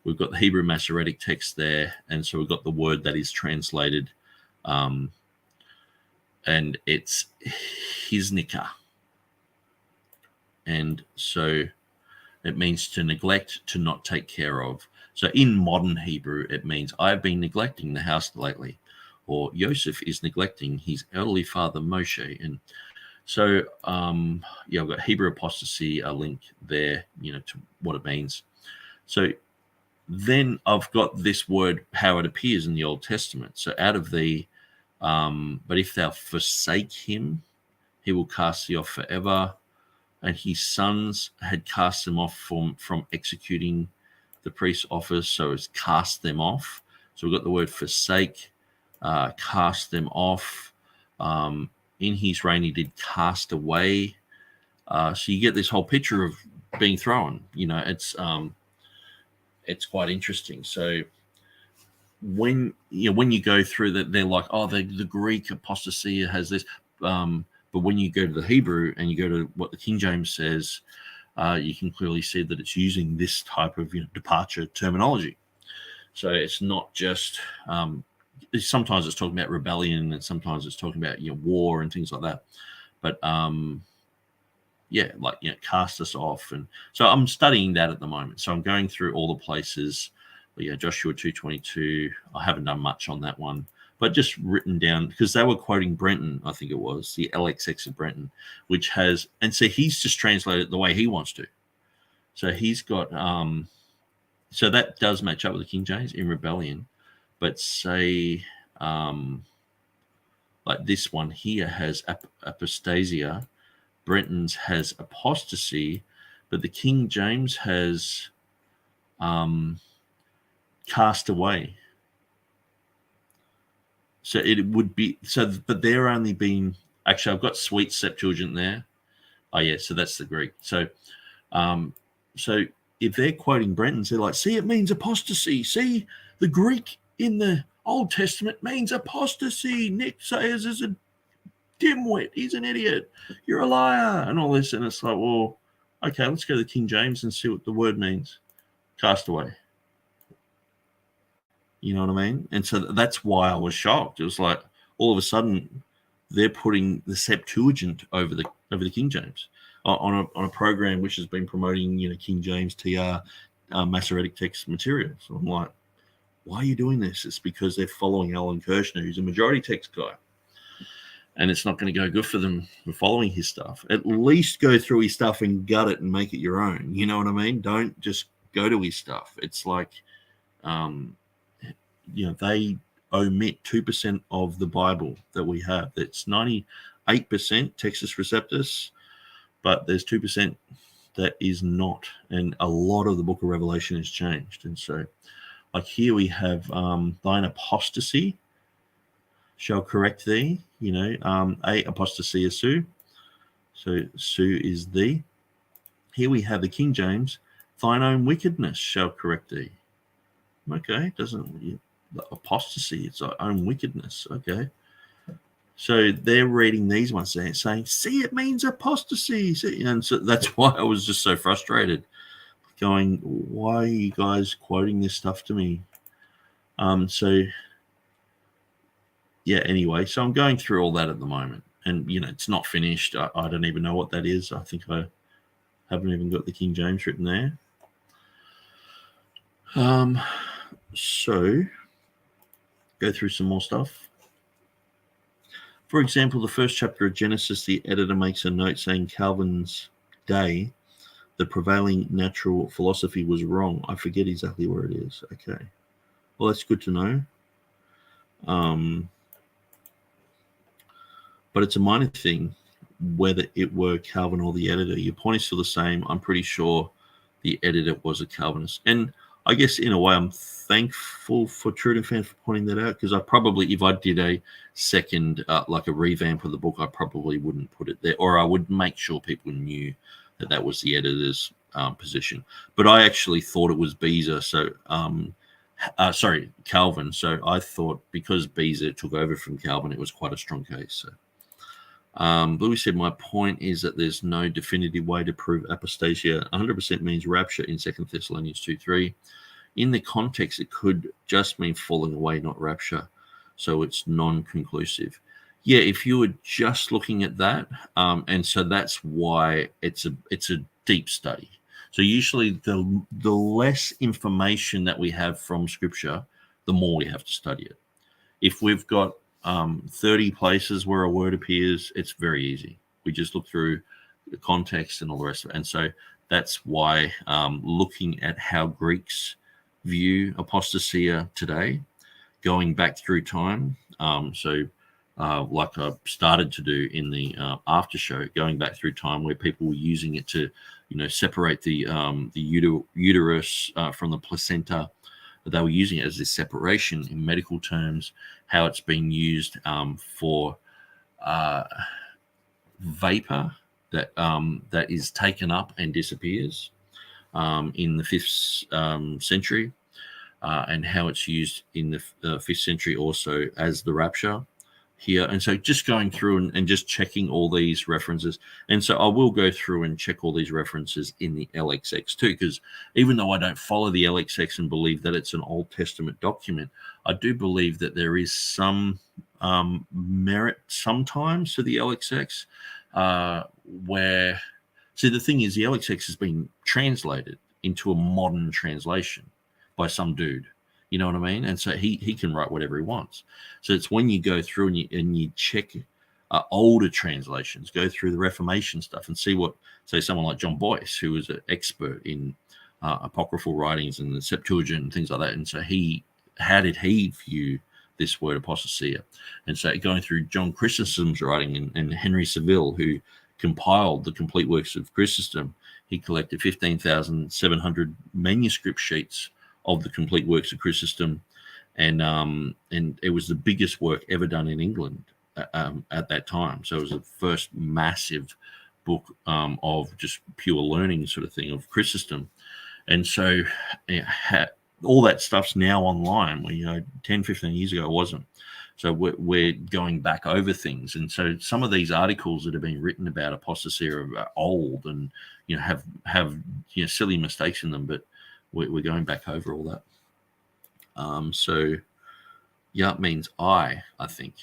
We've got the Hebrew Masoretic text there, and so we've got the word that is translated, and it's hiznika. And so it means to neglect, to not take care of. So in modern Hebrew, it means I've been neglecting the house lately, or Joseph is neglecting his elderly father Moshe. And so, I've got Hebrew apostasy, a link there, to what it means. So then I've got this word, how it appears in the Old Testament. So out of the, but if thou forsake him, he will cast thee off forever. And his sons had cast them off from executing the priest's office. So it's cast them off. So we've got the word forsake, cast them off. In his reign, he did cast away. So you get this whole picture of being thrown. It's quite interesting. So when you go through that, they're like, oh, the Greek apostasy has this. But when you go to the Hebrew and you go to what the King James says, you can clearly see that it's using this type of departure terminology. So it's not just sometimes it's talking about rebellion, and sometimes it's talking about war and things like that. But cast us off. And so I'm studying that at the moment. So I'm going through all the places. But yeah, Joshua 2:22. I haven't done much on that one, but just written down because they were quoting Brenton, I think it was the LXX of Brenton, which has, and so he's just translated it the way he wants to. So he's got, so that does match up with the King James in rebellion, but say, like this one here has apostasia, Brenton's has apostasy, but the King James has cast away. So it would be but they're only been actually. I've got Sweet Septuagint there. Oh yeah, so that's the Greek. So, so if they're quoting Brenton's, they're like, see, it means apostasy. See, the Greek in the Old Testament means apostasy. Nick Sayers is a dimwit. He's an idiot. You're a liar, and all this. And it's like, well, okay, let's go to the King James and see what the word means. Cast away. You know what I mean? And so that's why I was shocked. It was like all of a sudden they're putting the Septuagint over the King James on a program which has been promoting King James TR Masoretic text material. So I'm like, why are you doing this? It's because they're following Alan Kirshner, who's a majority text guy, and it's not going to go good for them for following his stuff. At least go through his stuff and gut it and make it your own. You know what I mean? Don't just go to his stuff. It's like they omit 2% of the Bible that we have. That's 98% Textus Receptus, but there's 2% that is not. And a lot of the book of Revelation has changed. And so, like here we have thine apostasy shall correct thee, a apostasy is su. So su is thee. Here we have the King James, thine own wickedness shall correct thee. Okay, doesn't... The apostasy, it's our own wickedness. Okay. So they're reading these ones saying, see, it means apostasy. See? And so that's why I was just so frustrated, going, why are you guys quoting this stuff to me? Anyway, so I'm going through all that at the moment. And, it's not finished. I don't even know what that is. I think I haven't even got the King James written there. So... go through some more stuff. For example, the first chapter of Genesis, the editor makes a note saying Calvin's day, the prevailing natural philosophy was wrong. I forget exactly where it is. Okay. Well, that's good to know. But it's a minor thing whether it were Calvin or the editor. Your point is still the same. I'm pretty sure the editor was a Calvinist. And I guess in a way I'm thankful for TurretinFan's for pointing that out, because I probably, if I did a second, like a revamp of the book, I probably wouldn't put it there, or I would make sure people knew that was the editor's position. But I actually thought it was Beezer, so Calvin. So I thought because Beezer took over from Calvin, it was quite a strong case. So. Louis said, my point is that there's no definitive way to prove apostasia 100% means rapture in 2 Thessalonians 2:3. In the context, it could just mean falling away, not rapture. So it's non-conclusive. Yeah, if you were just looking at that, and so that's why it's a deep study. So usually the less information that we have from Scripture, the more we have to study it. If we've got 30 places where a word appears, it's very easy. We just look through the context and all the rest of it. And so that's why looking at how Greeks view apostasia today, going back through time. Like I started to do in the after show, going back through time where people were using it to, separate the uterus from the placenta. They were using it as this separation in medical terms, how it's been used for vapor that is taken up and disappears in the 5th century, and how it's used in the 5th century also as the rapture here. And so just going through and just checking all these references. And so I will go through and check all these references in the LXX too, because even though I don't follow the LXX and believe that it's an Old Testament document, I do believe that there is some merit sometimes to the LXX where See, the thing is, the LXX has been translated into a modern translation by some dude. You know what I mean? And so he can write whatever he wants. So it's when you go through and you check older translations, go through the Reformation stuff and see what, say, someone like John Boyce, who was an expert in apocryphal writings and the Septuagint and things like that. And so how did he view this word apostasia? And so going through John Chrysostom's writing and Henry Saville, who compiled the complete works of Chrysostom, he collected 15,700 manuscript sheets of the complete works of Chrysostom, and it was the biggest work ever done in England at that time. So it was the first massive book of just pure learning sort of thing of Chrysostom. And so all that stuff's now online, where 10, 15 years ago it wasn't. So we're going back over things. And so some of these articles that have been written about apostasy are old and have silly mistakes in them, but we're going back over all that. So Yat means I think.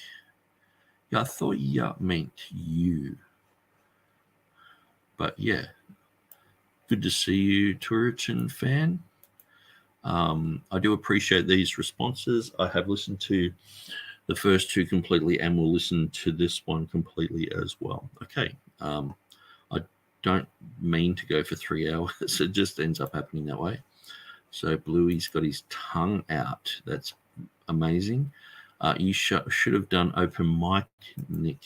Yeah, I thought Yat meant you. But yeah, good to see you, Turretin fan. I do appreciate these responses. I have listened to the first two completely and will listen to this one completely as well. Okay. I don't mean to go for 3 hours. It just ends up happening that way. So Bluey's got his tongue out. That's amazing. You should have done open mic, Nick.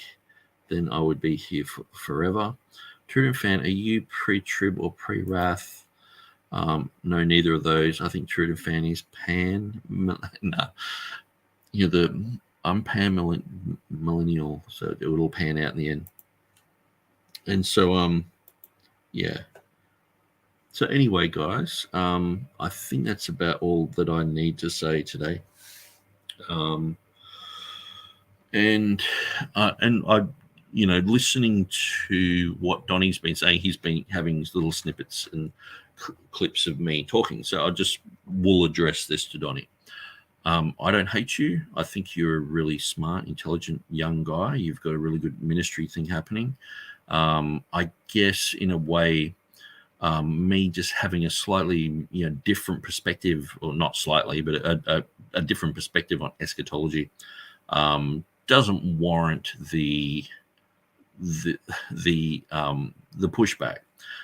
Then I would be here forever. Turretin fan, are you pre-trib or pre-wrath? No, neither of those. I think Turretin fan is pan. No. I'm pan millennial, so it will all pan out in the end. And so, yeah. So anyway, guys, I think that's about all that I need to say today. And I, listening to what Donnie's been saying, he's been having these little snippets and clips of me talking. So I just will address this to Donnie. I don't hate you. I think you're a really smart, intelligent young guy. You've got a really good ministry thing happening. I guess in a way, me just having a slightly different perspective, or not slightly, but a different perspective on eschatology doesn't warrant the pushback.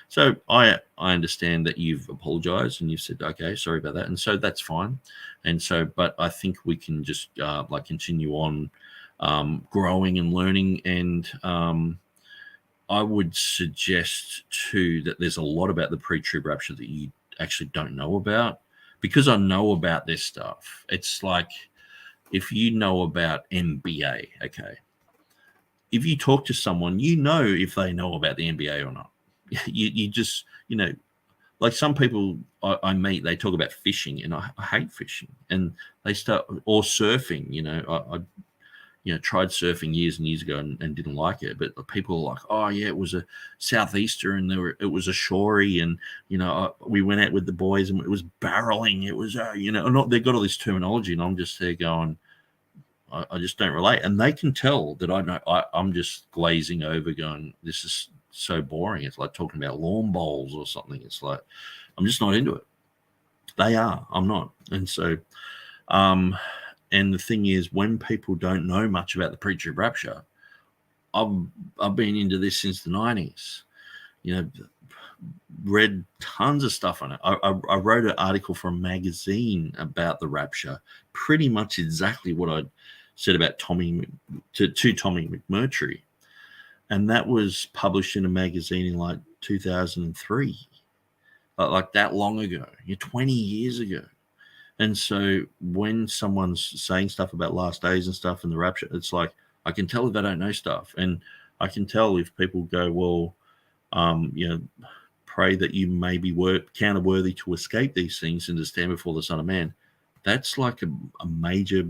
So I understand that you've apologized and you've said, okay, sorry about that, and so that's fine. And so, but I think we can just continue on growing and learning. And I would suggest too that there's a lot about the pre-trib rapture that you actually don't know about, because I know about this stuff. It's like if you know about MBA, okay, if you talk to someone, if they know about the NBA or not. You just, like some people I meet, they talk about fishing, and I hate fishing, and they start, or surfing. I tried surfing years and years ago and didn't like it, but people are like, oh yeah, it was a southeaster and it was a shory, and we went out with the boys and it was barreling, it was they've got all this terminology, and I'm just there going, I just don't relate. And they can tell that I'm just glazing over going, this is so boring. It's like talking about lawn bowls or something. It's like, I'm just not into it. They are, I'm not. And so, and the thing is, when people don't know much about the pre-trib rapture, I've been into this since the 90s, read tons of stuff on it. I wrote an article for a magazine about the rapture, pretty much exactly what I said about Tommy McMurtry. And that was published in a magazine in like 2003, like that long ago, 20 years ago. And so when someone's saying stuff about last days and stuff and the rapture, it's like, I can tell if they don't know stuff. And I can tell if people go, well, pray that you may be counterworthy to escape these things and to stand before the Son of Man. That's like a major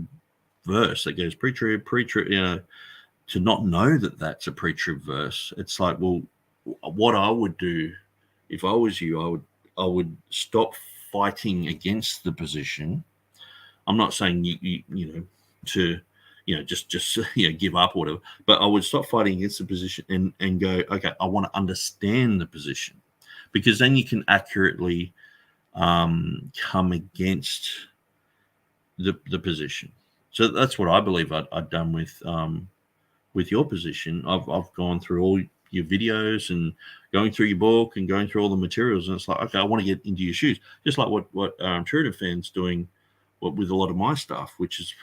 verse that goes pre-trib, to not know that that's a pre-trib verse. It's like, well, what I would do if I was you, I would stop fighting against the position. I'm not saying you to just give up or whatever. But I would stop fighting against the position and go, okay, I want to understand the position, because then you can accurately come against the position. So that's what I believe I'd done with your position. I've gone through all your videos and going through your book and going through all the materials, and it's like, okay, I want to get into your shoes, just like what TurretinFan's doing with a lot of my stuff, which is,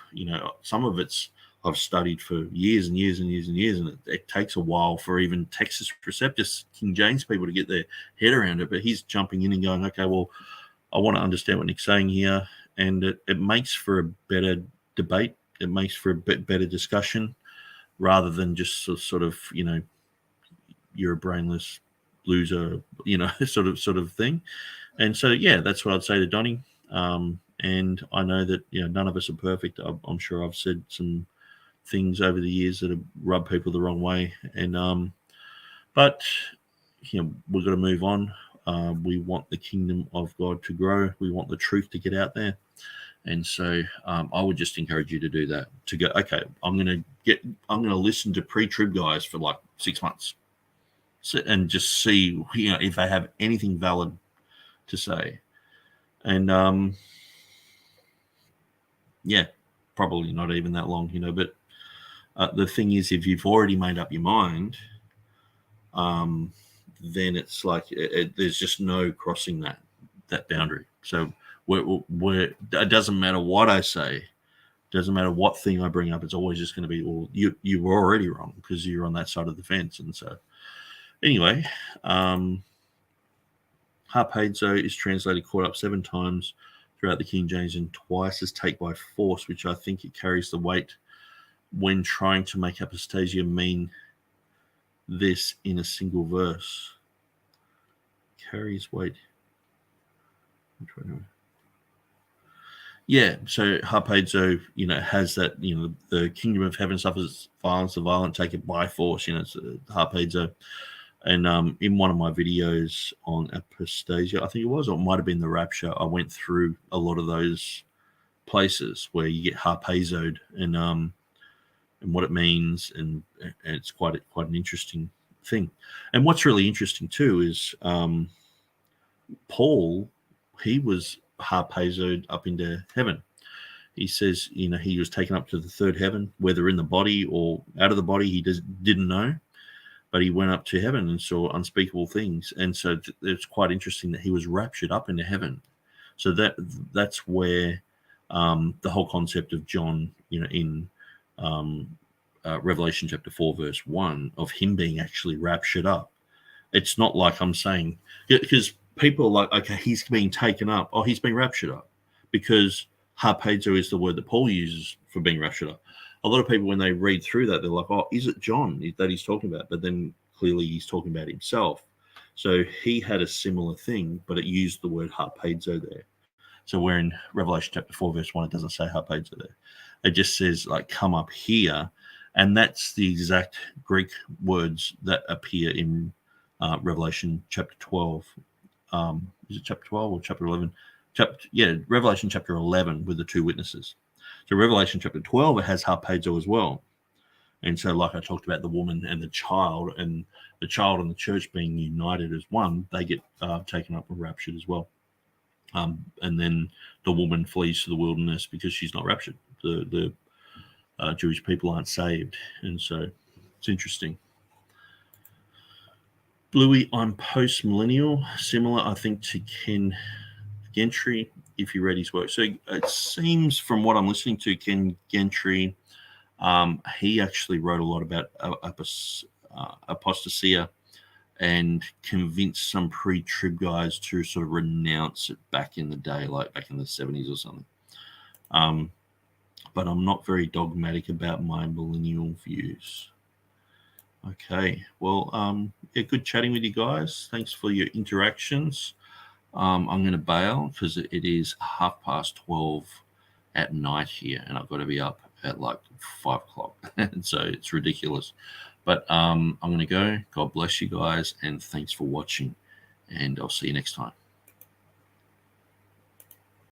some of it's I've studied for years and years and years and years, and it takes a while for even Textus Receptus, King James people, to get their head around it. But he's jumping in and going, okay, well, I want to understand what Nick's saying here, and it makes for a better debate. It makes for a better discussion, rather than just sort of you're a brainless loser, sort of thing. And so, yeah, that's what I'd say to Donnie. And I know that none of us are perfect. I'm sure I've said some things over the years that have rubbed people the wrong way, and but we've got to move on. We want the kingdom of God to grow. We want the truth to get out there. And so I would just encourage you to do that, to go, okay, I'm going to listen to pre-trib guys for like 6 months, and just see, if they have anything valid to say. And yeah, probably not even that long, but the thing is, if you've already made up your mind, then it's like there's just no crossing that boundary. So it doesn't matter what I say, doesn't matter what thing I bring up, it's always just going to be, well, you were already wrong because you're on that side of the fence. And so anyway, harpazo is translated caught up 7 times throughout the King James, and twice as take by force, which I think it carries the weight when trying to make apostasia mean this in a single verse. Carries weight. Yeah, so harpazo, has that, the kingdom of heaven suffers violence, the violent take it by force, it's harpazo. And in one of my videos on apostasia, I think it was, or it might have been the rapture, I went through a lot of those places where you get harpazoed and what it means, and it's quite an interesting thing. And what's really interesting too is Paul, he was harpazoed up into heaven. He says, he was taken up to the third heaven, whether in the body or out of the body, he didn't know. But he went up to heaven and saw unspeakable things. And so it's quite interesting that he was raptured up into heaven. So that's where the whole concept of John, in Revelation chapter 4, verse 1, of him being actually raptured up. It's not like I'm saying, because people are like, okay, he's being taken up. Oh, he's being raptured up. Because harpazo is the word that Paul uses for being raptured up. A lot of people, when they read through that, they're like, oh, is it John that he's talking about? But then clearly he's talking about himself. So he had a similar thing, but it used the word harpazo there. So where in Revelation chapter 4, verse 1, it doesn't say harpazo there. It just says, like, come up here. And that's the exact Greek words that appear in Revelation chapter 12. Is it chapter 12 or chapter 11? Revelation chapter 11 with the 2 witnesses. So Revelation chapter 12, it has harpazo as well. And so, like I talked about, the woman and the child and the church being united as one, they get taken up and raptured as well. And then the woman flees to the wilderness because she's not raptured. The Jewish people aren't saved. And so it's interesting. Bluey, I'm post-millennial, similar, I think, to Ken Gentry, if you read his work. So it seems from what I'm listening to, Ken Gentry, he actually wrote a lot about apostasia and convinced some pre-trib guys to sort of renounce it back in the day, like back in the 70s or something. But I'm not very dogmatic about my millennial views. Okay, well, good chatting with you guys. Thanks for your interactions. I'm going to bail because it is 12:30 at night here, and I've got to be up at like 5 o'clock. And so it's ridiculous. But I'm going to go. God bless you guys, and thanks for watching. And I'll see you next time.